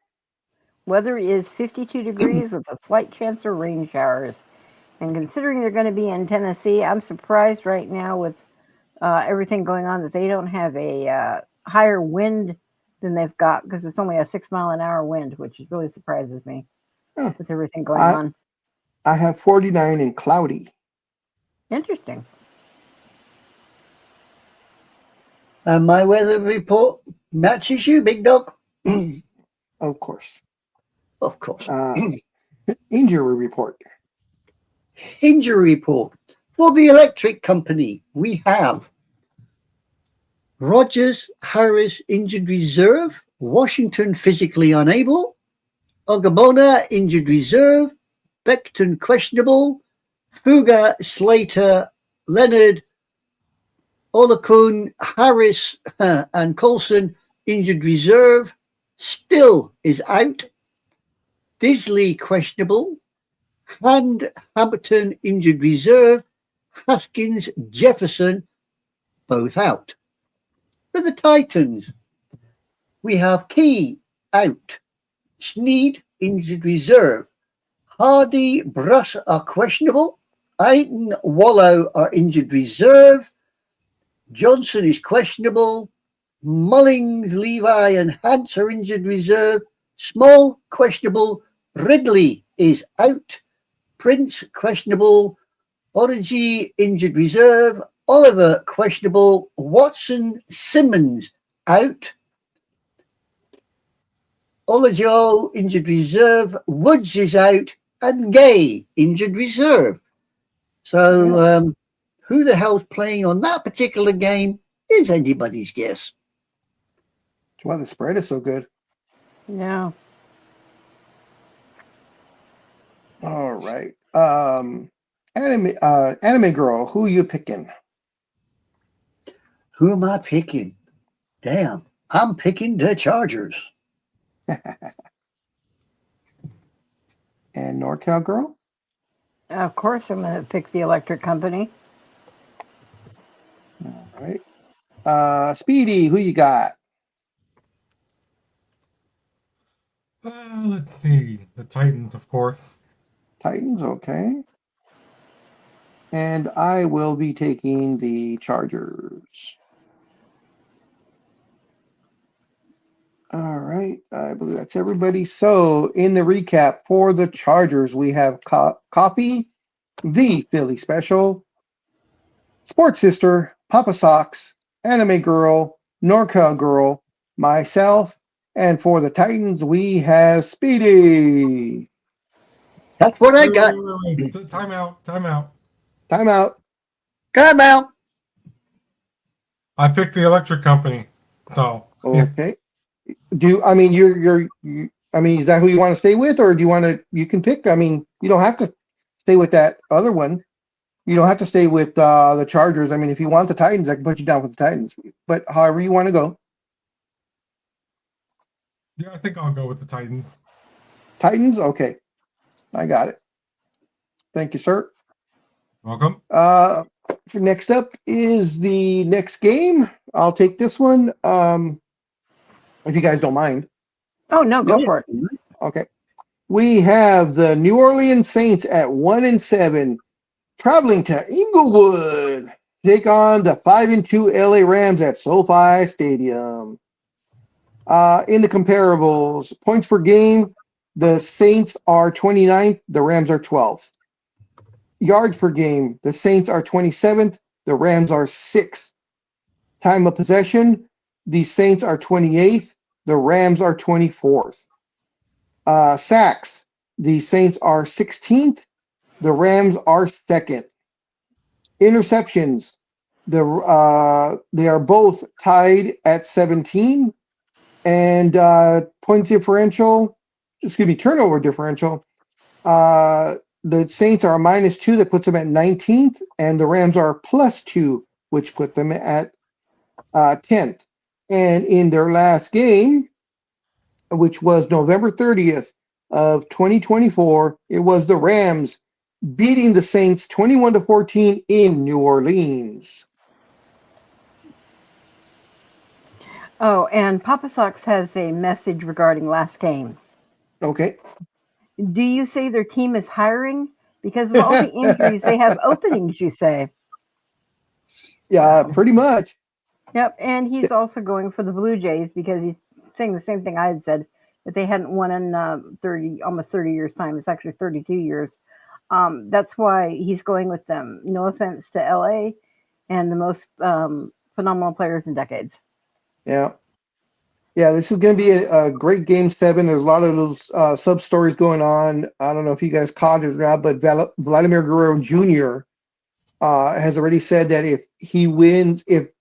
Weather is 52 degrees with a slight chance of rain showers. And considering they're going to be in Tennessee, I'm surprised right now with everything going on that they don't have a higher wind than they've got because it's only a 6-mile-an-hour wind, which really surprises me with everything going on. I have 49 and cloudy. Interesting. And my weather report matches you, Big Dog? Of course. Of course. Injury report. Injury report. For the electric company, we have Rogers, Harris, injured reserve. Washington, physically unable. Ogabona, injured reserve. Beckton, questionable. Fuga, Slater, Leonard, Olakun, Harris, and Colson, injured reserve. Still is out. Disley, questionable. Hampton, injured reserve. Haskins, Jefferson, both out. For the Titans, we have Key out. Sneed, injured reserve. Hardy, Bruss are questionable. Aiton, Wallow are injured reserve. Johnson is questionable. Mullings, Levi, and Hance are injured reserve. Small, questionable. Ridley is out. Prince, questionable. Origi, injured reserve. Oliver, questionable. Watson, Simmons, out. Olajo, injured reserve. Woods is out. And Gay, injured reserve. So who the hell's playing on that particular game is anybody's guess. That's why the spread is so good. Yeah. All right. Anime girl, who you picking? Who am I picking? Damn, I'm picking the Chargers. And NorCal girl? Of course, I'm going to pick the electric company. All right. Speedy, who you got? Let's see. The Titans, of course. Titans, okay. And I will be taking the Chargers. All right. I believe that's everybody. So, in the recap for the Chargers, we have Coffee, the Philly Special, Sports Sister, Papa Socks, Anime Girl, NorCal Girl, myself, and for the Titans, we have Speedy. That's what I got. Wait. Time out. Timeout. Come out. I picked the electric company. So Okay. I mean, is that who you want to stay with, or do you want to? You can pick. I mean, you don't have to stay with that other one. You don't have to stay with the Chargers. I mean, if you want the Titans, I can put you down with the Titans. But however you want to go, yeah, I think I'll go with the Titans. Titans. Okay, I got it. Thank you, sir. Welcome. Next up is the next game. I'll take this one. If you guys don't mind. Oh no, go for it. Okay. We have the New Orleans Saints at 1-7, traveling to Inglewood, take on the 5-2 LA Rams at SoFi Stadium. In the comparables, points per game, the Saints are 29th, the Rams are 12th. Yards per game, the Saints are 27th, the Rams are 6th. Time of possession, the Saints are 28th, the Rams are 24th. Sacks, the Saints are 16th, the Rams are 2nd. Interceptions, they are both tied at 17. And turnover differential, the Saints are a -2, that puts them at 19th, and the Rams are +2, which put them at 10th. And in their last game, which was November 30th of 2024, it was the Rams beating the Saints 21-14 in New Orleans. Oh, and Papa Socks has a message regarding last game. Okay. Do you say their team is hiring? Because of all the injuries, they have openings, you say. Yeah, pretty much. Yep, and he's also going for the Blue Jays because he's saying the same thing I had said, that they hadn't won in almost 30 years' time. It's actually 32 years. That's why he's going with them. No offense to LA and the most phenomenal players in decades. Yeah. Yeah, this is going to be a great Game 7. There's a lot of those sub-stories going on. I don't know if you guys caught it or not, but Vladimir Guerrero Jr. Has already said that if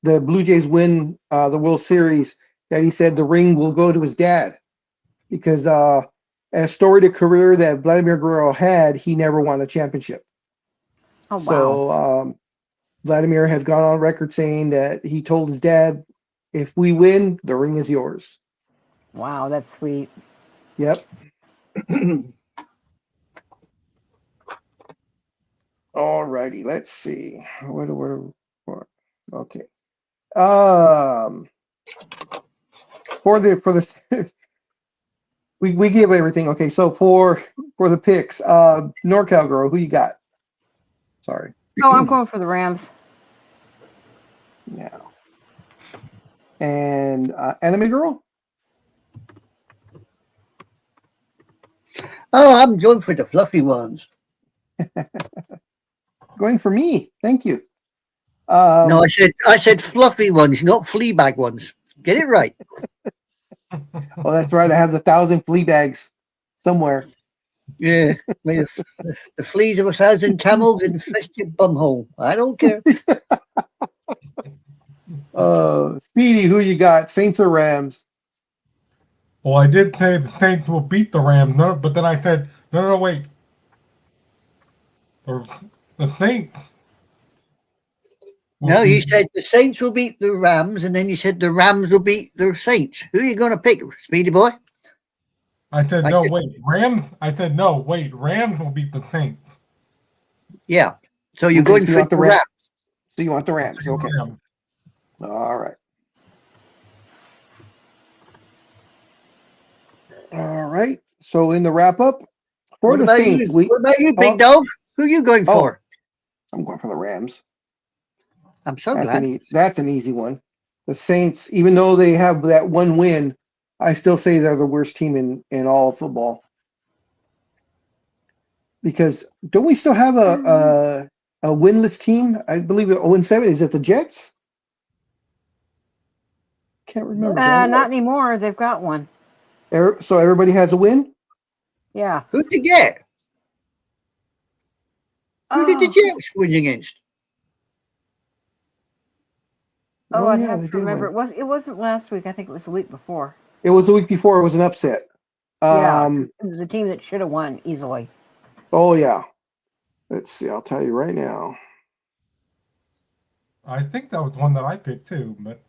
the Blue Jays win the World Series, that he said the ring will go to his dad. Because as storied a career that Vladimir Guerrero had, he never won a championship. Oh, wow. So Vladimir has gone on record saying that he told his dad, if we win, the ring is yours. Wow, that's sweet. Yep. All righty, let's see. Okay. For the we give everything. Okay, so for the picks, NorCal Girl, who you got? Sorry. Oh, I'm going for the Rams. Yeah. And Anime Girl? Oh, I'm going for the fluffy ones. Going for me. Thank you. No, I said fluffy ones, not flea bag ones. Get it right. Oh, that's right. I have the 1,000 flea bags somewhere. Yeah, the fleas of 1,000 camels infest your bumhole. I don't care. Speedy, who you got? Saints or Rams? Well, I did say the Saints will beat the Rams, but then I said, no, wait. The Saints. No, you said the Saints will beat the Rams, and then you said the Rams will beat the Saints. Who are you going to pick, Speedy boy? I said, no, wait. Rams. I said, no, wait. Rams will beat the Saints. Yeah. So you're going for the Rams. So you want the Rams. Okay. Rams. All right. All right. So in the wrap up for the Saints, what about you, big dog? Who are you going for? I'm going for the Rams. I'm so glad. That's an easy one. The Saints, even though they have that one win, I still say they're the worst team in all of football. Because don't we still have a winless team? I believe at 0-7. Is it the Jets? Can't remember. Not anymore. They've got one. So everybody has a win? Yeah. Who'd they get? Who did the Oh. Jets win against? Oh, I'd yeah, have they to did remember. win. It wasn't last week. I think it was the week before. It was the week before. It was an upset. Yeah, it was a team that should have won easily. Oh, yeah. Let's see. I'll tell you right now. I think that was one that I picked too, but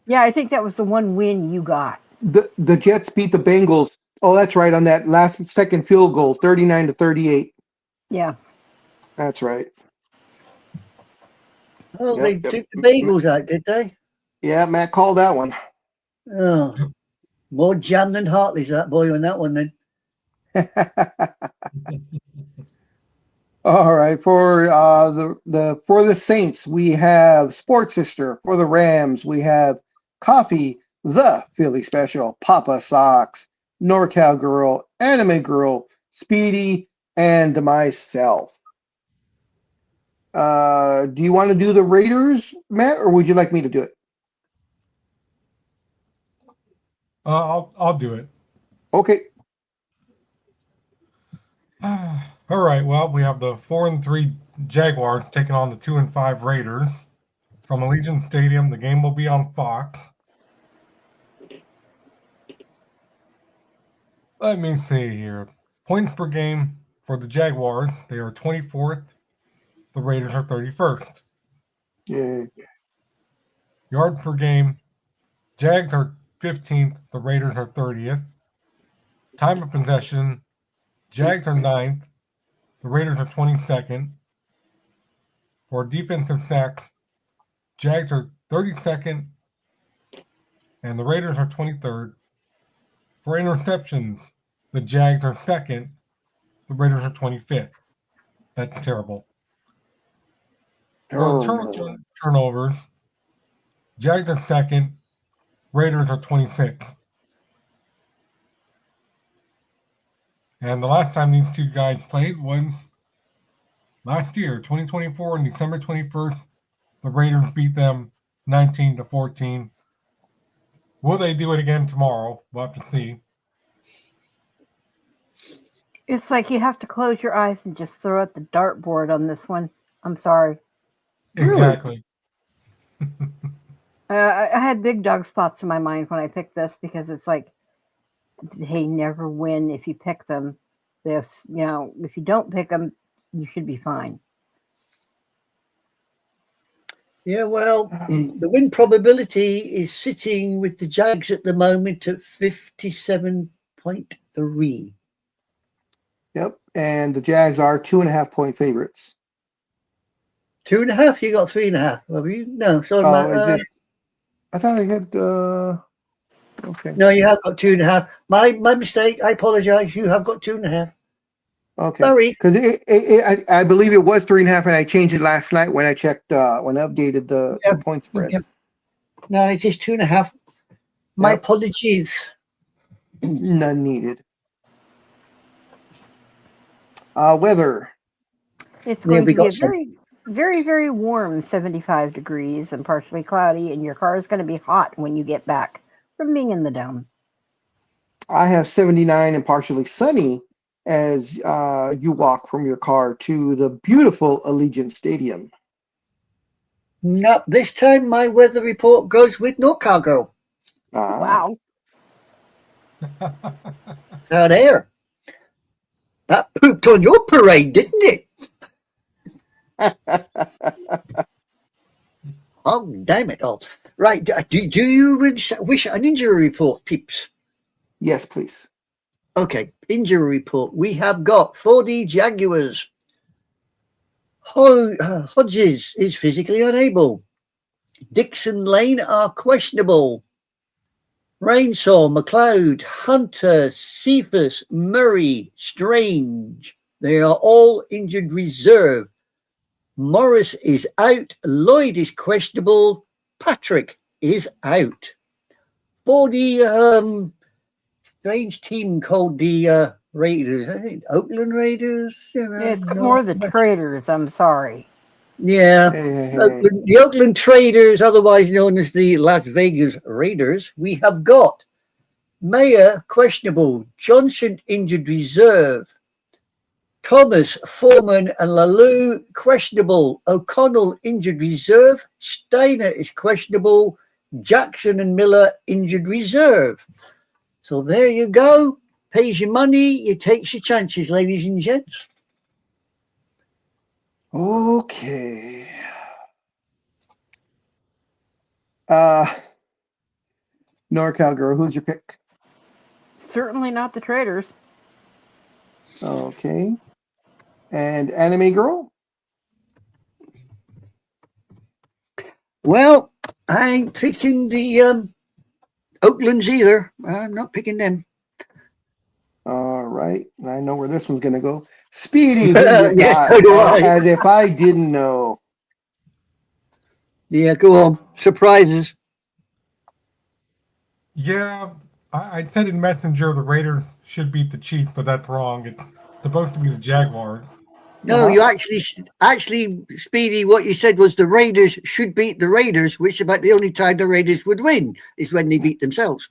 Yeah, I think that was the one win you got. The Jets beat the Bengals. Oh, that's right. On that last second field goal, 39-38. Yeah. That's right. Oh, Yep, they yep. took the Bagels out, did they? Yeah, Matt called that one. Oh, more jam than Hartley's that boy on that one then. All right. For for the Saints, we have Sports Sister. For the Rams, we have Coffee, the Philly Special, Papa Socks, NorCal Girl, Anime Girl, Speedy, and myself. Do you want to do the Raiders, Matt, or would you like me to do it? I'll do it. Okay. All right. Well, we have the 4-3 Jaguars taking on the 2-5 Raiders from Allegiant Stadium. The game will be on Fox. Let me see here. Points per game for the Jaguars, they are 24th. The Raiders are 31st. Yeah. Yards per game, Jags are 15th. The Raiders are 30th. Time of possession, Jags are 9th. The Raiders are 22nd. For defensive sacks, Jags are 32nd. And the Raiders are 23rd. For interceptions, the Jags are 2nd. The Raiders are 25th. That's terrible. For the turnovers, Jags are 2nd. Raiders are 26th. And the last time these two guys played was last year, 2024, on December 21st. The Raiders beat them 19-14. Will they do it again tomorrow? We'll have to see. It's like you have to close your eyes and just throw out the dartboard on this one. I'm sorry. Really? Exactly. I had Big Dog's thoughts in my mind when I picked this because it's like they never win if you pick them. If you don't pick them, you should be fine. Yeah, well, the win probability is sitting with the Jags at the moment at 57.3. Yep. And the Jags are 2.5-point favorites. 2.5? You got 3.5, have you? No, sorry, Matt. I thought I had. Okay. No, you have got 2.5. My mistake. I apologize. You have got 2.5. Okay. Sorry. Because I believe it was 3.5, and I changed it last night when I checked when I updated the point spread. Yeah. No, it is 2.5. My apologies. None needed. Weather. It's going we to be got a very, very, very warm 75 degrees and partially cloudy, and your car is going to be hot when you get back from being in the dome. I have 79 and partially sunny as you walk from your car to the beautiful Allegiant Stadium. No, this time my weather report goes with no cargo. Wow. Out there. That pooped on your parade, didn't it? Oh, damn it all. Right. Do you wish an injury report, peeps? Yes, please. Okay. Injury report. We have got for the Jaguars. Hodges is physically unable. Dixon Lane are questionable. Rainsaw, McLeod, Hunter, Cephas, Murray, Strange. They are all injured reserve. Morris is out. Lloyd is questionable. Patrick is out. For the strange team called the Raiders. I think Oakland Raiders. You know, It's not more the much- Traders. I'm sorry. Yeah. Hey. The Oakland Traders, otherwise known as the Las Vegas Raiders, we have got Mayer questionable, Johnson injured reserve, Thomas, Foreman, and Lalou questionable, O'Connell injured reserve, Steiner is questionable, Jackson and Miller injured reserve. So there you go. Pays your money, you take your chances, ladies and gents. Okay. NorCal girl, who's your pick? Certainly not the Traders. Okay. And anime girl? Well, I ain't picking the Oaklands either. I'm not picking them. All right. I know where this one's gonna go. Speedy, who you Yes, got? so do I. As if I didn't know. Yeah, go on. Surprises. Yeah, I said in Messenger the Raiders should beat the Chiefs, but that's wrong. It's supposed to be the Jaguars. No, Uh-huh. you actually, Speedy, what you said was the Raiders should beat the Raiders, which is about the only time the Raiders would win is when they beat themselves.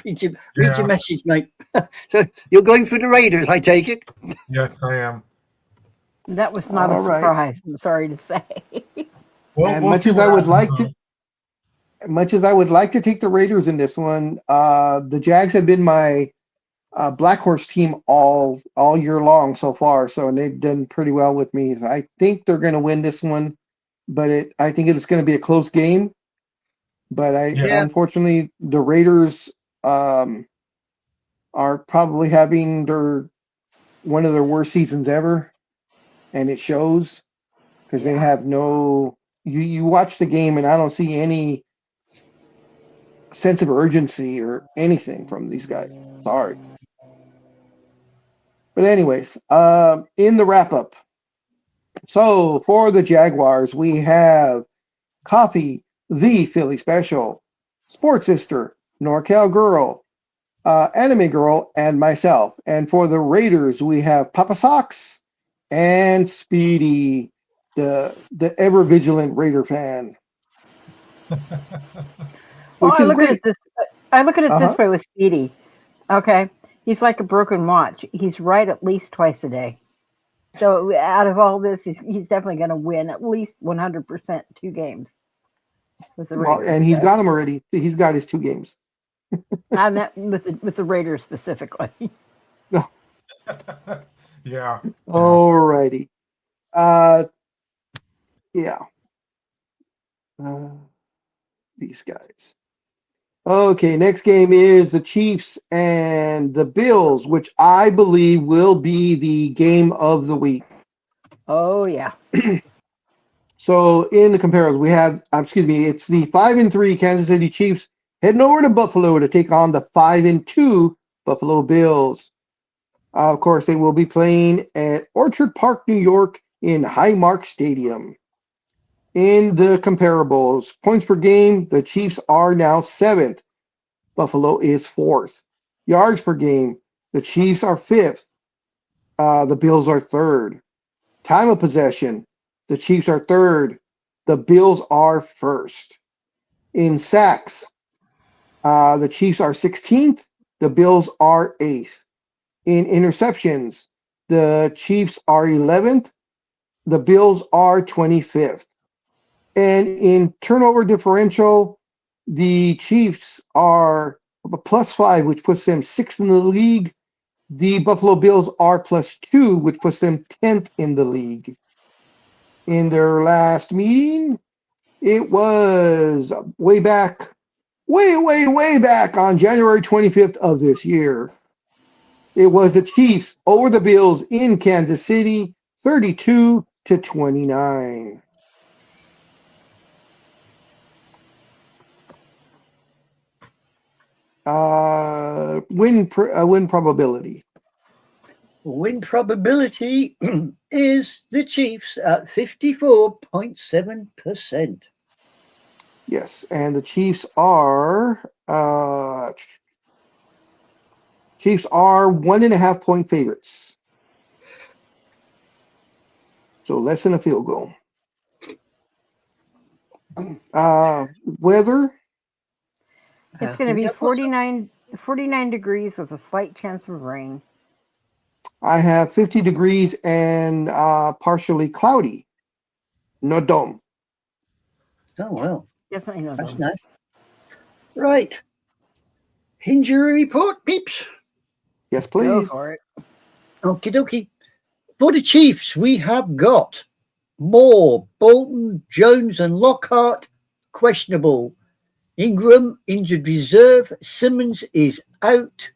Read your message, mate. So you're going for the Raiders, I take it. Yes, I am. That was not All a right. surprise. I'm sorry to say. And We'll much see as what I would like happens, to take the Raiders in this one, the Jags have been my Black Horse team all year long so far, so and they've done pretty well with me. I think they're going to win this one, but I think it's going to be a close game. But Yeah. unfortunately, the Raiders are probably having one of their worst seasons ever, and it shows because they have no. You watch the game, and I don't see any sense of urgency or anything from these guys. Sorry. But anyways, in the wrap up. So for the Jaguars, we have Coffee, the Philly Special, Sports Sister, NorCal Girl, Anime Girl, and myself. And for the Raiders, we have Papa Socks and Speedy, the ever vigilant Raider fan. Well, Which I is look at great. it this. I look at it Uh-huh. this way with Speedy. Okay, he's like a broken watch. He's right at least twice a day. So out of all this, he's definitely going to win at least 100% 2 games with the Well, Raiders. and he's So got them already. He's got his 2 games. I meant with the Raiders specifically. yeah. Alrighty. Yeah. These guys. Okay, next game is the Chiefs and the Bills, which I believe will be the game of the week. Oh yeah. So in the comparison, we have, it's the 5-3 Kansas City Chiefs heading over to Buffalo to take on the 5-2 Buffalo Bills. Of course, they will be playing at Orchard Park, New York in Highmark Stadium. In the comparables, points per game, the Chiefs are now 7th. Buffalo is 4th. Yards per game, the Chiefs are 5th. The Bills are 3rd. Time of possession, the Chiefs are 3rd. The Bills are 1st. In sacks, the Chiefs are 16th. The Bills are 8th. In interceptions, the Chiefs are 11th. The Bills are 25th. And in turnover differential, the Chiefs are a +5, which puts them 6th in the league. The Buffalo Bills are +2, which puts them 10th in the league. In their last meeting, it was way back on January 25th of this year. It was the Chiefs over the Bills in Kansas City, 32-29. Win probability. Win probability is the Chiefs at 54.7%. Yes, and the Chiefs are Chiefs are 1.5 point favorites. So less than a field goal. Weather, It's going to We be have lots of- 49 degrees with a slight chance of rain. I have 50 degrees and partially cloudy. No dome. Oh, well. Definitely no That's dome. nice. Right. Injury report, peeps. Yes, Go please. for it. Okie dokie. For the Chiefs, we have got Moore, Bolton, Jones, and Lockhart questionable. Ingram injured reserve. Simmons is out.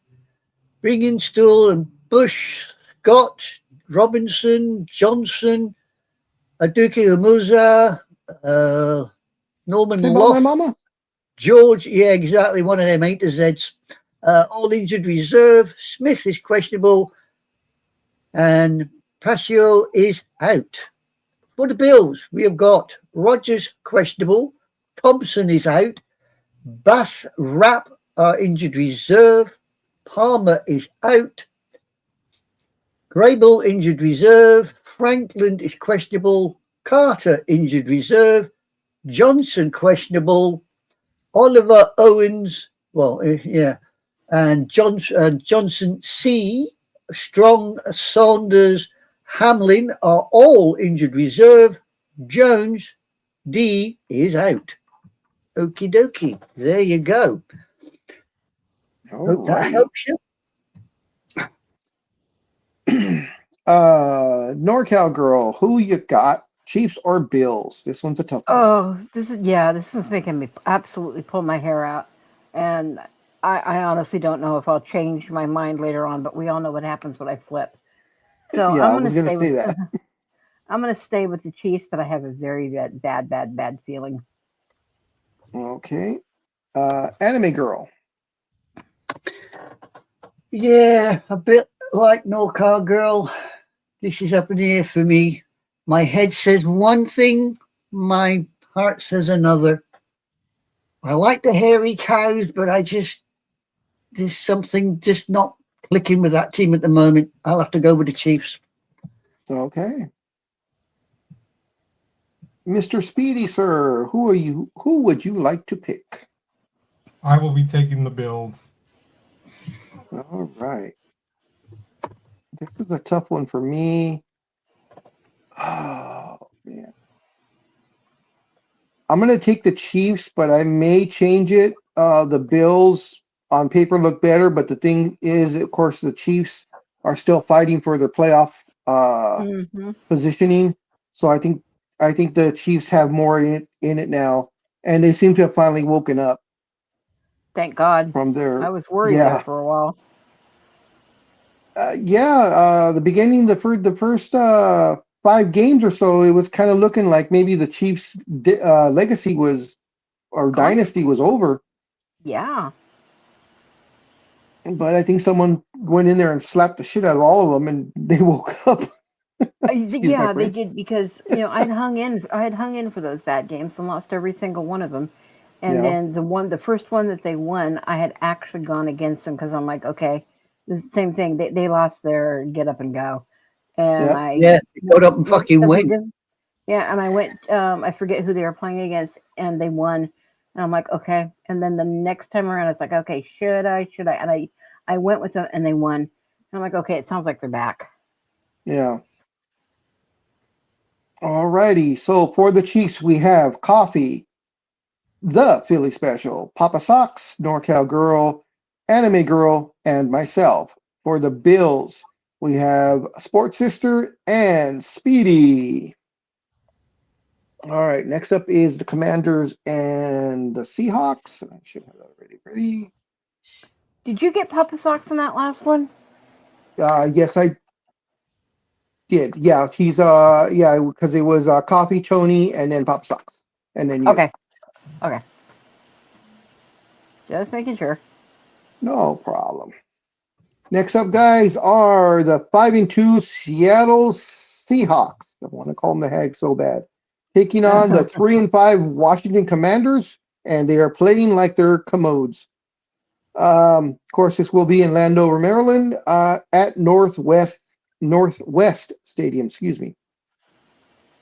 Bringenstool and Bush, Scott, Robinson, Johnson, Aduki Umuza, Norman Say about my Loft, mama. George, yeah, exactly, one of them A to Zs. All injured reserve. Smith is questionable. And Pasio is out. For the Bills, we have got Rogers questionable. Thompson is out. Bass, Rapp are injured reserve. Palmer is out. Grable injured reserve. Franklin is questionable. Carter injured reserve. Johnson questionable. Oliver Owens, and Johnson C. Strong, Saunders, Hamlin are all injured reserve. Jones D is out. Okie dokie. There you go. Hope that Alrighty. helps you. NorCal girl, who you got? Chiefs or Bills? This one's a tough one. Oh, this one's making me absolutely pull my hair out. And I honestly don't know if I'll change my mind later on, but we all know what happens when I flip. So Yeah, I I'm was going to gonna stay say with that. I'm going to stay with the Chiefs, but I have a very bad feeling. Okay. Anime girl. Yeah, a bit like No Car Girl. This is up in the air for me. My head says one thing, my heart says another. I like the hairy cows, but there's something just not clicking with that team at the moment. I'll have to go with the Chiefs. Okay. Mr. Speedy, sir, who would you like to pick? I will be taking the Bills. All right. This is a tough one for me. Oh, man. I'm going to take the Chiefs, but I may change it. The Bills on paper look better, but the thing is, of course, the Chiefs are still fighting for their playoff Mm-hmm. positioning. So I think the Chiefs have more in it now, and they seem to have finally woken up Thank God. from their I was worried yeah. there for a while. The beginning, the first 5 games or so, it was kind of looking like maybe the Chiefs' legacy or dynasty was over. Yeah. But I think someone went in there and slapped the shit out of all of them, and they woke up. Excuse my Yeah, they French. did because I had hung in for those bad games and lost every single one of them. And Yeah. then the first one that they won, I had actually gone against them because I'm like, okay, the same thing. They lost their get up and go, and Yep. Got up and fucking win. Yeah, and I went. I forget who they were playing against, and they won. And I'm like, okay. And then the next time around, it's like, okay, should I? And I went with them, and they won. And I'm like, okay, it sounds like they're back. Yeah. Alrighty. So for the Chiefs, we have Coffee, the Philly Special, Papa Socks, NorCal Girl, Anime Girl, and myself. For the Bills, we have Sports Sister and Speedy. All right. Next up is the Commanders and the Seahawks. I should have that already ready. Did you get Papa Socks in that last one? Yes, I did. Yeah, he's because it was Coffee, Tony, and then Papa Socks, and then you. Okay. Just making sure. No problem. Next up, guys, are the 5-2 Seattle Seahawks. I want to call them the Hags so bad. Taking on the 3-5 Washington Commanders, and they are playing like they're commodes. Of course, this will be in Landover, Maryland, at Northwest Stadium. Excuse me.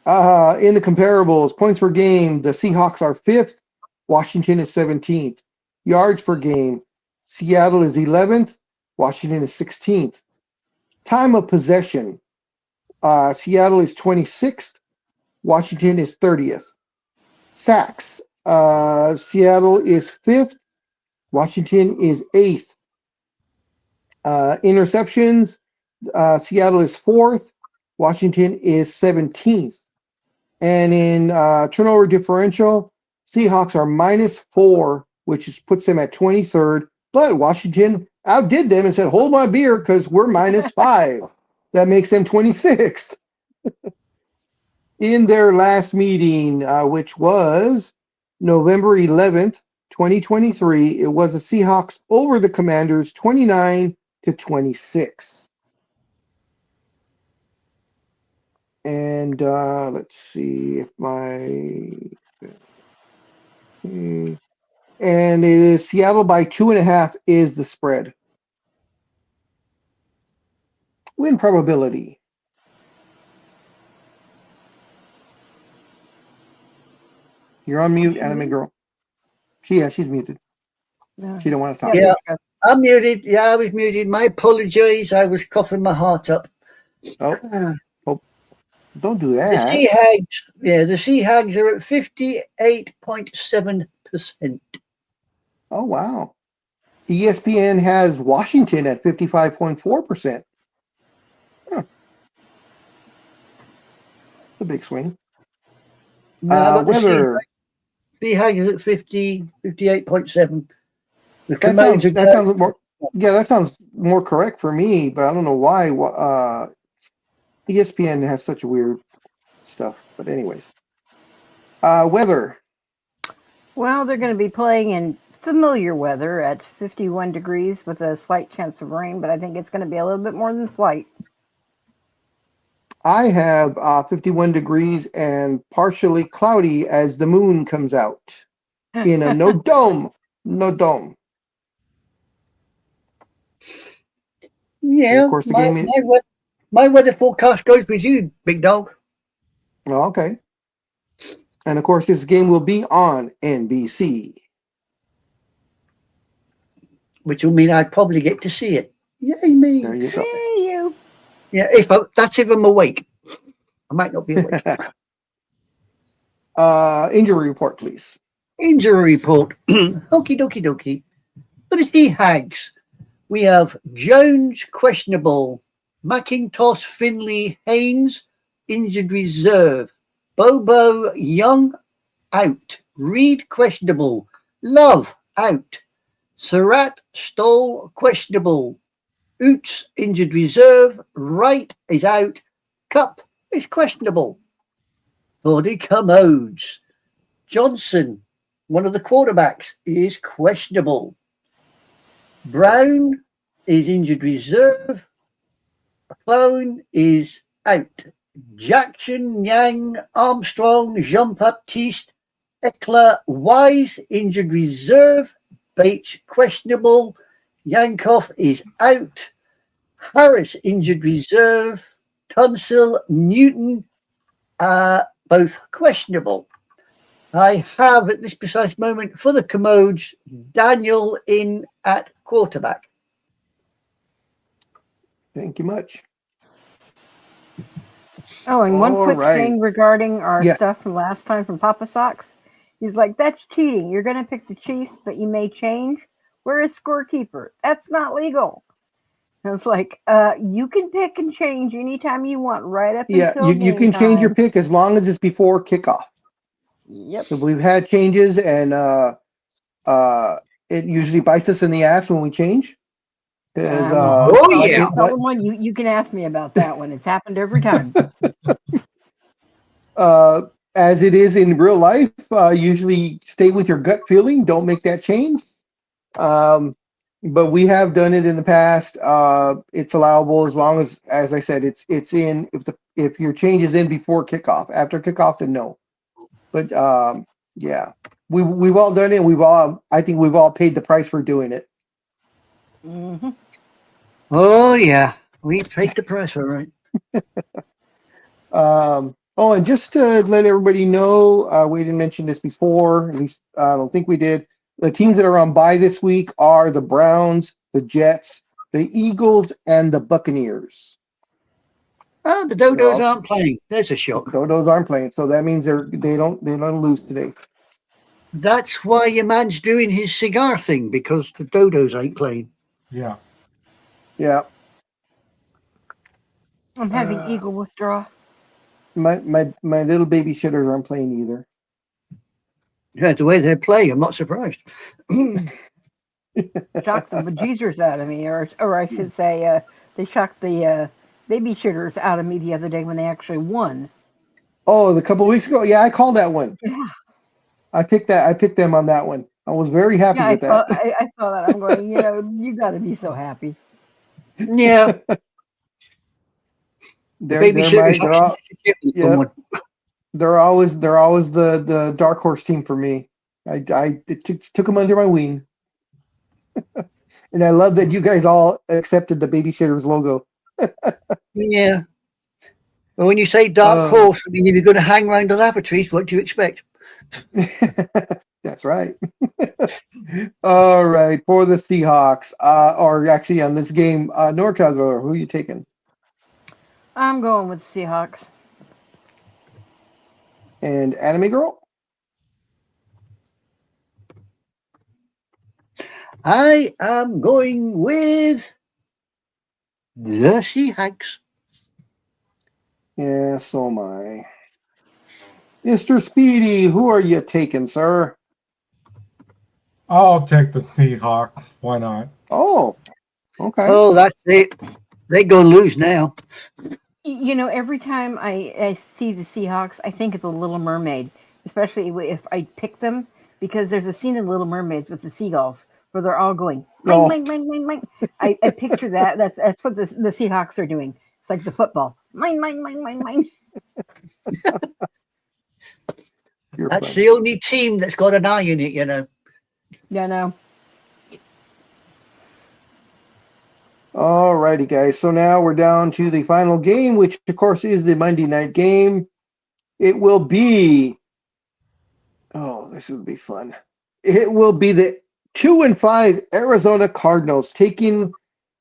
In the comparables, points per game, the Seahawks are 5th. Washington is 17th. Yards per game, Seattle is 11th. Washington is 16th. Time of possession, Seattle is 26th. Washington is 30th. Sacks, Seattle is 5th. Washington is 8th. Interceptions, Seattle is 4th. Washington is 17th. And in turnover differential, Seahawks are -4, which puts them at 23rd. But Washington outdid them and said, hold my beer because we're -5. That makes them 26th. In their last meeting, which was November 11th, 2023, it was the Seahawks over the Commanders 29-26. And let's see if and it is Seattle by 2.5 is the spread. Win probability. You're on mute, anime girl. She's muted. Yeah. She don't want to talk. Yeah. I'm muted. Yeah, I was muted. My apologies. I was coughing my heart up. Oh, don't do The that. the Sea Hags are at 58.7%. Oh, wow. ESPN has Washington at 55.4%. Huh. It's a big swing. No, Weather. Sea Hags is at 58.7. The That Commodes sounds more. Yeah, that sounds more correct for me, but I don't know why. ESPN has such weird stuff. But anyways, weather. Well, they're going to be playing in familiar weather at 51 degrees with a slight chance of rain, but I think it's going to be a little bit more than slight. I have 51 degrees and partially cloudy as the moon comes out in a no dome. Yeah, Of course, the game is. my weather forecast goes with you, big dog. Oh, okay. And of course, this game will be on NBC. Which will mean I'd probably get to see it. Yay me. There you go. See you. Yeah, that's if I'm awake. I might not be awake. Injury report, please. Injury report. Okie dokie. For the Sea Hags, we have Jones questionable, McIntosh, Finley, Haynes injured reserve, Bobo Young out, Reed questionable, Love out, Surratt Stoll questionable, Oots injured reserve, Wright is out, Cup is questionable. For the Commodes, Johnson, one of the quarterbacks, is questionable. Brown is injured reserve. McClone is out. Jackson, Yang, Armstrong, Jean-Baptiste, Eckler, Wise injured reserve. Bates questionable. Yankoff is out. Harris injured reserve. Tunsil, Newton, both questionable. I have at this precise moment for the Commodes Daniel in at quarterback. Thank you much. Oh, and one All quick right. thing regarding our Yes. stuff from last time from Papa Socks. He's like, that's cheating. You're going to pick the Chiefs, but you may change. Where is scorekeeper? That's not legal. And it's like, you can pick and change anytime you want, right up Yeah, until you can game change your time. pick as long as it's before kickoff. Yep. So we've had changes, and it usually bites us in the ass when we change. 'Cause, yeah. One, you can ask me about that one. It's happened every time. as it is in real life, usually stay with your gut feeling. Don't make that change. But we have done it in the past. It's allowable as long as I said, it's in if your change is in before kickoff. After kickoff, then no. But yeah, we've all done it. I think we've all paid the price for doing it. Hmm. Oh, yeah. We paid the price, all right. Oh, and just to let everybody know, we didn't mention this before. At least I don't think we did. The teams that are on bye this week are the Browns, the Jets, the Eagles, and the Buccaneers. Oh, the Dodos all- aren't playing. There's a The shock. Dodos aren't playing, so that means they don't lose today. That's why your man's doing his cigar thing, because the Dodos ain't playing. Yeah. Yeah, I'm having Uh, eagle withdrawal. my little baby shitters aren't playing either. Yeah, the way they play, I'm not surprised. Shocked the bejesus out of me, or I should say, they shocked the babysitters out of me the other day when they actually won. Oh, the couple weeks ago, yeah, I called that one. Yeah, I picked them on that one. I was very happy yeah, with that. I saw that. I'm going, you got to be so happy. Yeah, They're babysitters. yeah. They're always the dark horse team for me. I took them under my wing, and I love that you guys all accepted the babysitters logo. Yeah. Well, when you say dark horse, I mean, if you're going to hang around the lavatories, what do you expect? That's right. All right, for the Seahawks, or actually on this game, NorCal, who are you taking? I'm going with Seahawks. And Anime Girl? I am going with the Seahawks. Yeah, so am I. Mr. Speedy, who are you taking, sir? I'll take the Seahawks. Why not? Oh, okay. Oh, that's it. They go lose now. Every time I see the Seahawks, I think of the Little Mermaid, especially if I pick them, because there's a scene in Little Mermaids with the seagulls where they're all going, mine, mine, mine, mine, mine. I picture that. That's what the Seahawks are doing. It's like the football. Mine, mine, mine, mine, mine. That's the only team that's got an eye in it, Yeah, no. All righty, guys. So now we're down to the final game, which of course is the Monday night game. It will be. Oh, this will be fun. It will be the 2-5 Arizona Cardinals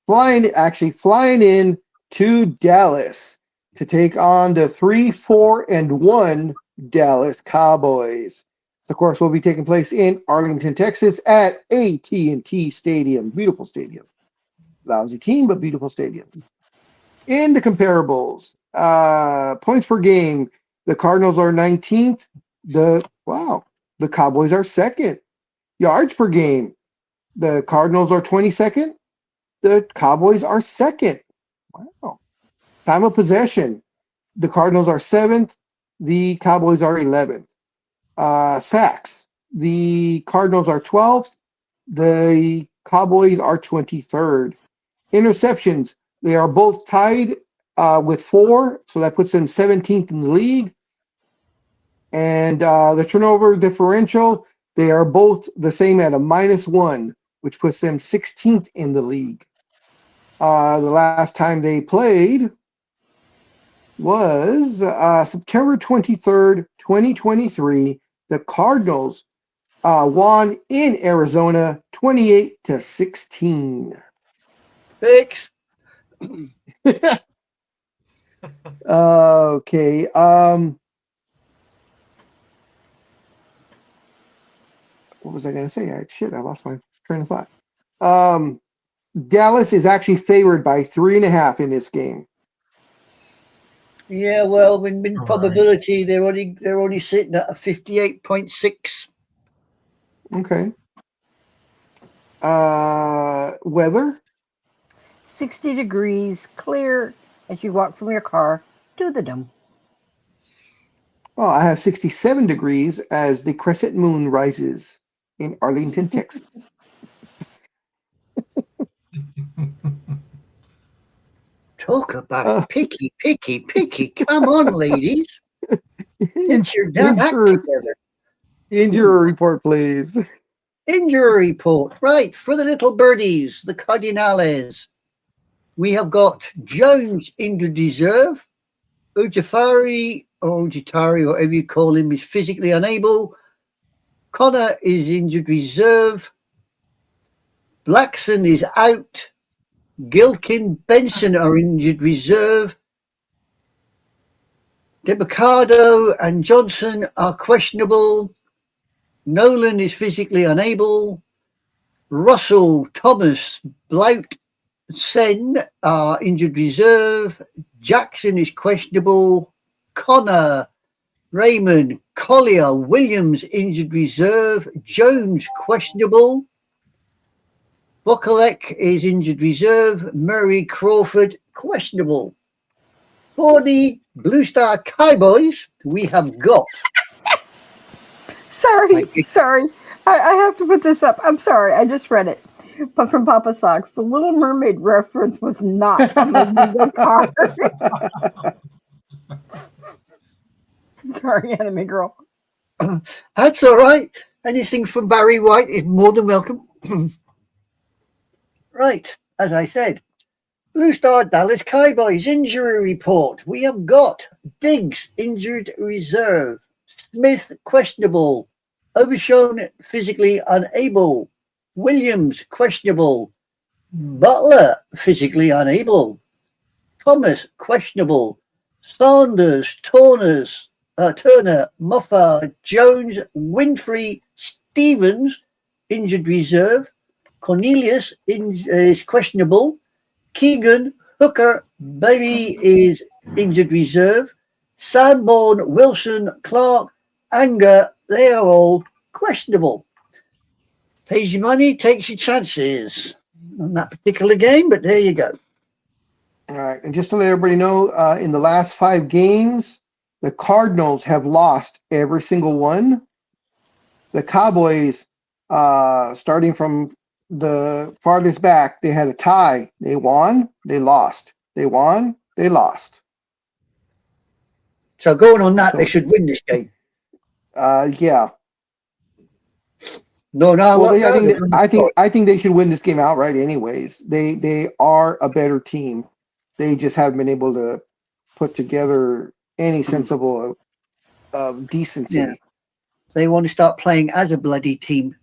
flying in to Dallas to take on the 3-4-1 Dallas Cowboys. Of course, will be taking place in Arlington, Texas at AT&T Stadium. Beautiful stadium. Lousy team, but beautiful stadium. In the comparables, points per game, the Cardinals are 19th. The Cowboys are second. Yards per game, the Cardinals are 22nd. The Cowboys are second. Wow. Time of possession, the Cardinals are 7th. The Cowboys are 11th. Sacks, the Cardinals are 12th. The Cowboys are 23rd. Interceptions, they are both tied with 4, so that puts them 17th in the league. And the turnover differential, they are both the same at a -1, which puts them 16th in the league. The last time they played was September 23rd, 2023. The Cardinals won in Arizona 28-16. Fix. Okay. What was I going to say? I lost my train of thought. Dallas is actually favored by 3.5 in this game. Yeah, well, in All probability, they're only sitting at a 58.6. Okay. Weather? 60 degrees, clear as you walk from your car to the dome. Well, I have 67 degrees as the crescent moon rises in Arlington, Texas. Talk about picky. Come on, ladies. Get your damn act together. Injury report, please. Injury report. Right, for the little birdies, the Cardinales. We have got Jones injured reserve. Ujafari or Ujitari, whatever you call him, is physically unable. Connor is injured reserve. Blackson is out. Gilkin, Benson are injured reserve. DeBarcado and Johnson are questionable. Nolan is physically unable. Russell, Thomas, Blout, Sen are injured reserve. Jackson is questionable. Connor, Raymond, Collier, Williams injured reserve. Jones questionable. Bokalek is injured reserve. Murray, Crawford questionable. For the Blue Star Cowboys, we have got. Sorry. I have to put this up. I'm sorry. I just read it. But from Papa Socks, the Little Mermaid reference was not on the Google card. Sorry, Anime Girl. That's all right. Anything from Barry White is more than welcome. Right, as I said, Blue Star Dallas Cowboys injury report. We have got Diggs injured reserve. Smith questionable. Overshown physically unable. Williams questionable. Butler physically unable. Thomas questionable. Saunders, Turner, Muffa, Jones, Winfrey, Stevens injured reserve. Cornelius is questionable. Keegan, Hooker, Bailey is injured reserve. Sanborn, Wilson, Clark, Anger, they are all questionable. Pays your money, takes your chances on that particular game, but there you go. All right, and just to let everybody know, in the last 5 games, the Cardinals have lost every single one. The Cowboys, starting from the farthest back, they had a tie. They won, they lost. They won, they lost. So going on that, they should win this game. Yeah. No, Well, I think they should win this game outright. Anyways, they are a better team. They just haven't been able to put together any sensible of decency. Yeah. They want to start playing as a bloody team,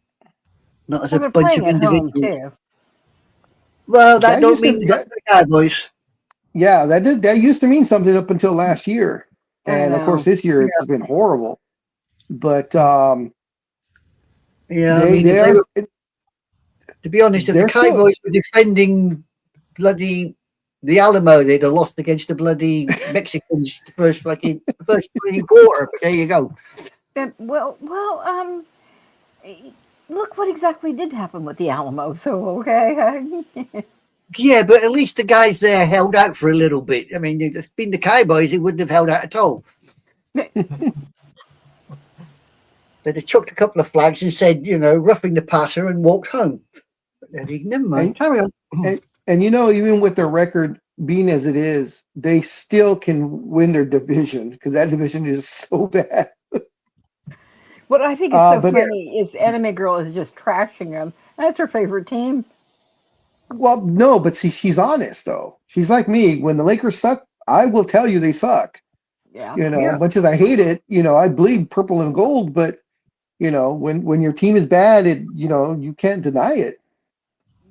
not as a bunch of individuals. Well, that don't mean the Cowboys. Yeah, that used to mean something up until last year, and of course this year it's been horrible. But yeah, I mean, to be honest, if the Cowboys were defending bloody the Alamo, they'd have lost against the bloody Mexicans the first bloody quarter. But there you go. Well, look what exactly did happen with the Alamo. So okay. Yeah, but at least the guys there held out for a little bit. I mean, if it's been the Cowboys, they wouldn't have held out at all. They'd have chucked a couple of flags and said, roughing the passer and walked home. But never mind. Carry on. And even with their record being as it is, they still can win their division because that division is so bad. What I think is so funny is Anime Girl is just trashing them. That's her favorite team. Well, no, but see, she's honest though. She's like me. When the Lakers suck, I will tell you they suck. Yeah. As much as I hate it, I bleed purple and gold, but when your team is bad, you can't deny it.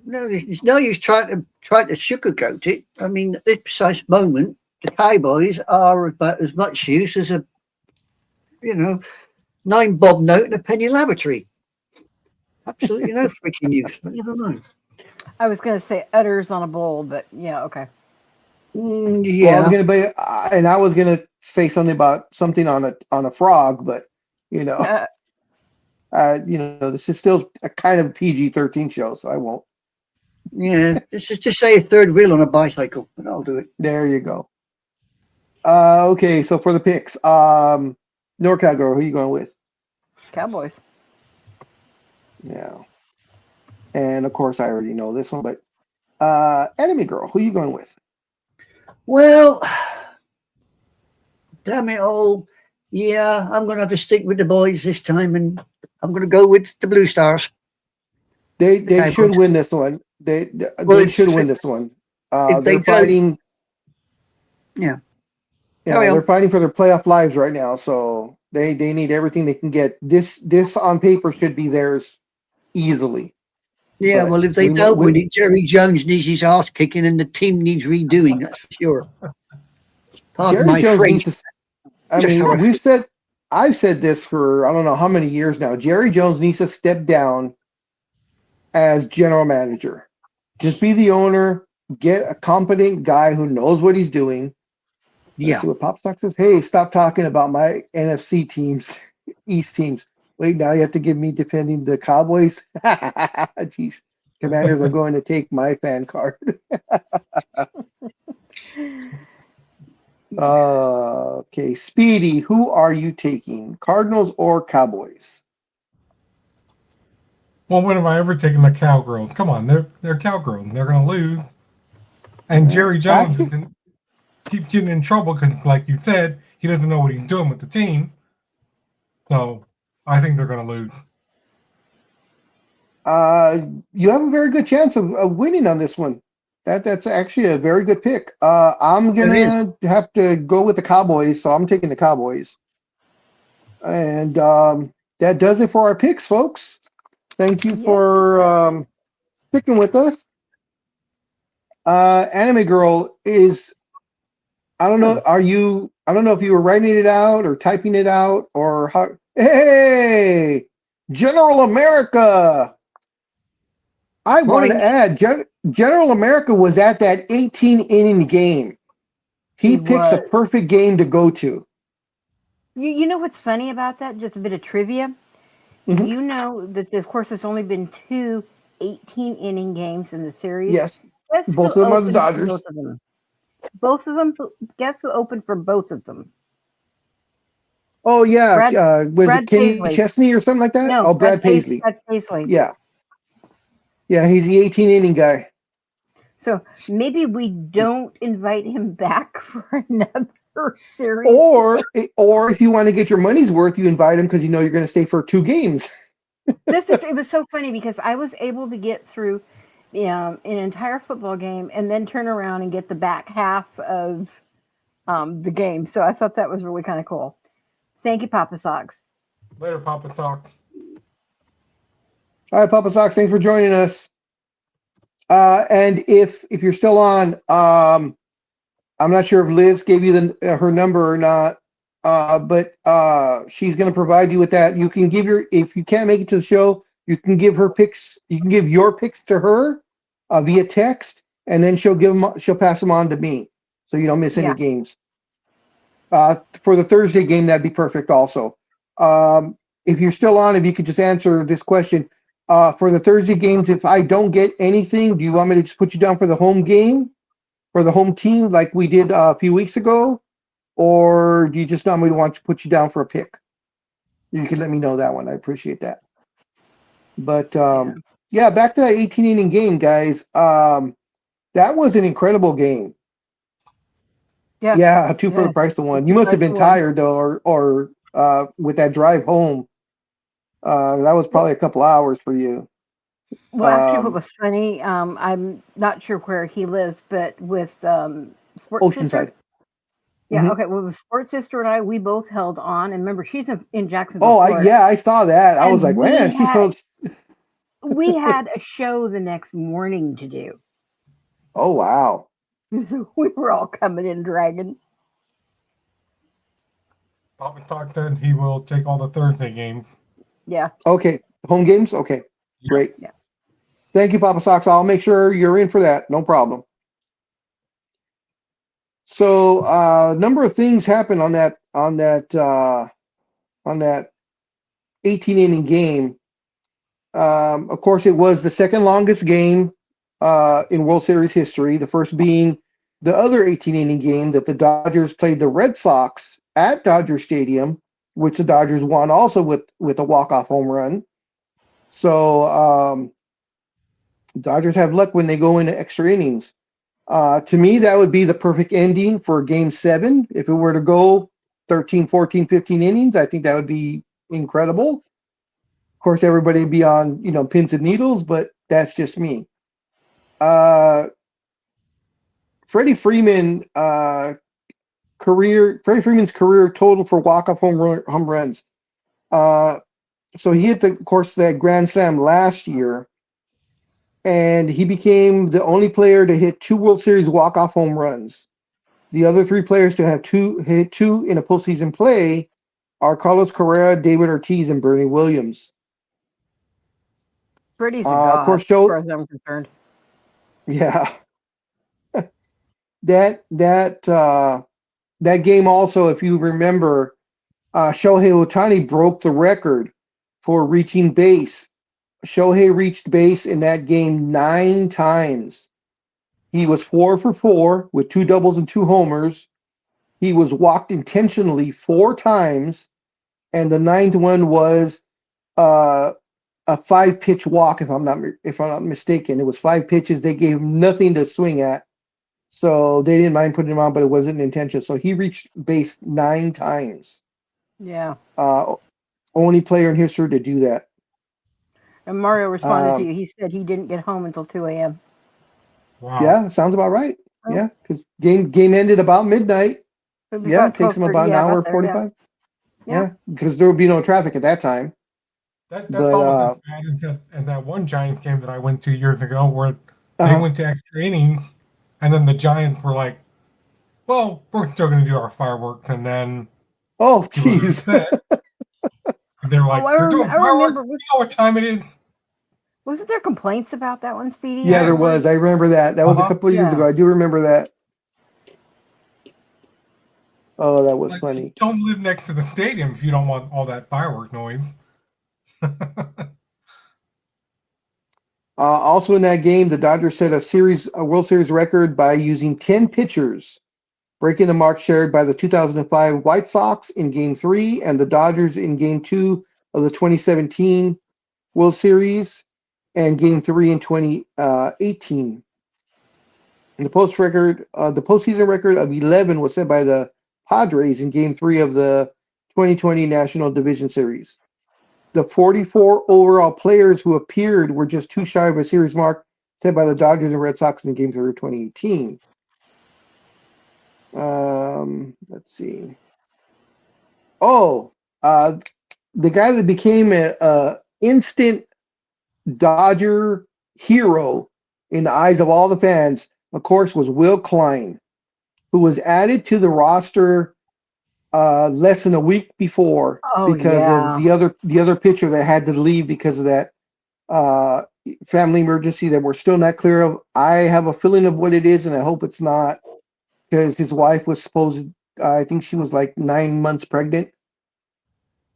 No, there's no use trying to sugarcoat it. I mean, at this precise moment, the Cowboys are about as much use as a 9 bob note and a penny lavatory. Absolutely no freaking use. But never mind. I was going to say udders on a bowl, but yeah, okay. Yeah, well, I was gonna say something about something on a frog, but this is still a kind of PG-13 show, so I won't. Yeah, just say a third wheel on a bicycle, and I'll do it. There you go. Okay, so for the picks, NorCal girl, who are you going with? Cowboys. Yeah. And of course, I already know this one, but Enemy Girl, who are you going with? Well, damn it all. Yeah, I'm going to have to stick with the boys this time, and I'm going to go with the Blue Stars. They Okay, should but win this one. They Well, should if- win this one. if they They're fighting. Yeah. Yeah, Carry on. they're fighting for their playoff lives right now. So they need everything they can get. This on paper should be theirs easily. Yeah, But well, if they we know- don't win it, Jerry Jones needs his ass kicking and the team needs redoing, that's for sure. Pardon Jerry my Jones French. needs to. I Just mean, how I feel. I've said this for I don't know how many years now. Jerry Jones needs to step down as general manager. Just be the owner. Get a competent guy who knows what he's doing. Let's Yeah. see what Pop Stock says. Hey, stop talking about my NFC teams, East teams. Wait, now you have to give me defending the Cowboys. Jeez, Commanders are going to take my fan card. Okay, Speedy, who are you taking? Cardinals or Cowboys? Well, when have I ever taken a cowgirl? Come on, they're cowgirl. They're going to lose. And Jerry Jones keeps getting in trouble because, like you said, he doesn't know what he's doing with the team. So I think they're going to lose. You have a very good chance of winning on this one. That's actually a very good pick. I'm gonna have to go with the Cowboys, so I'm taking the Cowboys. And that does it for our picks, folks. Thank you for sticking with us. Anime Girl is. I don't know. I don't know if you were writing it out or typing it out or how. Hey, General America. I want Morning. to add, General America was at that 18-inning game. He picked the was. perfect game to go to. You know what's funny about that? Just a bit of trivia. Mhm. You know that, of course, there's only been 2 18-inning games in the series. Yes, Guess who both of them are the opened for Dodgers. Both of them. Both of them. Guess who opened for both of them? Oh yeah, was Brad it Kenny Paisley. Chesney or something like that? No, Oh, Brad Paisley. Brad Paisley. Yeah, he's the 18-inning guy. So maybe we don't invite him back for another series. Or if you want to get your money's worth, you invite him because you know you're going to stay for 2 games. It was so funny because I was able to get through an entire football game and then turn around and get the back half of the game. So I thought that was really kind of cool. Thank you, Papa Sox. Later, Papa Talk. All right, Papa Sox, thanks for joining us. And if you're still on, I'm not sure if Liz gave you her number or not, but she's going to provide you with that. You can give if you can't make it to the show, you can give her picks. You can give your picks to her via text, and then she'll pass them on to me, so you don't miss any games. For the Thursday game, that'd be perfect. Also, if you're still on, if you could just answer this question. For the Thursday games, if I don't get anything, do you want me to just put you down for the home game, for the home team, like we did a few weeks ago, or do you just want me to put you down for a pick? You can let me know that one. I appreciate that. But back to that 18-inning game, guys. That was an incredible game. Yeah, 2 for the price of 1. You must have been tired though, or with that drive home. That was probably a couple hours for you. Well, actually, what was funny, I'm not sure where he lives, but with Sports Sister. Oceanside. Yeah, Mhm. okay. Well, with Sports Sister and I, we both held on. And remember, she's in Jacksonville, Oh, Florida. I saw that. I And was like, we man, she's had- so. We had a show the next morning to do. Oh, wow. We were all coming in dragging. Papa Talk said he will take all the Thursday games. Yeah. Okay, home games? Okay, Yeah. great. Yeah. Thank you, Papa Sox. I'll make sure you're in for that. No problem. So, a number of things happened on that 18-inning game. Of course, it was the second longest game in World Series history. The first being the other 18-inning game that the Dodgers played the Red Sox at Dodger Stadium, which the Dodgers won also with a walk-off home run. So Dodgers have luck when they go into extra innings. To me, that would be the perfect ending for Game 7. If it were to go 13, 14, 15 innings, I think that would be incredible. course, everybody be on, pins and needles, but that's just me. Freddie Freeman's career total for walk-off home runs. So he hit that grand slam last year, and he became the only player to hit 2 World Series walk-off home runs. The other 3 players to have hit two in a postseason play are Carlos Correa, David Ortiz, and Bernie Williams. Freddie's a god, of course, as far as I'm concerned. Yeah. that game also, if you remember, Shohei Ohtani broke the record for reaching base. Shohei reached base in that game 9 times. He was 4 for 4 with 2 doubles and 2 homers. He was walked intentionally 4 times, and the 9th one was a 5-pitch walk. If I'm not mistaken, it was 5 pitches. They gave him nothing to swing at, so they didn't mind putting him on, but it wasn't intentional. So he reached base 9 times. Yeah. Only player in history to do that. And Mario responded to you. He said he didn't get home until 2 a.m. Wow. Yeah, sounds about right. Oh. Yeah, because game ended about midnight. It was Yeah, about it takes them 12:30, about an yeah, hour about there, 45. Yeah. Yeah, because there would be no traffic at that time. That But, thought was bad in that one Giants game that I went to years ago where they went to extra innings, and then the Giants were like, well, we're still going to do our fireworks, and then Oh, jeez. they're like, I they're doing remember. fireworks. You know what time it is? Wasn't there complaints about that one, Speedy? Yeah, there was. I remember that. That was a couple of years Yeah. ago. I do remember that. Oh, that was Like, funny. don't live next to the stadium if you don't want all that firework noise. Also in that game, the Dodgers set a World Series record by using 10 pitchers, breaking the mark shared by the 2005 White Sox in Game 3 and the Dodgers in Game 2 of the 2017 World Series and Game 3 in 2018. And the postseason record of 11 was set by the Padres in Game 3 of the 2020 National Division Series. The 44 overall players who appeared were just 2 shy of a series mark set by the Dodgers and Red Sox in Game 3 of 2018. Let's see. Oh, the guy that became a instant Dodger hero in the eyes of all the fans, of course, was Will Klein, who was added to the roster less than a week before because of the other pitcher that had to leave because of that family emergency that we're still not clear of. I have a feeling of what it is, and I hope it's not, because his wife was I think she was like 9 months pregnant,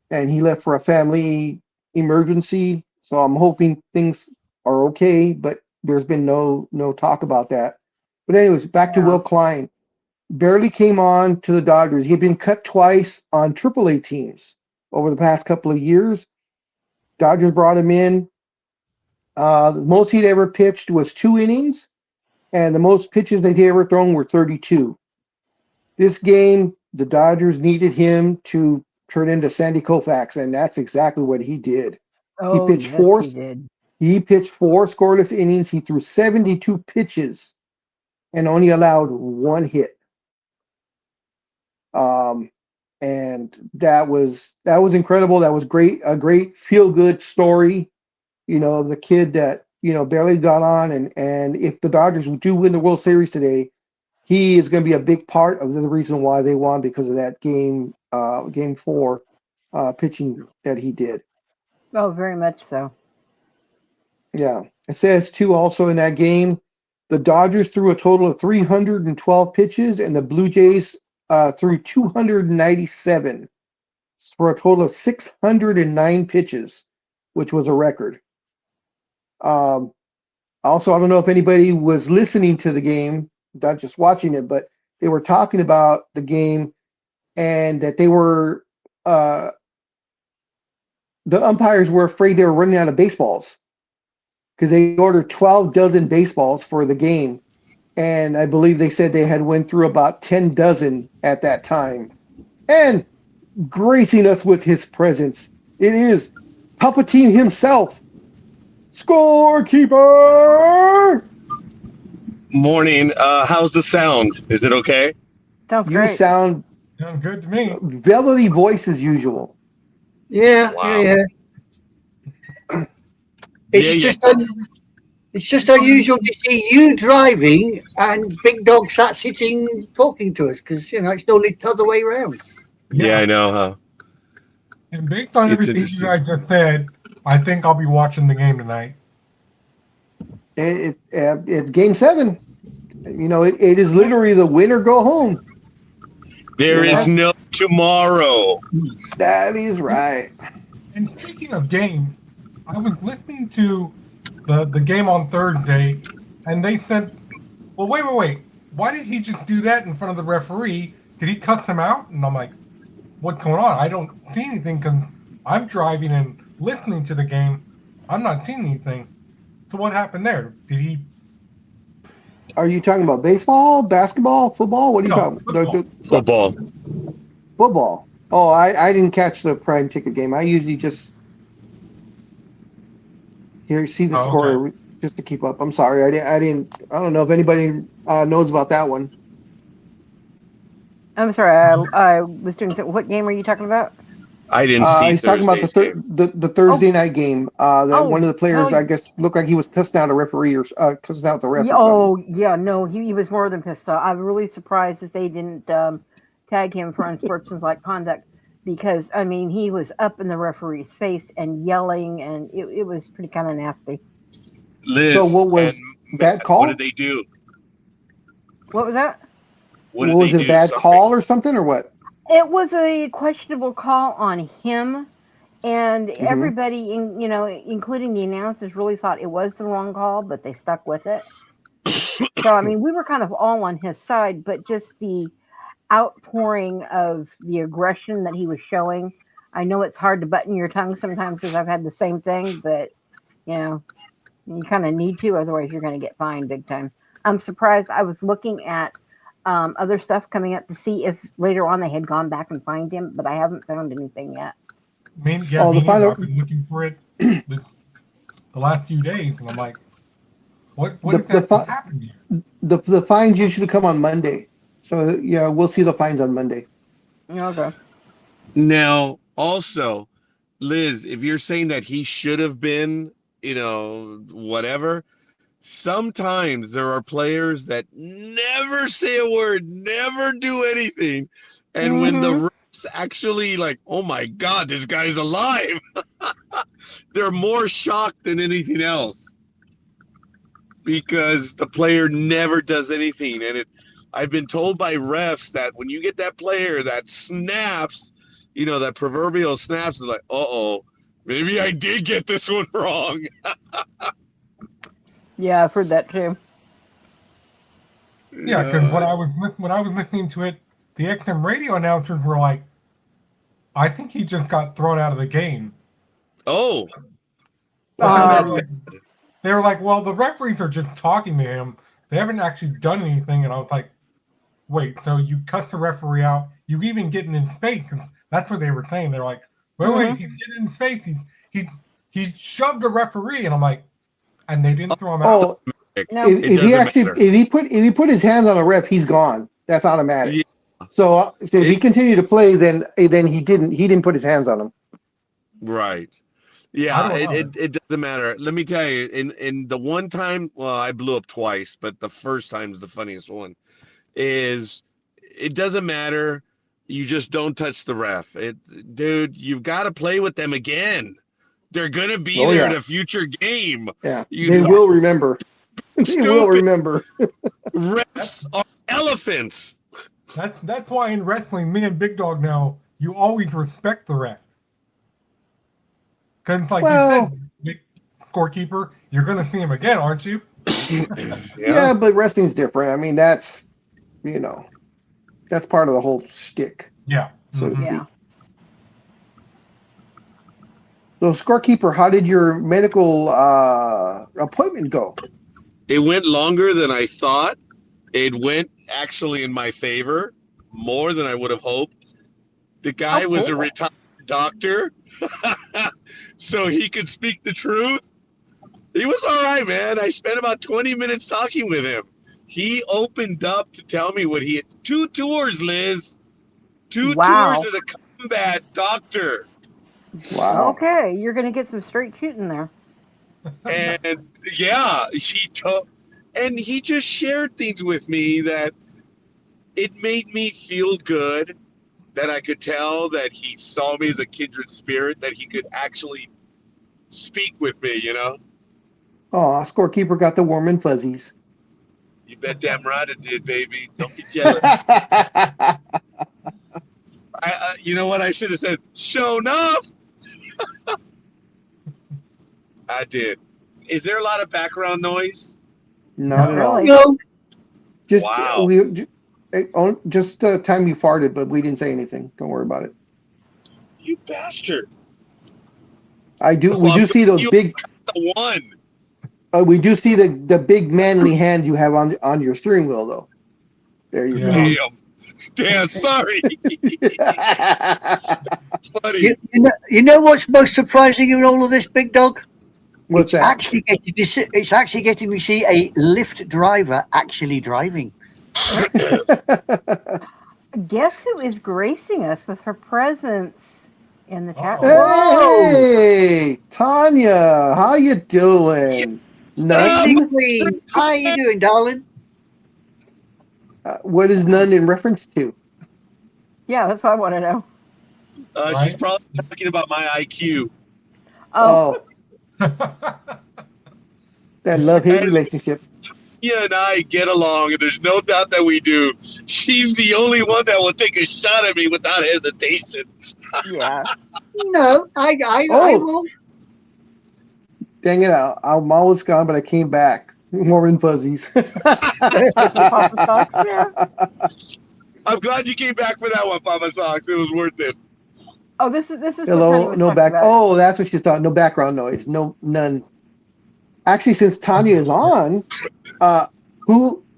and he left for a family emergency. So I'm hoping things are okay, but there's been no talk about that. But anyways, back to Will Klein. Barely came on to the Dodgers. He had been cut twice on AAA teams over the past couple of years. Dodgers brought him in. The most he'd ever pitched was 2 innings, and the most pitches that he'd ever thrown were 32. This game, the Dodgers needed him to turn into Sandy Koufax, and that's exactly what he did. Oh, he pitched yes, four. he did. He pitched 4 scoreless innings. He threw 72 pitches and only allowed 1 hit. And that was incredible. That was great. A great feel-good story, of the kid that, barely got on. And if the Dodgers do win the World Series today, he is going to be a big part of the reason why they won, because of that game 4 pitching that he did. Oh, very much so. Yeah. It says, too, also in that game, the Dodgers threw a total of 312 pitches, and the Blue Jays threw 297 for a total of 609 pitches, which was a record. Also, I don't know if anybody was listening to the game, not just watching it, but they were talking about the game, and that they were the umpires were afraid they were running out of baseballs, because they ordered 12 dozen baseballs for the game. And I believe they said they had went through about 10 dozen at that time. And gracing us with his presence, it is Palpatine himself, Scorekeeper. Morning. How's the sound? Is it okay? Sounds You great. sound Sounds good to me. velvety voice as usual. Yeah, Wow. yeah. It's Yeah, just it's just unusual to see you driving and Big Dog sat sitting talking to us because it's normally the other way around. Yeah, I know, huh? And based on It's everything you interesting. guys just said, I think I'll be watching the game tonight. It's Game 7. It is literally the win or go home. There Yeah. is no tomorrow. That is right. And speaking of game, I was listening to the game on Thursday, and they said, well, wait. Why did he just do that in front of the referee? Did he cuss him out? And I'm like, what's going on? I don't see anything because I'm driving and listening to the game. I'm not seeing anything. So what happened there? Did he? Are you talking about baseball, basketball, football? What are you No, talking about? Football. Football. Oh, I didn't catch the prime ticket game. I usually just see the Oh, score just to keep up. I'm sorry. I don't know if anybody knows about that one. I'm sorry. I was doing. What game are you talking about? I didn't see He's talking about Thursday's game. the Thursday night game. That one of the players, hell I guess, looked like he was cussing out a referee or cussing out the ref. Yeah, oh, yeah, no, he was more than pissed off. I'm really surprised that they didn't tag him for unsportsmanlike conduct because, I mean, he was up in the referee's face and yelling, and it was pretty kind of nasty. Liz, So what was and bad call? What did they do? What was that? What did was they it a do? bad Something? call or something or what? It was a questionable call on him, and everybody, including the announcers, really thought it was the wrong call, but they stuck with it. So, I mean, we were kind of all on his side, but just the outpouring of the aggression that he was showing. I know it's hard to button your tongue sometimes because I've had the same thing, but, you kind of need to, otherwise you're going to get fined big time. I'm surprised. I was looking at other stuff coming up to see if later on they had gone back and fined him, but I haven't found anything yet. Me neither. I've been looking for it the last few days, and I'm like, what happened here? The fines usually come on Monday. So, yeah, we'll see the fines on Monday. Okay. Now, also, Liz, if you're saying that he should have been, whatever, sometimes there are players that never say a word, never do anything. And when the refs actually like, oh my God, this guy's alive, they're more shocked than anything else because the player never does anything. And I've been told by refs that when you get that player that snaps, that proverbial snaps, is like, maybe I did get this one wrong. Yeah, I've heard that too. Yeah, because when I was listening to it, the XM radio announcers were like, I think he just got thrown out of the game. Oh. They were like, well, the referees are just talking to him. They haven't actually done anything. And I was like, wait, so you cut the referee out? You even get in his face? That's what they were saying. They're like, wait, he's getting in his face. He shoved the referee. And I'm like, and they didn't throw him out. No. If he put his hands on a ref, he's gone. That's automatic. Yeah. So if he continued to play, then he didn't put his hands on him. Right. Yeah, it doesn't matter. Let me tell you, in the one time, well, I blew up twice, but the first time is the funniest one. Is it doesn't matter. You just don't touch the ref. Dude, you've got to play with them again. They're gonna be there in a future game. Yeah, they will remember. They will remember. Refs are elephants. That's why in wrestling, me and Big Dog know you always respect the ref. Because like you said, big scorekeeper, you're going to see him again, aren't you? Yeah, but wrestling's different. I mean, that's part of the whole shtick. Yeah. So to speak. Yeah. So, scorekeeper, how did your medical appointment go? It went longer than I thought. It went actually in my favor, more than I would have hoped. The guy was a retired doctor. so he could speak the truth. He was all right, man. I spent about 20 minutes talking with him. He opened up to tell me what he had. 2 tours, Liz. 2 Wow. tours as a combat doctor. Wow. Okay, you're gonna get some straight shooting there. And yeah, and he just shared things with me that it made me feel good, that I could tell that he saw me as a kindred spirit, that he could actually speak with me, you know? Oh, scorekeeper got the warm and fuzzies. You bet damn right it did, baby. Don't get jealous. You know what? I should have said, show enough. I did. Is there a lot of background noise? Not at all. Really? No, Just Wow. just the time you farted, but we didn't say anything. Don't worry about it. You bastard. We do Well, see those you- big. The one. We do see the big manly hand you have on your steering wheel, though. There you Yeah. go. Damn, sorry. Funny. you know what's most surprising in all of this, Big Dog? What's it's that? actually getting to see a Lyft driver actually driving. Guess who is gracing us with her presence in the chat Uh-oh. room? Whoa! Hey, Tanya, how you doing? None? Evening, Queen. How you doing, darling? What is none in reference to? Yeah, that's what I want to know. She's Right. probably talking about my IQ. Oh, That love-hate As- relationship. Tia and I get along, and there's no doubt that we do. She's the only one that will take a shot at me without hesitation. yeah. No, I Oh. won't. Dang it, I'm always gone, but I came back. More in fuzzies. Papa Socks, yeah. I'm glad you came back for that one, Papa Socks. It was worth it. Oh, this is what Tanya Hello, was no talking back. about. Oh, that's what she's thought. No background noise. No, none. Actually, since Tanya is on,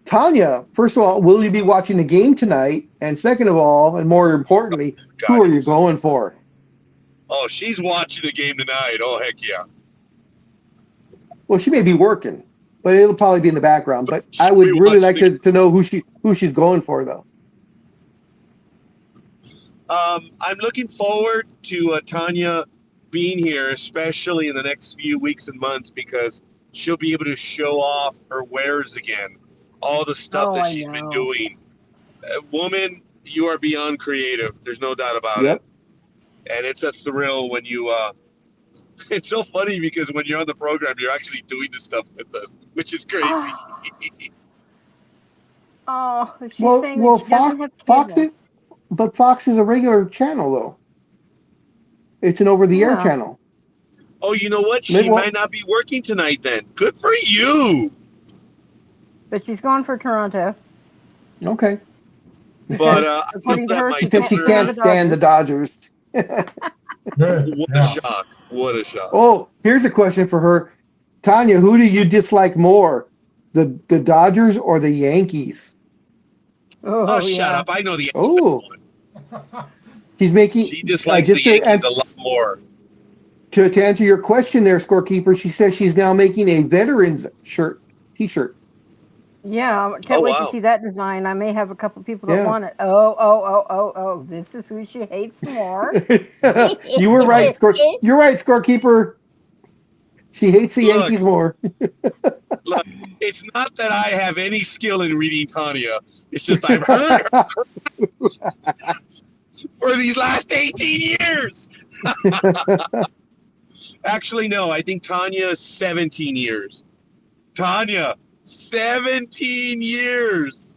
Tanya? First of all, will you be watching the game tonight? And second of all, and more importantly, who are you going for? Oh, she's watching the game tonight. Oh, heck yeah. Well, she may be working, but it'll probably be in the background. But I would We really watch like to know who she's going for, though. I'm looking forward to Tanya being here, especially in the next few weeks and months, because she'll be able to show off her wares again, all the stuff Oh, that I she's been know. doing. Woman, you are beyond creative. There's no doubt about Yep. it. And it's a thrill when you. It's so funny because when you're on the program, you're actually doing this stuff with us, which is crazy. Oh, she's Well, saying well, that she doesn't have Fox cable. but Fox is a regular channel, though. It's an over-the-air Yeah. channel. Oh, you know what? She Maybe- might not be working tonight then. Good for you. But she's going for Toronto. Okay. But I According to let her, my She she's said she daughter- can't stand the Dodgers. Good. What Yeah. a shock. What a shock. Oh, here's a question for her. Tanya, who do you dislike more? The Dodgers or the Yankees? Oh, shut yeah. up. I know the Oh. She's making She dislikes just the Yankees to, a lot more. to answer your question there, scorekeeper, she says she's now making a veterans t-shirt. Yeah, I can't Oh, wait wow. to see that design. I may have a couple people that Yeah. want it. Oh, this is who she hates more. You were right, you're right, scorekeeper. She hates the Look. Yankees more. Look, it's not that I have any skill in reading Tanya. It's just I've heard her for these last 18 years. Actually, no, I think Tanya is 17 years. Tanya, 17 years.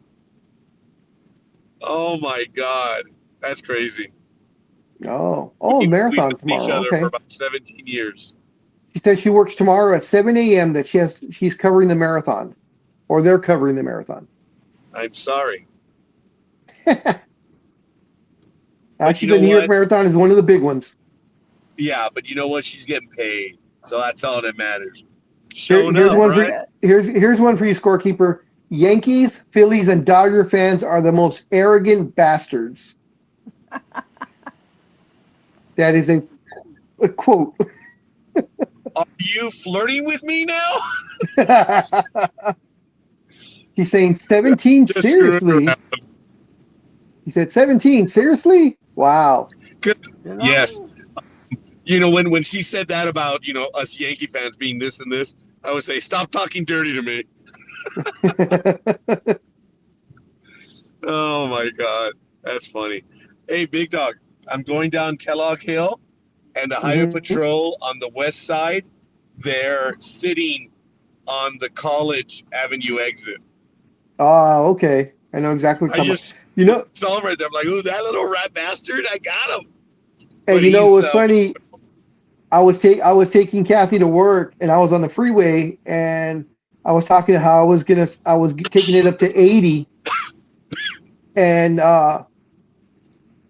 Oh my God. That's crazy. Oh, We've marathon known each tomorrow. other Okay. for about 17 years. She says she works tomorrow at 7 a.m. that she's covering the marathon, or they're covering the marathon. I'm sorry. Actually, you know the New York what? Marathon is one of the big ones. Yeah, but you know what? She's getting paid. So that's all that matters. Here- Showing here's up, one right? for here's one for you, scorekeeper. Yankees, Phillies, and Dodger fans are the most arrogant bastards. That is a quote. Are you flirting with me now? He's saying 17 Just screwing seriously. around. He said 17 seriously. Wow. You know? Yes. You know, when she said that about, us Yankee fans being this and this, I would say, stop talking dirty to me. Oh my God. That's funny. Hey, Big Dog, I'm going down Kellogg Hill, and the Highway Mhm. Patrol on the west side, they're sitting on the College Avenue exit. Oh, okay. I know exactly what I you're talking just about. You know, saw him right there. I'm like, ooh, that little rat bastard, I got him. and But you know he's, what's funny? I was taking Kathy to work, and I was on the freeway, and I was talking to how I was taking it up to 80, and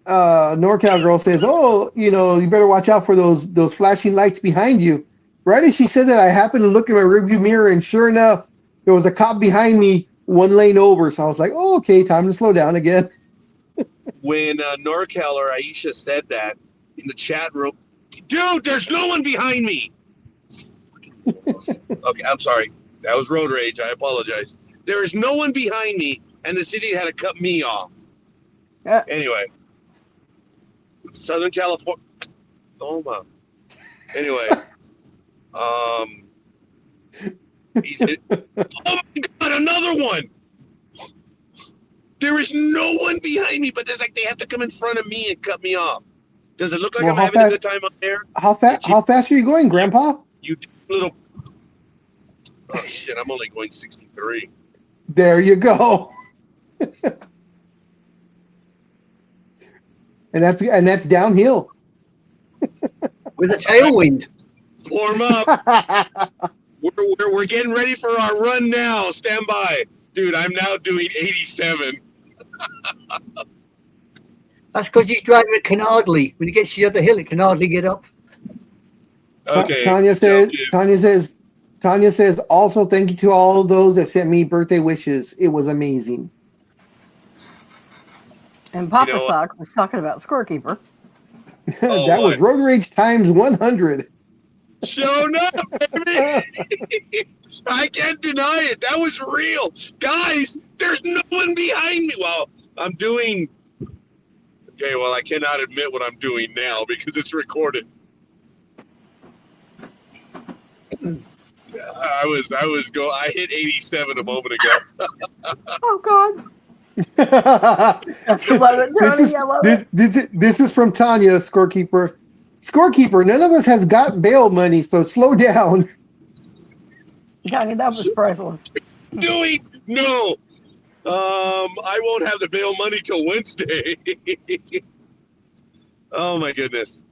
NorCal girl says, "Oh, you better watch out for those flashing lights behind you." Right as she said that, I happened to look in my rearview mirror, and sure enough, there was a cop behind me, one lane over. So I was like, "Oh, okay, time to slow down again." when NorCal or Aisha said that in the chat room, dude, there's no one behind me. Okay, I'm sorry. That was road rage. I apologize. There is no one behind me, and the city had to cut me off. Anyway, Southern California. Oh my. Anyway, he said, "Oh my God, another one." There is no one behind me, but there's like they have to come in front of me and cut me off. Does it look like Well, I'm how having a fast? good time up there? How fast are you going, Grandpa? You little. Oh shit! I'm only going 63. There you go. And that's downhill. With a tailwind. Form up. We're getting ready for our run now. Stand by, dude. I'm now doing 87. That's because he's driving it can hardly. When he gets to the other hill, it can hardly get up. Okay. Tanya says also thank you to all of those that sent me birthday wishes. It was amazing. And Papa You know what? Socks was talking about Scorekeeper. Oh, That was what? road rage times 100. Shown up, baby. I can't deny it. That was real, guys. There's no one behind me. Well, I'm doing. Okay, well, I cannot admit what I'm doing now because it's recorded. I hit 87 a moment ago. Oh God! I love it, Tony. I love it. This is from Tanya, Scorekeeper. Scorekeeper, none of us has got bail money, so slow down. Tony, that was priceless. Doing no. I won't have the bail money till Wednesday. Oh my goodness.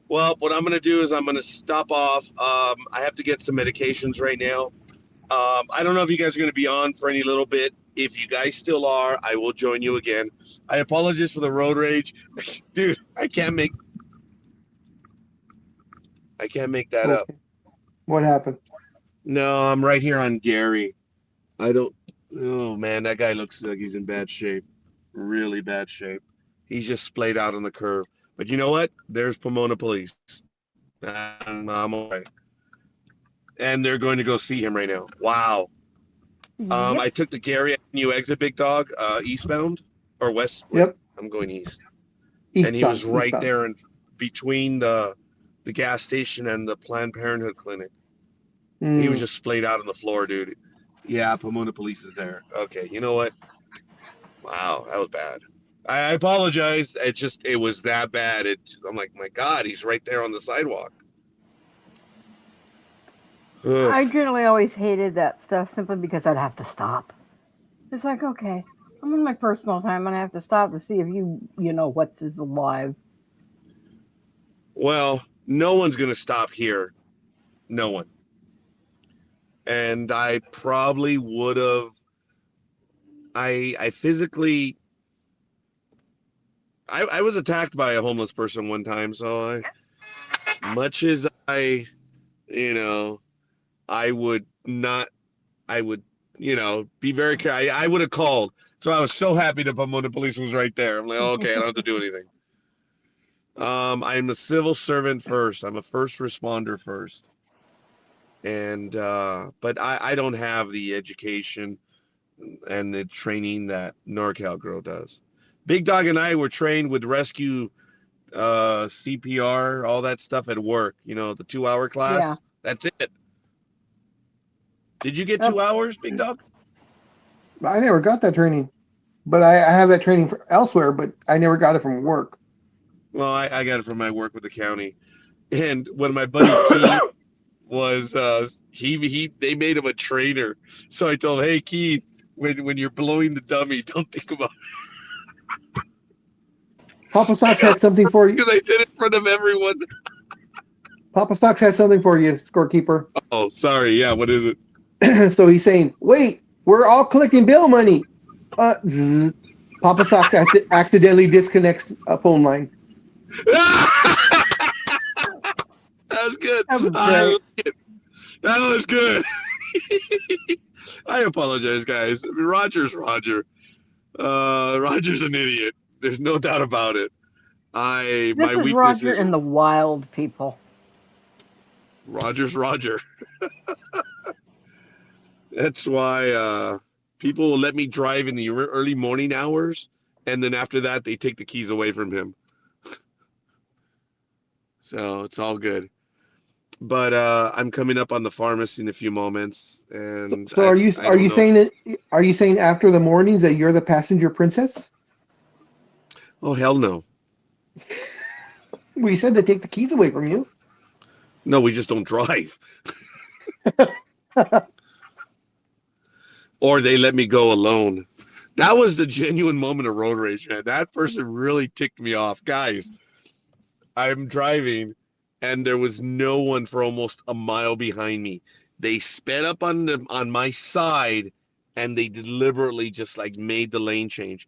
Well, what I'm gonna do is I'm gonna stop off. I have to get some medications right now. I don't know if you guys are gonna be on for any little bit. If you guys still are, I will join you again. I apologize for the road rage, dude. I can't make that up. What happened? No, I'm right here on Gary. I don't. Oh man, that guy looks like he's in bad shape. Really bad shape. He's just splayed out on the curve. But you know what? There's Pomona Police. And I'm all right. And they're going to go see him right now. Wow. Yep. I took the Gary Avenue exit, Big Dog, eastbound or west. Yep. I'm going east. Eastbound, And he was right eastbound. there in between the gas station and the Planned Parenthood clinic. He was just splayed out on the floor, dude. Yeah, Pomona Police is there. Okay, you know what? Wow, that was bad. I apologize. It was that bad. I'm like, my God, he's right there on the sidewalk. Ugh. I generally always hated that stuff simply because I'd have to stop. It's like, okay, I'm in my personal time and I have to stop to see if you know what's is alive. Well, no one's gonna stop here. No one. And I probably would have. I physically. I was attacked by a homeless person one time, so much as I would not. I would, be very careful. I would have called. So I was so happy that Pomona Police was right there. I'm like, okay, I don't have to do anything. I'm a civil servant first. I'm a first responder first. And but I don't have the education and the training that NorCal Girl does. Big Dog and I were trained with rescue CPR, all that stuff at work, the 2-hour class. Yeah. That's it. Did you get Oh. 2 hours, Big Dog? I never got that training, but I have that training for elsewhere, but I never got it from work. Well, I got it from my work with the county. And when my buddy Keith was they made him a trainer. So I told him, hey Keith, when you're blowing the dummy, don't think about it. Papa Socks had something for you. Because I said it in front of everyone. Papa Socks has something for you, scorekeeper. Oh, sorry. Yeah, what is it? So he's saying, wait, we're all collecting bill money. Zzz. Papa Socks accidentally disconnects a phone line. That was good. That was I great. like it. That was good. I apologize, guys. I mean, Roger's Roger. Roger's an idiot. There's no doubt about it. This My is weakness Roger is and the Wild People. Roger's Roger. That's why people will let me drive in the early morning hours, and then after that, they take the keys away from him. So it's all good. But I'm coming up on the pharmacy in a few moments, and So are you saying that? Are you saying after the mornings that you're the passenger princess? Oh hell no! Well, you said to take the keys away from you. No, we just don't drive. Or they let me go alone. That was the genuine moment of road rage, man. That person really ticked me off. Guys, I'm driving and there was no one for almost a mile behind me. They sped up on my side and they deliberately just like made the lane change.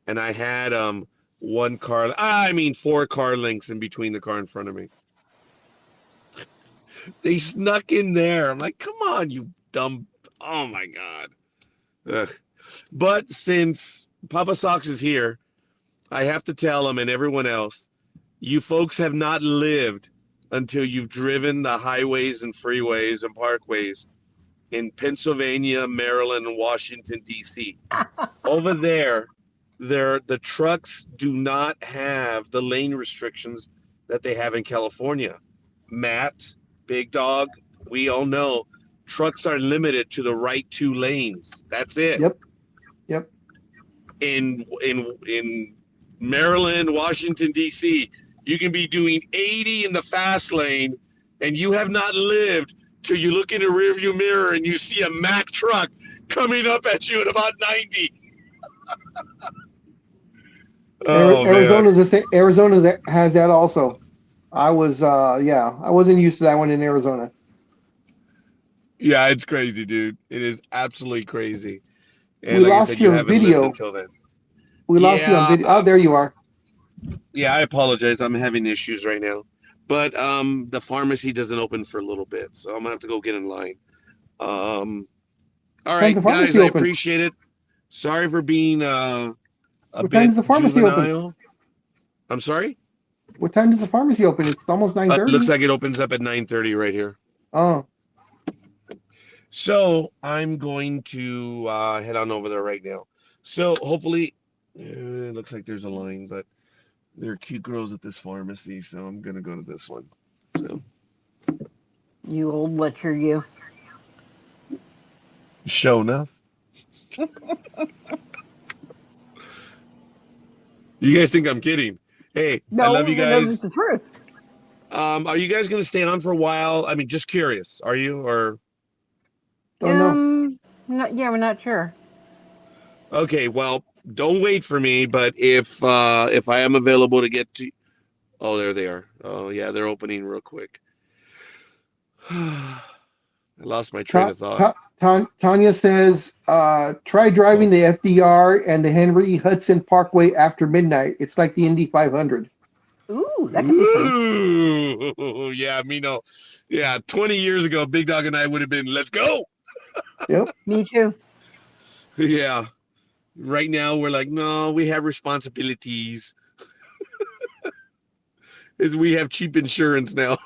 And I had 4 car lengths in between the car in front of me. They snuck in there. I'm like, come on, you dumb. Oh my God. Ugh. But since Papa Socks is here, I have to tell him and everyone else, you folks have not lived until you've driven the highways and freeways and parkways in Pennsylvania, Maryland, and Washington, D.C. Over there, the trucks do not have the lane restrictions that they have in California. Matt, Big Dog, we all know trucks are limited to the right 2 lanes. That's it. Yep. In Maryland, Washington, D.C., you can be doing 80 in the fast lane, and you have not lived till you look in the rearview mirror and you see a Mack truck coming up at you at about 90. Arizona's the same. Arizona has that also. I wasn't used to that one in Arizona. Yeah, it's crazy, dude. It is absolutely crazy. And We like I lost said, your you haven't lived video. until then. We lost you on video. Oh, there you are. Yeah, I apologize. I'm having issues right now. But the pharmacy doesn't open for a little bit, so I'm gonna have to go get in line. All right, the guys, pharmacy I open? appreciate it. Sorry for being a What bit time does the pharmacy open? juvenile. I'm sorry? What time does the pharmacy open? It's almost 9:30. Looks like it opens up at 9:30 right here. Oh, So I'm going to head on over there right now. So hopefully, it looks like there's a line, but there are cute girls at this pharmacy, so I'm gonna go to this one. So You old butcher, you. show enough. You guys think I'm kidding? Hey, No, I love you no, guys. it's the truth. Are you guys gonna stay on for a while? I mean, just curious. Are you or? don't know. We're not sure. Okay, well, don't wait for me, but if I am available to get to, oh, there they are. Oh yeah, they're opening real quick. I lost my train of thought. Tanya says, try driving the FDR and the Henry Hudson Parkway after midnight. It's like the Indy 500. Ooh, that could be fun. Ooh, yeah, me no. Yeah, 20 years ago, Big Dog and I would have been, let's go. Yep. Me too. Yeah. Right now, we're like, no, we have responsibilities. We have cheap insurance now.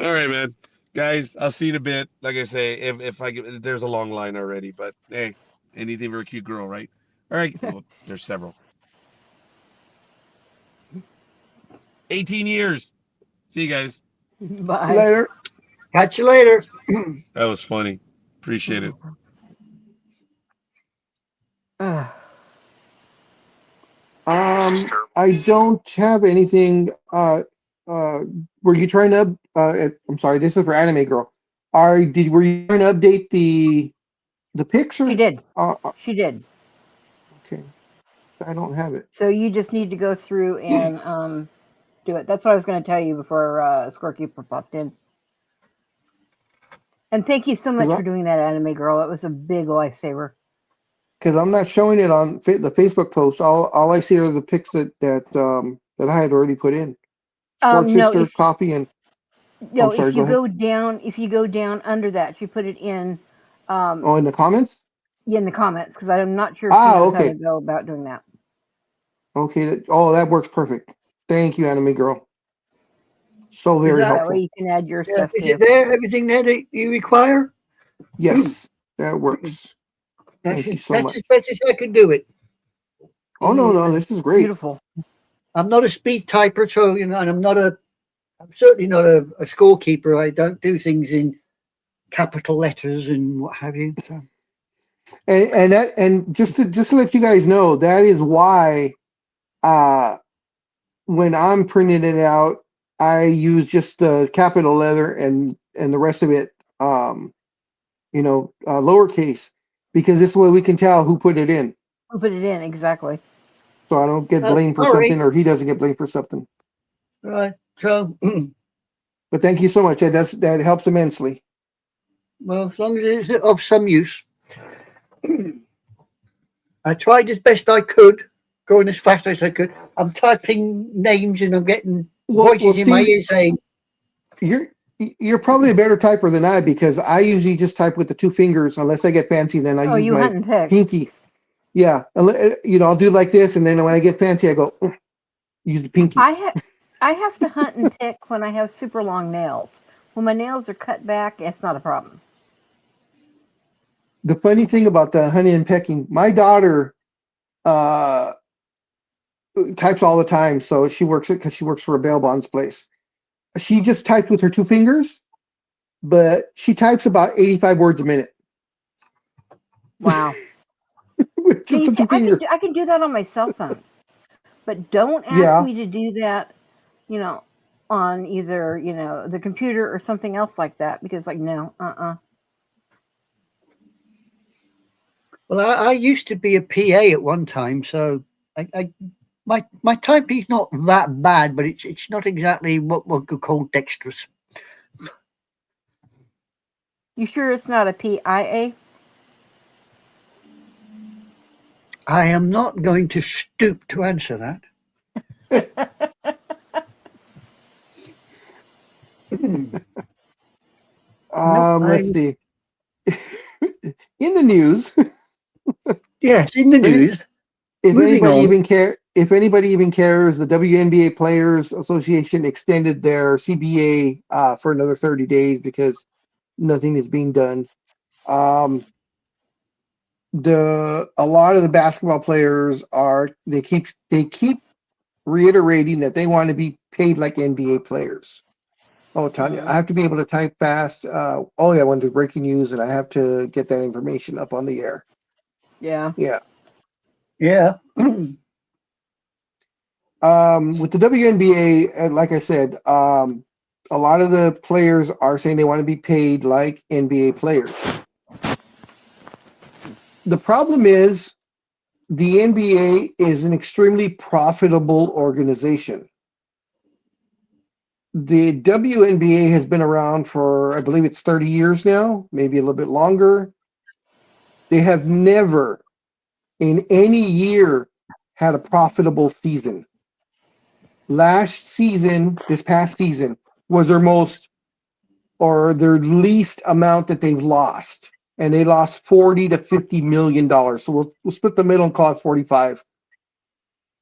All right, man. Guys, I'll see you in a bit. Like I say, if there's a long line already, but hey, anything for a cute girl, right? All right. Well, there's several. 18 years. See you guys. Bye. Later. Catch you later. That was funny. Appreciate it. Ugh. I don't have anything. Were you trying to? I'm sorry. This is for Anime Girl. Were you trying to update the picture? She did. Uh, She did. okay. I don't have it. So you just need to go through and do it. That's what I was going to tell you before Scorekeeper popped in. And thank you so much Well- for doing that, Anime Girl. It was a big lifesaver. Because I'm not showing it on the Facebook post. All I see are the pics that I had already put in. Sports No, Sister, Coffee, and No, sorry, if you go go down under that, you put it in in the comments. in the comments because I'm not sure if Ah, she knows how okay. to go about doing that. Okay. That works perfect. Thank you, Anime Girl. So very that- That helpful. way you can add your Yeah, stuff is too. it there? Everything there that you require? Yes, that works. That's, Thank you so that's much. as best as I can do it. Oh no, this is great. Beautiful. I'm not a speed typer, so and I'm certainly not a scorekeeper. I don't do things in capital letters and what have you. So. And just to let you guys know, that is why when I'm printing it out, I use just the capital letter and the rest of it lowercase, because this way we can tell who put it in. Who put it in exactly? So I don't get blamed for sorry. something, or he doesn't get blamed for something. Right. So, But thank you so much. That helps immensely. well, as long as it's of some use. I tried as best I could, going as fast as I could. I'm typing names and I'm getting voices in my Steve, ear saying, you're probably a better typer than I, because I usually just type with the two fingers. Unless I get fancy, then I use You my hunt and pick. pinky. Yeah, I'll do like this, and then when I get fancy, I go use the pinky. I have to hunt and pick when I have super long nails. When my nails are cut back, it's not a problem. The funny thing about the hunting and pecking, my daughter types all the time. So she works for a bail bonds place. She just types with her two fingers, but she types about 85 words a minute. Wow. With just the two fingers. I can do that on my cell phone, but don't ask me to do that, on either, the computer or something else like that, because no. well, I used to be a PA at one time, so my typing's not that bad, but it's not exactly what one could call dexterous. You sure it's not a PIA? I am not going to stoop to answer that. Let's see. In the news, Yes, in the news. if Moving anybody on. even cares, the WNBA Players Association extended their CBA for another 30 days because nothing is being done. A lot of the basketball players keep reiterating that they want to be paid like NBA players. Oh, Tanya, I have to be able to type fast. When there's breaking news, and I have to get that information up on the air. Yeah. Yeah. Yeah. With the WNBA, like I said, a lot of the players are saying they want to be paid like NBA players. The problem is the NBA is an extremely profitable organization. The WNBA has been around for, I believe it's 30 years now, maybe a little bit longer. They have never in any year had a profitable season. This past season, was their least amount that they've lost. And they lost $40 to $50 million. So we'll split the middle and call it 45.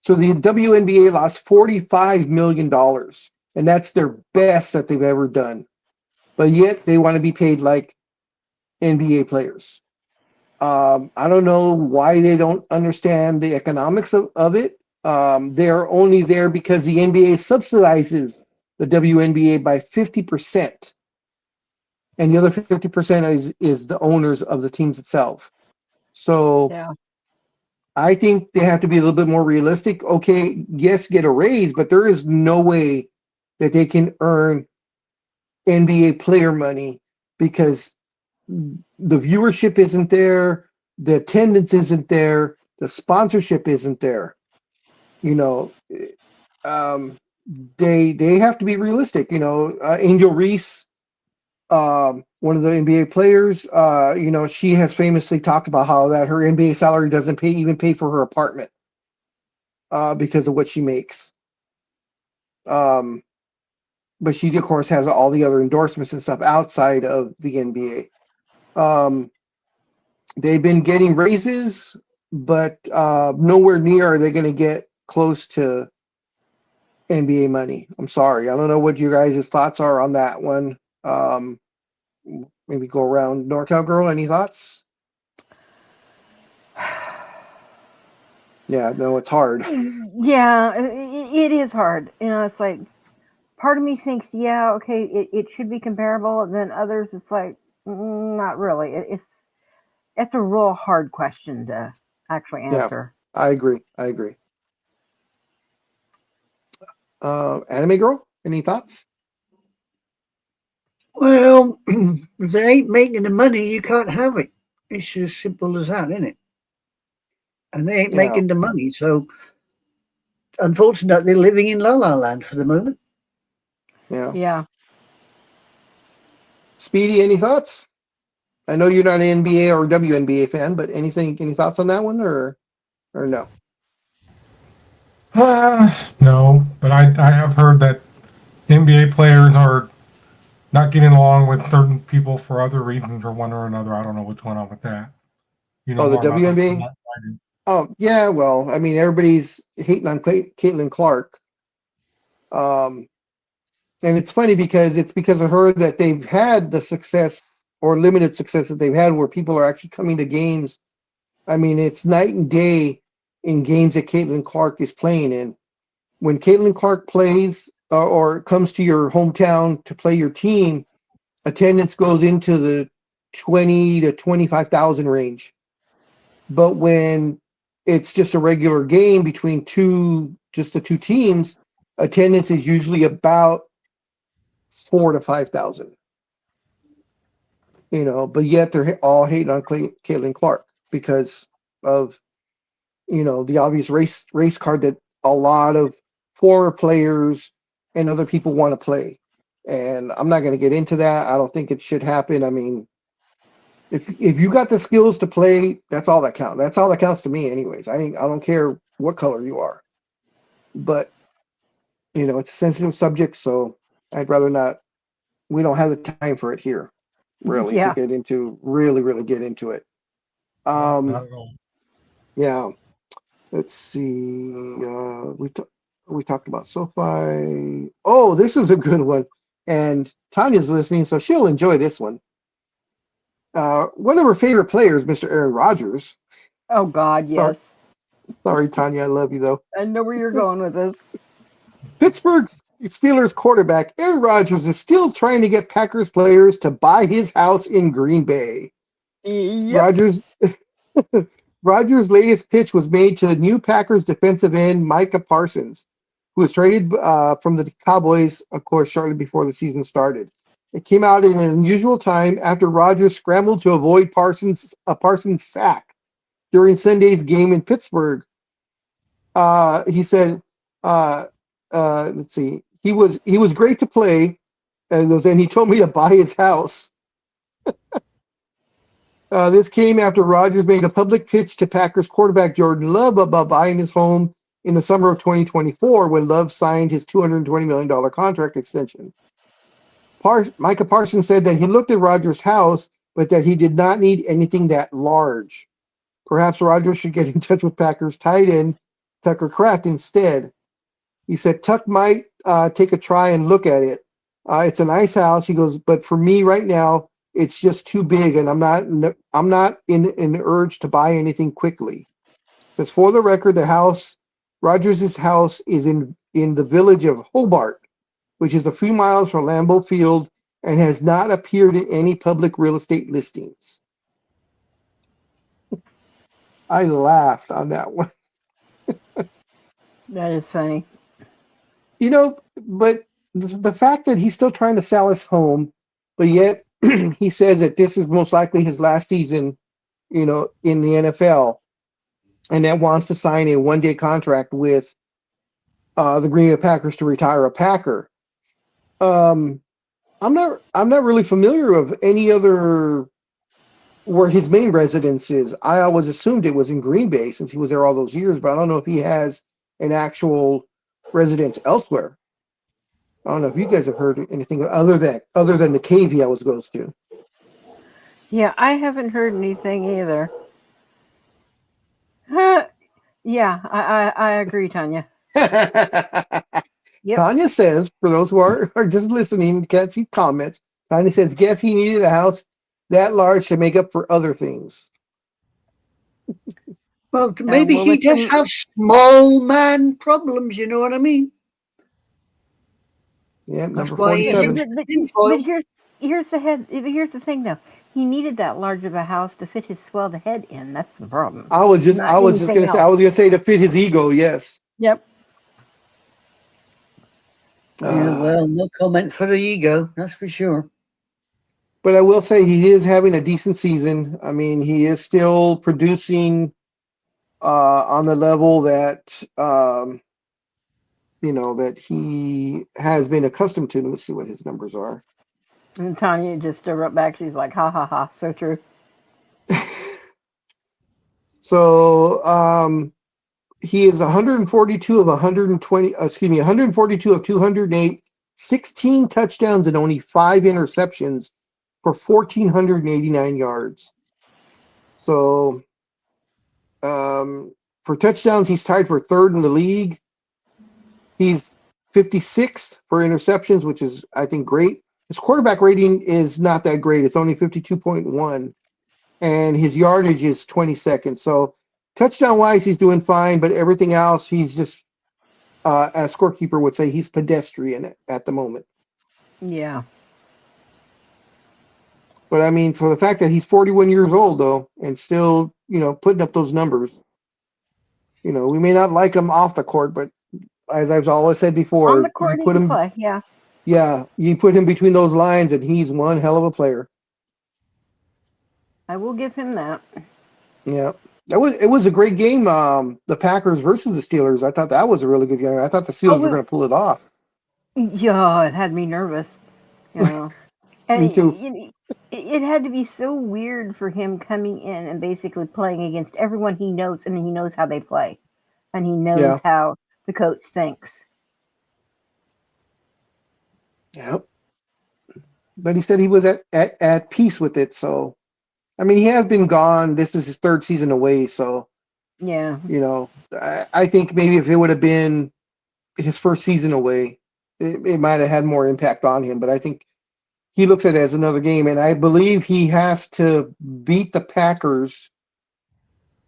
So the WNBA lost $45 million. And that's their best that they've ever done. but yet they want to be paid like NBA players. I don't know why they don't understand the economics of it. They're only there because the NBA subsidizes the WNBA by 50%. And the other 50% is the owners of the teams itself. So Yeah. I think they have to be a little bit more realistic. Okay, yes, get a raise, but there is no way that they can earn NBA player money because the viewership isn't there, the attendance isn't there, the sponsorship isn't there. You know, they have to be realistic. You know, Angel Reese, one of the NBA players, you know, she has famously talked about how that her NBA salary doesn't even pay for her apartment because of what she makes. But she, of course, has all the other endorsements and stuff outside of the NBA. They've been getting raises, but nowhere near are they going to get close to NBA money. I'm sorry. I don't know what you guys' thoughts are on that one. Maybe go around. NorCal Girl, any thoughts? Yeah, no, it's hard. Yeah, it is hard. You know, it's like part of me thinks, yeah, okay, it should be comparable, and then others, it's like, not really. It's a real hard question to actually Yeah. answer. I agree. Anime Girl, any thoughts? Well, if they ain't making the money, you can't have it. It's as simple as that, isn't it? And they ain't Yeah. making the money, so unfortunately, they're living in La La Land for the moment. Yeah. Yeah. Speedy, any thoughts? I know you're not an NBA or WNBA fan, but any thoughts on that one or no? No, but I have heard that NBA players are not getting along with certain people for other reasons or one or another. I don't know what's going on with that. You know Oh, the more about that than WNBA? I do. Oh, yeah. Well, I mean, everybody's hating on Caitlin Clark. And it's funny because it's because of her that they've had the success or limited success that they've had where people are actually coming to games. I mean, it's night and day in games that Caitlin Clark is playing in. When Caitlin Clark plays or comes to your hometown to play your team, attendance goes into the 20 to 25,000 range. But when it's just a regular game between the two teams, attendance is usually about 4 to 5,000. You know, but yet they're all hating on Caitlin Clark because of, you know, the obvious race card that a lot of former players and other people want to play. And I'm not going to get into that. I don't think it should happen. I mean, if you got the skills to play, that's all that counts. That's all that counts to me, anyways. I don't care what color you are, but you know, it's a sensitive subject, so I'd rather not. We don't have the time for it here, really, Yeah. to get into really get into it. Not at all. Yeah. Let's see. We talked about SoFi. Oh, this is a good one, and Tanya's listening, so she'll enjoy this one. One of her favorite players, Mr. Aaron Rodgers. Oh God, yes. Sorry, Tanya, I love you though. I know where you're going with this. Pittsburgh Steelers quarterback Aaron Rodgers is still trying to get Packers players to buy his house in Green Bay. Yep. Rodgers' latest pitch was made to new Packers defensive end Micah Parsons, who was traded from the Cowboys, of course, shortly before the season started. It came out in an unusual time after Rodgers scrambled to avoid Parsons' sack during Sunday's game in Pittsburgh. He said, let's see, he was great to play, and he told me to buy his house. This came after Rodgers made a public pitch to Packers quarterback Jordan Love about buying his home in the summer of 2024 when Love signed his $220 million contract extension. Micah Parsons said that he looked at Rodgers' house, but that he did not need anything that large. Perhaps Rodgers should get in touch with Packers tight end Tucker Kraft instead. He said Tuck might take a try and look at it. It's a nice house. He goes, but for me right now, it's just too big, and I'm not in an urge to buy anything quickly. Says for the record, Rogers' house is in the village of Hobart, which is a few miles from Lambeau Field, and has not appeared in any public real estate listings. I laughed on that one. That is funny. You know, but the fact that he's still trying to sell his home, but yet he says that this is most likely his last season, in the NFL, and that wants to sign a one-day contract with the Green Bay Packers to retire a Packer. I'm not really familiar of any other where his main residence is. I always assumed it was in Green Bay since he was there all those years, but I don't know if he has an actual residence elsewhere. I don't know if you guys have heard anything other than the cave he always goes to. Yeah, I haven't heard anything either. Yeah, I agree, Tanya. Yep. Tanya says, for those who are just listening, can't see comments, Tanya says, guess he needed a house that large to make up for other things. Well, maybe we'll he let does them- have small man problems, you know what I mean? Yeah, That's number why he's 47. But here's the thing though. He needed that large of a house to fit his swelled head in. That's the problem. I was just Not gonna anything say else. to fit his ego, yes. Yep. Yeah, well, no comment for the ego, that's for sure. But I will say he is having a decent season. I mean, he is still producing on the level that that he has been accustomed to. Let me see what his numbers are. And Tanya just wrote back. She's like, "Ha ha ha, so true." So he is 142 of 120. 142 of 208, 16 touchdowns and only 5 interceptions for 1,489 yards. So for touchdowns, he's tied for third in the league. He's 56th for interceptions, which is, I think, great. His quarterback rating is not that great. It's only 52.1, and his yardage is 22nd. So touchdown-wise, he's doing fine, but everything else, he's just, as scorekeeper would say, he's pedestrian at the moment. Yeah. But, I mean, for the fact that he's 41 years old, though, and still, putting up those numbers, we may not like him off the court, but as I've always said before, On the court, you he put can him, play. Yeah. yeah, you put him between those lines, and he's one hell of a player. I will give him that. Yeah, it was a great game. The Packers versus the Steelers. I thought that was a really good game. I thought the Steelers were going to pull it off. Yeah, it had me nervous. And Me too. It had to be so weird for him coming in and basically playing against everyone he knows, and he knows how they play, and he knows how the coach thinks. Yep. But he said he was at peace with it. So, I mean, he has been gone. This is his third season away. So, Yeah. I think maybe if it would have been his first season away, it might have had more impact on him. But I think he looks at it as another game. And I believe he has to beat the Packers.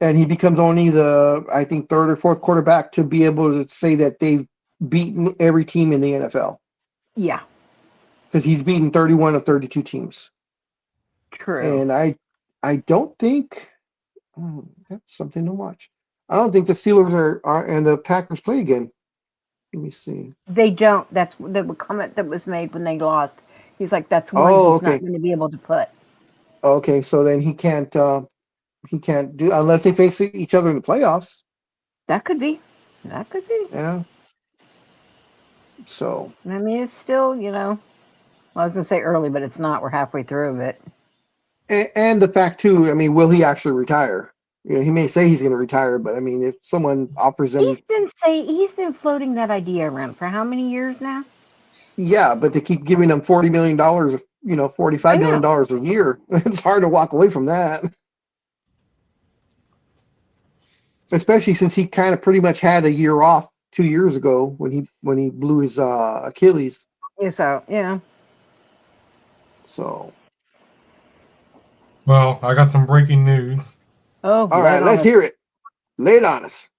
And he becomes only the, I think, third or fourth quarterback to be able to say that they've beaten every team in the NFL. Yeah. Because he's beaten 31 of 32 teams. True. And I don't think that's something to watch. I don't think the Steelers are and the Packers play again. Let me see. They don't. That's the comment that was made when they lost. He's like, that's one he's not going to be able to put. Okay, so then he can't do unless they face each other in the playoffs. That could be. Yeah. So. I mean, it's still, well, I was going to say early, but it's not. We're halfway through it. And the fact too, I mean, will he actually retire? He may say he's going to retire, but I mean, if someone offers him, he's been floating that idea around for how many years now? Yeah, but they keep giving him $40 million, $45 million a year. It's hard to walk away from that. Especially since he kind of pretty much had a year off 2 years ago when he blew his Achilles. Yeah, so yeah. So, Well, I got some breaking news. Oh, all lay right, it on let's us. hear it. Lay it on us.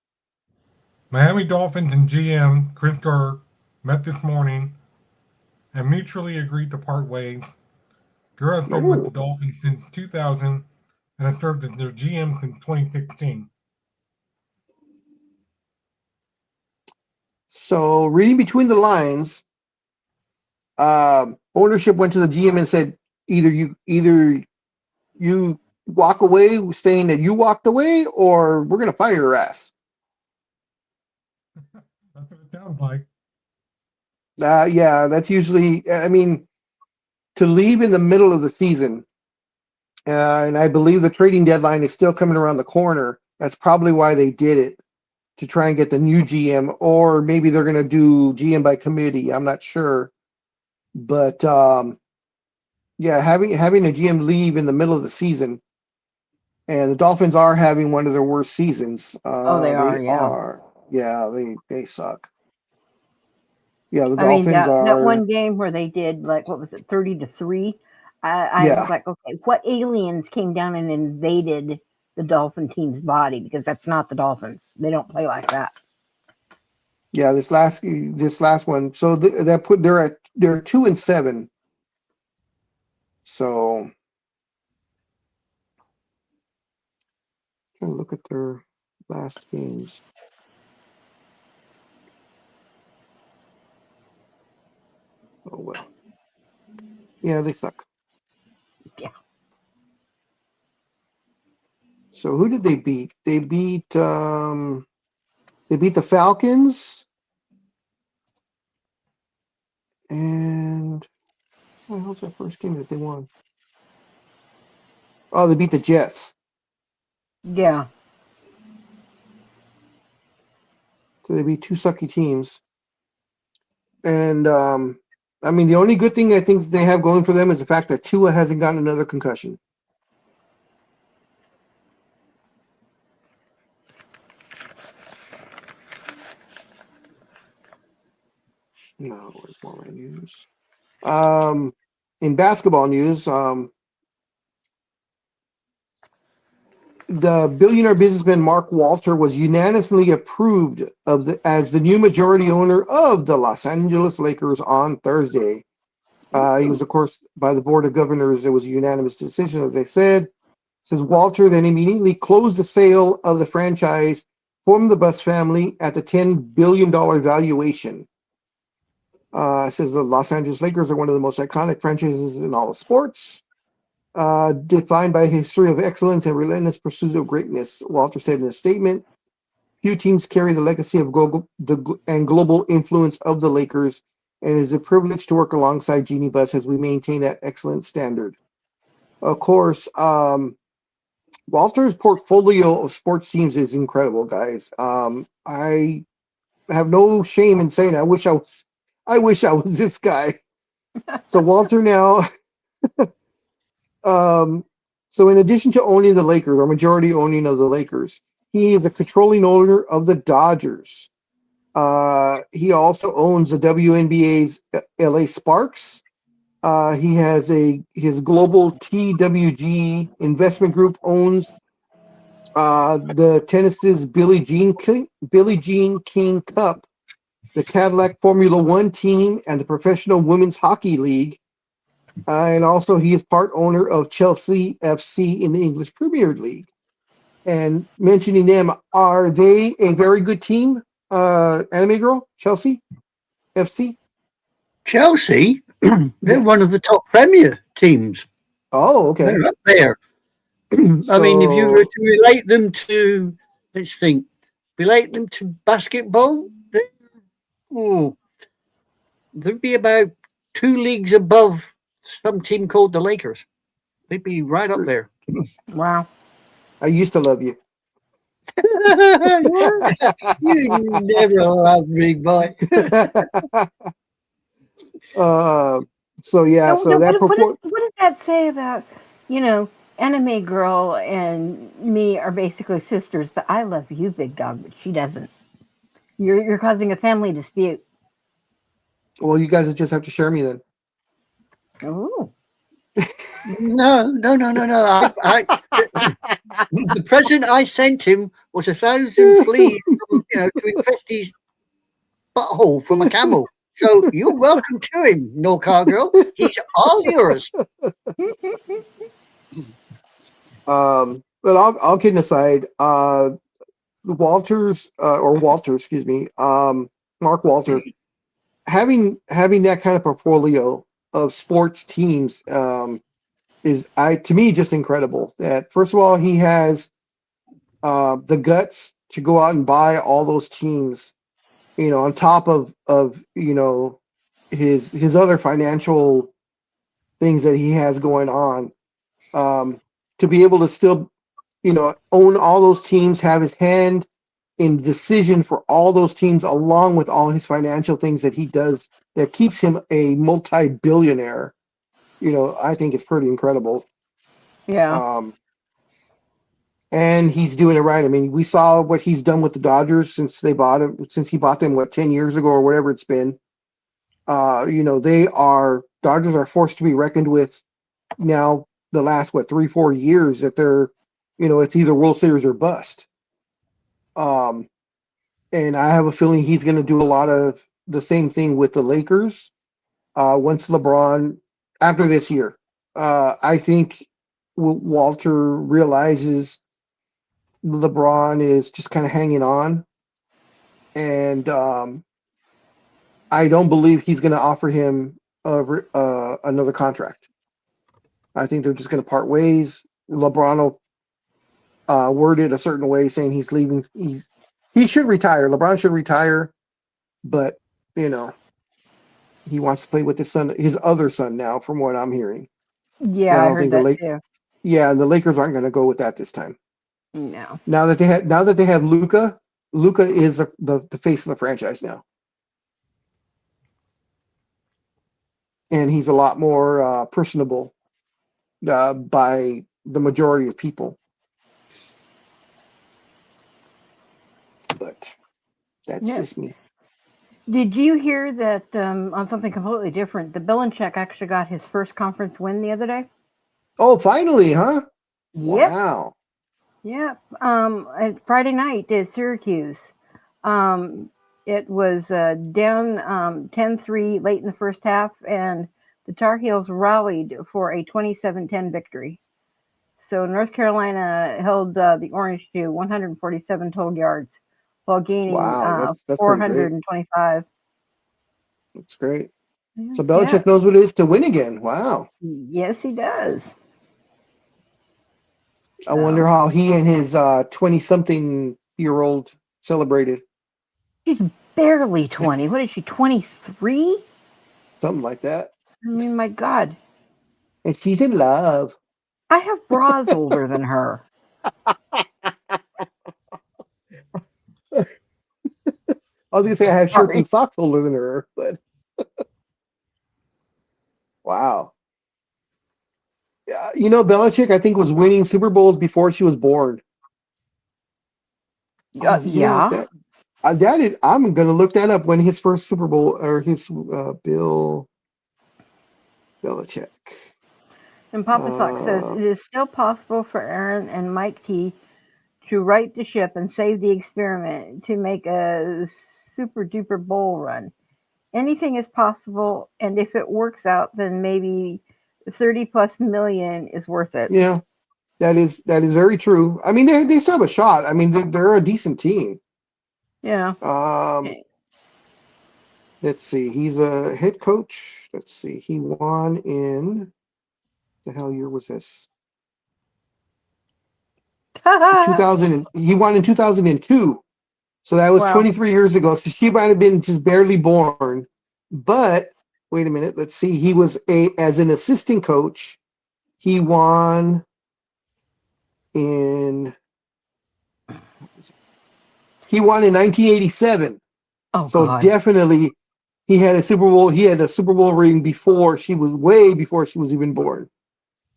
Miami Dolphins and GM Chris Kerr met this morning and mutually agreed to part ways. Kerr has been with the Ooh. Dolphins since 2000 and has served as their GM since 2016. So, reading between the lines, ownership went to the GM and said, either you walk away, saying that you walked away, or we're gonna fire your ass. That's what it sounds like. Yeah, that's usually. I mean, to leave in the middle of the season, and I believe the trading deadline is still coming around the corner. That's probably why they did it, to try and get the new GM, or maybe they're gonna do GM by committee. I'm not sure, but yeah, having a GM leave in the middle of the season, and the Dolphins are having one of their worst seasons. Oh, they are. They Yeah. are. Yeah, they suck. Yeah, the I mean Dolphins that are. one game where they did like what was it, 30-3? I was Yeah, like, okay, what aliens came down and invaded the Dolphin team's body? Because that's not the Dolphins. They don't play like that. yeah. This last one. So they're 2-7. So look at their last games. Oh well. Yeah, they suck. Yeah. So who did they beat? They beat the Falcons, and what was their first game that they won? Oh, they beat the Jets. Yeah. So they beat two sucky teams. And I mean, the only good thing I think they have going for them is the fact that Tua hasn't gotten another concussion. No, where's more my news? In basketball news, the billionaire businessman Mark Walter was unanimously approved as the new majority owner of the Los Angeles Lakers on Thursday. He was, of course, by the board of governors. It was a unanimous decision, as I said. Says Walter then immediately closed the sale of the franchise from the Buss family at the $10 billion valuation. Says the Los Angeles Lakers are one of the most iconic franchises in all of sports, defined by a history of excellence and relentless pursuit of greatness. Walter said in a statement, few teams carry the legacy of global influence of the Lakers, and it is a privilege to work alongside Jeannie Buss as we maintain that excellent standard. Of course, Walter's portfolio of sports teams is incredible, guys. I have no shame in saying I wish I was this guy. So Walter now, so in addition to owning the Lakers, or majority owning of the Lakers, he is a controlling owner of the Dodgers. He also owns the WNBA's LA Sparks. He has his global TWG investment group owns the tennis's Billie Jean King Cup, the Cadillac Formula One team, and the Professional Women's Hockey League. And also, he is part owner of Chelsea FC in the English Premier League. And mentioning them, are they a very good team, Anime Girl? Chelsea FC? Chelsea, they're Yes. one of the top Premier teams. Oh, okay. They're up there. I mean, if you were to relate them to, let's think, relate them to basketball, there'd be about 2 leagues above some team called the Lakers. They'd be right up there. Wow. I used to love you. You never loved me, boy. So yeah, so that what does that say about, Anime Girl and me are basically sisters, but I love you, Big Dog, but she doesn't. You're causing a family dispute. Well, you guys just have to share me then. Ooh. No. The present I sent him was 1,000 fleas to infest his butthole from a camel. So you're welcome to him, No Car Girl. He's all yours. But all kidding aside, Walter, excuse me, Mark Walter, having that kind of portfolio of sports teams is to me just incredible. That first of all, he has the guts to go out and buy all those teams, on top of his other financial things that he has going on, to be able to still own all those teams, have his hand in decision for all those teams, along with all his financial things that he does that keeps him a multi-billionaire. I think it's pretty incredible. Yeah. And he's doing it right. I mean, we saw what he's done with the Dodgers since he bought them, 10 years ago or whatever it's been. Dodgers are forced to be reckoned with now the last, 3-4 years that they're, it's either World Series or bust. And I have a feeling he's going to do a lot of the same thing with the Lakers once LeBron, after this year. I think Walter realizes LeBron is just kind of hanging on, and I don't believe he's going to offer him another contract. I think they're just going to part ways. LeBron will word it a certain way, saying he's leaving. He should retire. LeBron should retire, but he wants to play with his other son now, from what I'm hearing. Yeah, I heard that too. Yeah, the Lakers aren't going to go with that this time. No. Now that they have Luka is the face of the franchise now, and he's a lot more personable by the majority of people. But that's just me. Did you hear that on something completely different? The Belichick actually got his first conference win the other day. Oh, finally, huh? Yep. Wow. Yep. Friday night at Syracuse. It was down 10-3 late in the first half, and the Tar Heels rallied for a 27-10 victory. So North Carolina held the Orange to 147 total yards while gaining that's 425. That's great. So Belichick knows what it is to win again. Wow. Yes, he does. I wonder how he and his 20-something-year-old celebrated. She's barely 20. What is she, 23? Something like that. I mean, my God. And she's in love. I have bras older than her. I was going to say I have shirts and socks older than her, but wow. Yeah, Belichick, I think, was winning Super Bowls before she was born. Yeah. I'm going to look that up when his first Super Bowl, or his Bill Belichick. And Papa Sock says it is still possible for Aaron and Mike T to right the ship and save the experiment to make a super duper bowl run. Anything is possible, and if it works out, then maybe 30+ million is worth it. Yeah, that is very true. I mean, they still have a shot. I mean, they're a decent team. Yeah. Let's see. He's a head coach. Let's see. He won in the hell year was this? 2000. He won in 2002. So that was 23 years ago. So she might have been just barely born. But wait a minute. Let's see. He was as an assistant coach. He won in 1987. Oh, so God. Definitely he had a Super Bowl. He had a Super Bowl ring way before she was even born.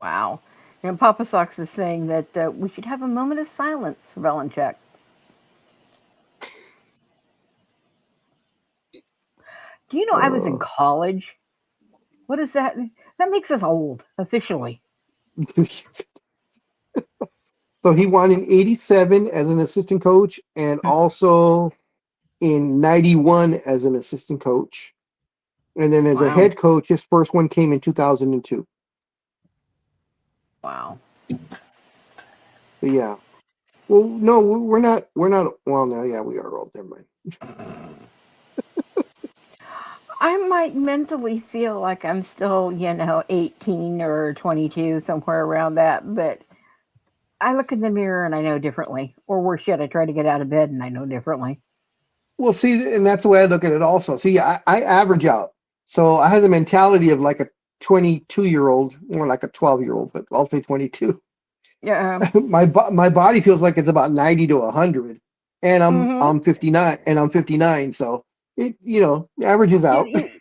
Wow. And Papa Sox is saying that we should have a moment of silence for Belichick. Do you know I was in college? What is that? That makes us old officially. So he won in 87 as an assistant coach and also in 91 as an assistant coach. And then as a Wow. head coach, his first one came in 2002. Wow. But yeah. Well, no, we're not, well, no, yeah, we are old. Never mind. I might mentally feel like I'm still, 18 or 22, somewhere around that, but I look in the mirror and I know differently. Or worse yet, I try to get out of bed and I know differently. Well, see, and that's the way I look at it also. See, I average out. So I have the mentality of like a 22-year-old, more like a 12-year-old, but I'll say 22. Yeah. My body feels like it's about 90 to 100, and I'm 59, and I'm 59. So it averages out. It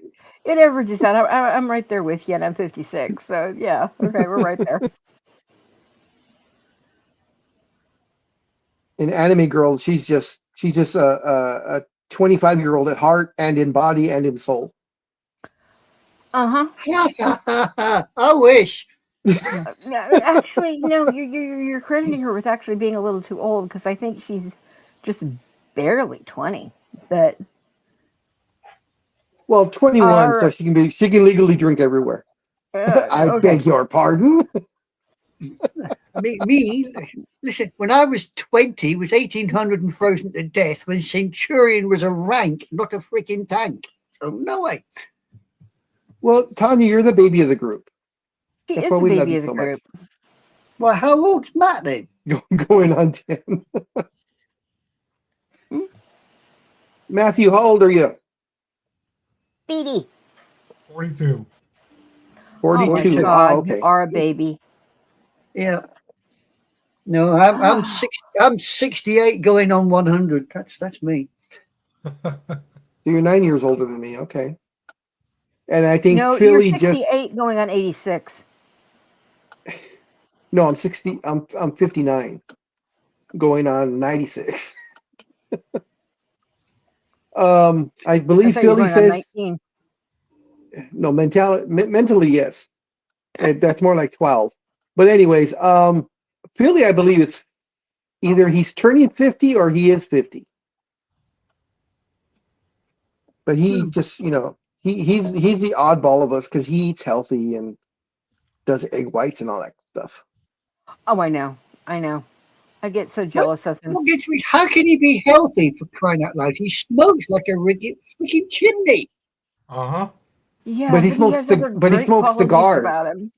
averages out. I'm right there with you, and I'm 56. So yeah, okay, we're right there. An anime girl, she's just a 25-year-old at heart and in body and in soul. Uh-huh. I wish. No, actually, no, you're crediting her with actually being a little too old because I think she's just barely 20. But Well, 21, so she can legally drink everywhere. I okay. beg your pardon. Listen, when I was 20, it was 1800 and frozen to death when Centurion was a rank, not a freaking tank. So no way. Well, Tanya, you're the baby of the group. She That's is why the we love baby you of the so group. much. Well, how old's Matt then? Going on 10. Matthew, how old are you? Speedy. 42. 42. Oh my Oh, God, okay. you are a baby. Yeah. No, I'm 68 going on 100. That's me. So you're 9 years older than me. Okay. And I think No, Philly you're 68 going on 86. No, I'm 60. I'm 59 going on 96. I believe I thought you were Philly going on says 19. no, mentally, yes. That's more like 12. But anyways, Philly, I believe is either he's turning 50 or he is 50. But he just, he's the oddball of us because he eats healthy and does egg whites and all that stuff. Oh, I know. I get so jealous of him. What gets me? How can he be healthy for crying out loud? He smokes like a freaking chimney. Uh-huh. Yeah, But he he smokes has other great qualities cigars. about him.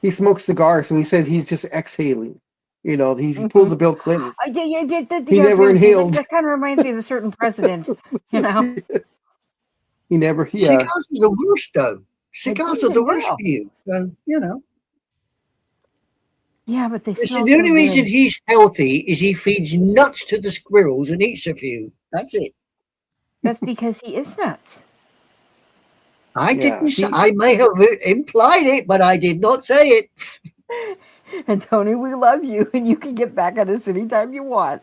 He smokes cigars, so he says he's just exhaling. He Mhm. pulls a Bill Clinton. I did. He never inhaled. That kind of reminds me of a certain president. He never. Yeah. Cigars are the worst, though. Cigars are the worst Yeah. for you. So, Yeah, but they Listen, smell the only so reason good. he's healthy is he feeds nuts to the squirrels and eats a few. That's it. That's because he is nuts. I Yeah, didn't say, I may have implied it, but I did not say it. And Tony, we love you, and you can get back at us anytime you want.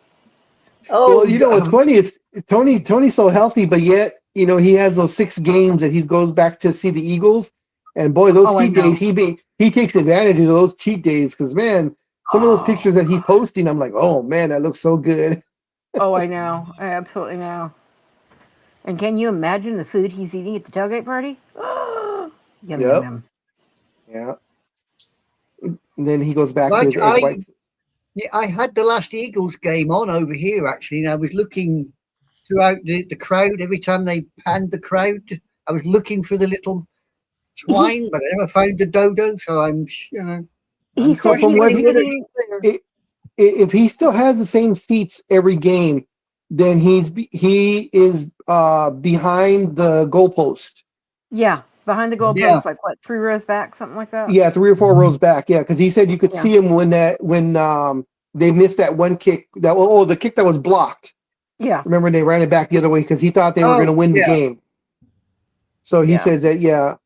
Oh, well, what's funny is Tony's so healthy, but yet he has those 6 games that he goes back to see the Eagles, and boy, those Oh, I cheat know. days he takes advantage of those cheat days because man, some of those pictures that he's posting, I'm like, oh man, that looks so good. Oh, I know. I absolutely know. And can you imagine the food he's eating at the tailgate party? Yum, Yep. yum, yum. Yeah. And then he goes back to Like his egg whites. Yeah, I had the last Eagles game on over here, actually, and I was looking throughout the crowd. Every time they panned the crowd, I was looking for the little swine, but I never found the dodo, so I'm. He said from he's what getting. If he still has the same seats every game, then he is behind the goalpost. Yeah, behind the goalpost, Yeah. like what, 3 rows back, something like that. Yeah, 3 or 4 rows back. Yeah, because he said you could Yeah. see him when they missed that one kick. The kick that was blocked. Yeah. Remember, they ran it back the other way because he thought they were going to win the game. So he says that, yeah.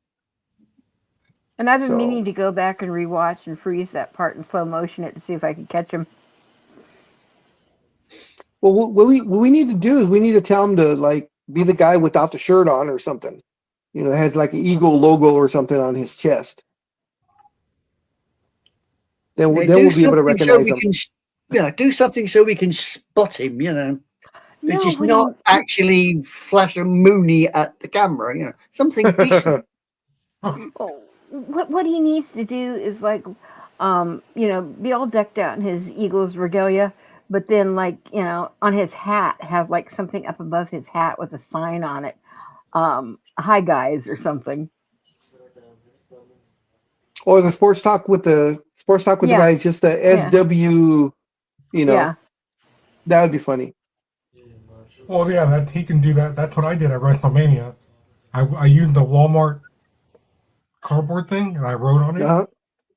And I've been meaning to go back and rewatch and freeze that part in slow motion to see if I could catch him. Well, what we need to do is we need to tell him to be the guy without the shirt on or something. You know, it has like an Eagle logo or something on his chest. Then Yeah, we'll be able to something so recognize we him. can, do something so we can spot him. But No, just what not he, actually flash a Mooney at the camera. Something decent. oh, what he needs to do is like, be all decked out in his Eagles regalia, but then like, on his hat have like something up above his hat with a sign on it. Hi guys or something. Or the sports talk with the Yeah. guys, just the Yeah. SW. Yeah. That would be funny. Well, yeah, that he can do that. That's what I did at WrestleMania. I used the Walmart cardboard thing and I wrote on it. Uh-huh.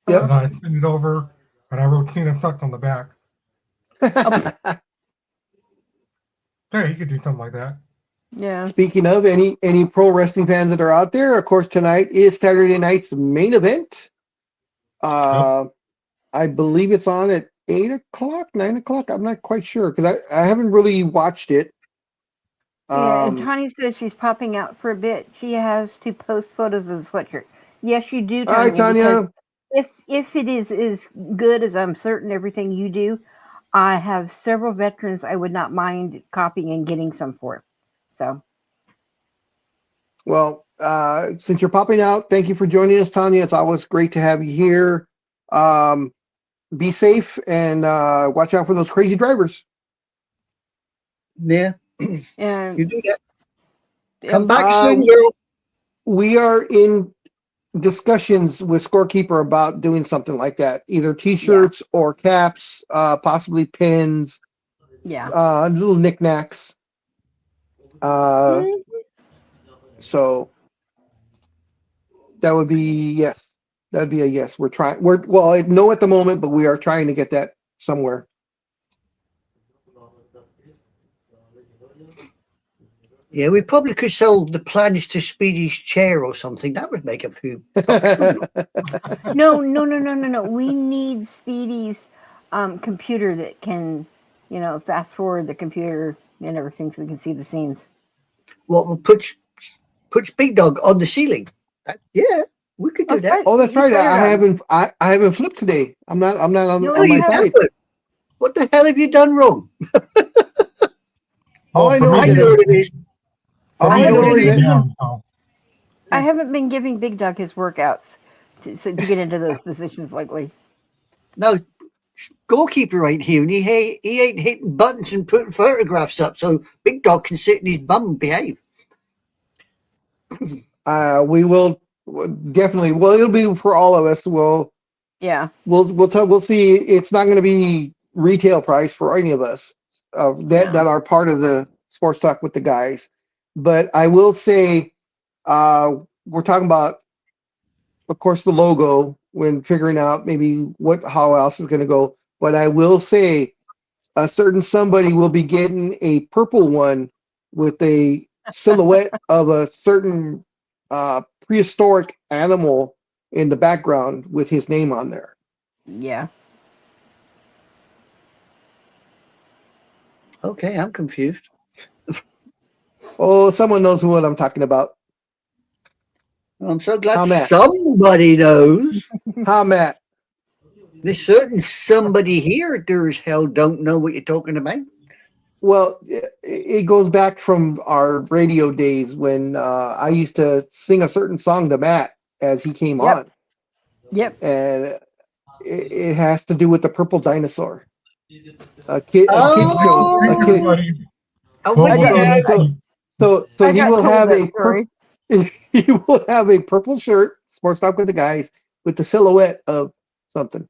And Yep. then I sent it over and I wrote King of Sucks on the back. Yeah, he could do something like that. Yeah. Speaking of any pro wrestling fans that are out there, of course, tonight is Saturday night's main event. I believe it's on at 8:00, 9:00. I'm not quite sure because I haven't really watched it. Yeah, and Tanya says she's popping out for a bit. She has to post photos of the sweatshirt. Yes, you do, All right, Tanya. Tanya. Because if it is as good as I'm certain everything you do, I have several veterans I would not mind copying and getting some for. So. Well, since you're popping out, thank you for joining us, Tanya. It's always great to have you here. Be safe and watch out for those crazy drivers. Yeah. And You do that. Come back soon, we- girl. We are in discussions with Scorekeeper about doing something like that, either T-shirts or caps, possibly pins, yeah. little knickknacks. So that would be yes. That'd be a yes. We're no at the moment, but we are trying to get that somewhere. Yeah, we probably could sell the plans to Speedy's chair or something. That would make a few bucks, wouldn't it? No. We need Speedy's computer that can, fast forward the computer and everything so we can see the scenes. What will puts Big Dog on the ceiling? Yeah, we could do That's that. right. Oh, that's Just right. figured I haven't flipped today. I'm not on No, on you my haven't. side. What the hell have you done wrong? All I know I is know what it is. all I I haven't know been is that I haven't been giving Big Dog his workouts to get into those positions lately. No, Goalkeeper ain't here, and he ain't hitting buttons and putting photographs up, so Big Dog can sit in his bum and behave. we will definitely. Well, it'll be for all of us. We'll see. It's not going to be retail price for any of us that are part of the sports talk with the guys. But I will say, we're talking about, of course, the logo when figuring out maybe how else is going to go. But I will say, a certain somebody will be getting a purple one with a silhouette of a certain prehistoric animal in the background with his name on there. Yeah. Okay, I'm confused. Oh, someone knows what I'm talking about. I'm so glad How, Matt? somebody knows. How, Matt? There's certain somebody here there as hell don't know what you're talking about. Well, it goes back from our radio days when I used to sing a certain song to Matt as he came on. Yep. And it has to do with the purple dinosaur. A kid. I'm with you now. So I he got will told have that story. he will have a purple shirt, sports talk with the guys, with the silhouette of something.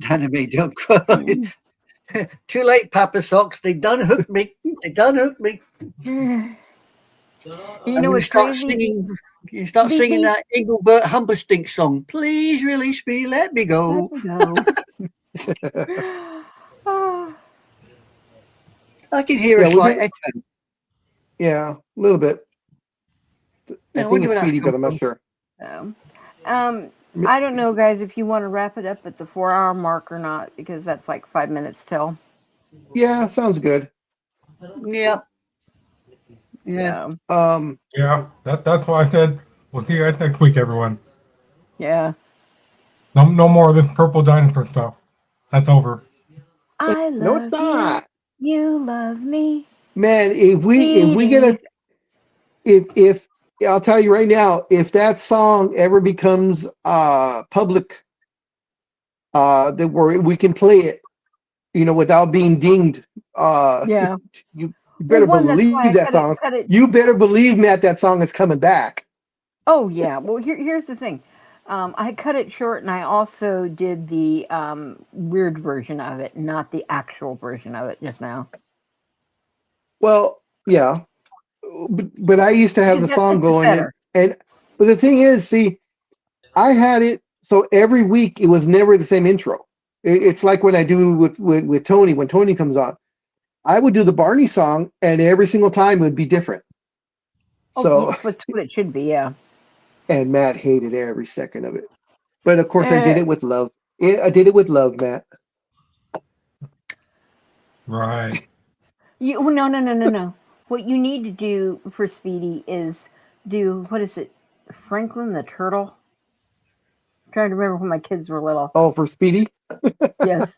Anime, don't cry. Too late, Papa Socks. They done hooked me. They done hooked me. You I'm know gonna what's start crazy? singing. You start singing that Engelbert Humperdinck song. Please release me, let me go. Oh, I can hear Yeah, a we slight can- echo. Yeah, a little bit. I Yeah, think wonder it's where that's Speedy, but come I'm not from. sure. I don't know, guys, if you want to wrap it up at the 4-hour mark or not, because that's like 5 minutes till. Yeah, sounds good. Yeah. Yeah. So, Yeah, that's why I said we'll see you guys next week, everyone. yeah. No more of this purple dinosaur stuff. That's over. I No, it's love not. you. You love me. Man, if we get a if I'll tell you right now, if that song ever becomes public, that where we can play it, without being dinged, Yeah. you Well, better one, that's why believe I that song. cut it. You better believe, Matt, that song is coming back. Oh yeah. Well, here's the thing. I cut it short, and I also did the weird version of it, not the actual version of it just now. Well, yeah, but I used to have the Because song that's just going, better. but the thing is, see, I had it so every week it was never the same intro. It's like when I do with Tony, when Tony comes on, I would do the Barney song, and every single time it would be different. Oh, So, that's what it should be. Yeah. and Matt hated every second of it. But of course, I did Eh, it with love. I did it with love, Matt. Right. no. What you need to do for Speedy is do, what is it? Franklin the Turtle. I'm trying to remember when my kids were little. Oh, for Speedy? Yes.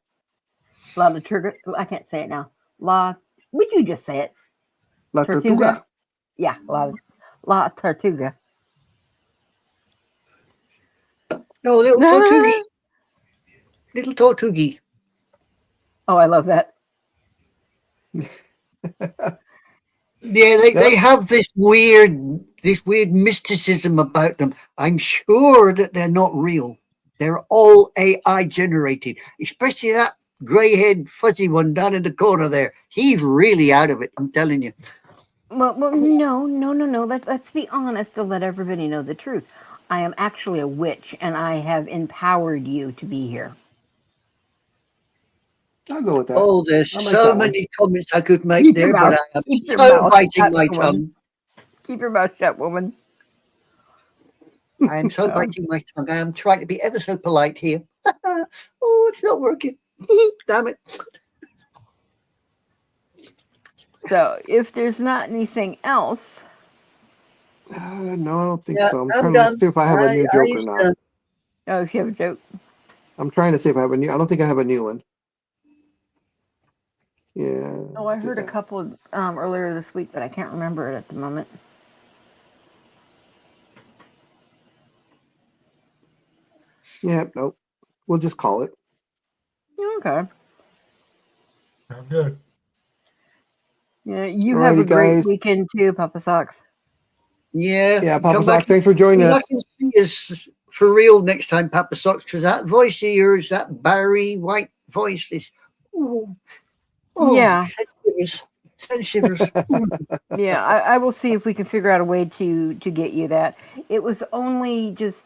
La Tortuga. I can't say it now. Would you just say it? La Tortuga? Tortuga. Yeah, La Tortuga. No, little Tortugi. Little Tortugi. Oh, I love that. Yeah, they have this weird mysticism about them. I'm sure that they're not real. They're all AI generated, especially that grey-haired fuzzy one down in the corner there. He's really out of it, I'm telling you. Well, no. Let's be honest to let everybody know the truth. I am actually a witch, and I have empowered you to be here. I'll go with that. Oh, there's I like so that one. many comments I could make Keep there, your but mouth- I am keep your so mouth biting shut, my woman. tongue. Keep your mouth shut, woman. I am so biting my tongue. I am trying to be ever so polite here. Oh, it's not working. Damn it. So, if there's not anything else, No, I don't think Yeah, so. I'm I'm trying done. to see if I have a new joke or not. done. oh, if you have a joke, I'm trying to see if I have a new. I don't think I have a new one. Yeah. oh, I heard a couple earlier this week, but I can't remember it at the moment. Yeah. Nope. We'll just call it. Okay. Sounds good. Yeah, you have Alrighty, a great guys. weekend too, Papa Socks. Yeah. Yeah, Papa come back Sock, thanks for joining Come us. back and see us for real next time, Papa Socks, because that voice of yours, that Barry White voice is, Yeah. send shivers. Yeah, I will see if we can figure out a way to get you that. It was only just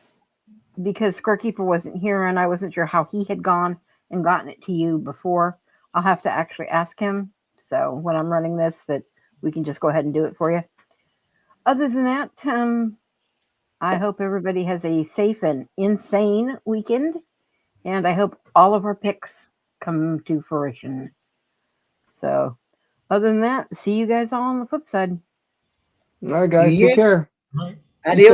because Scorekeeper wasn't here and I wasn't sure how he had gone and gotten it to you before. I'll have to actually ask him. So when I'm running this, that we can just go ahead and do it for you. Other than that, I hope everybody has a safe and insane weekend, and I hope all of our picks come to fruition. So, other than that, see you guys all on the flip side. All right, guys. Yeah. Take care. Right. Adios.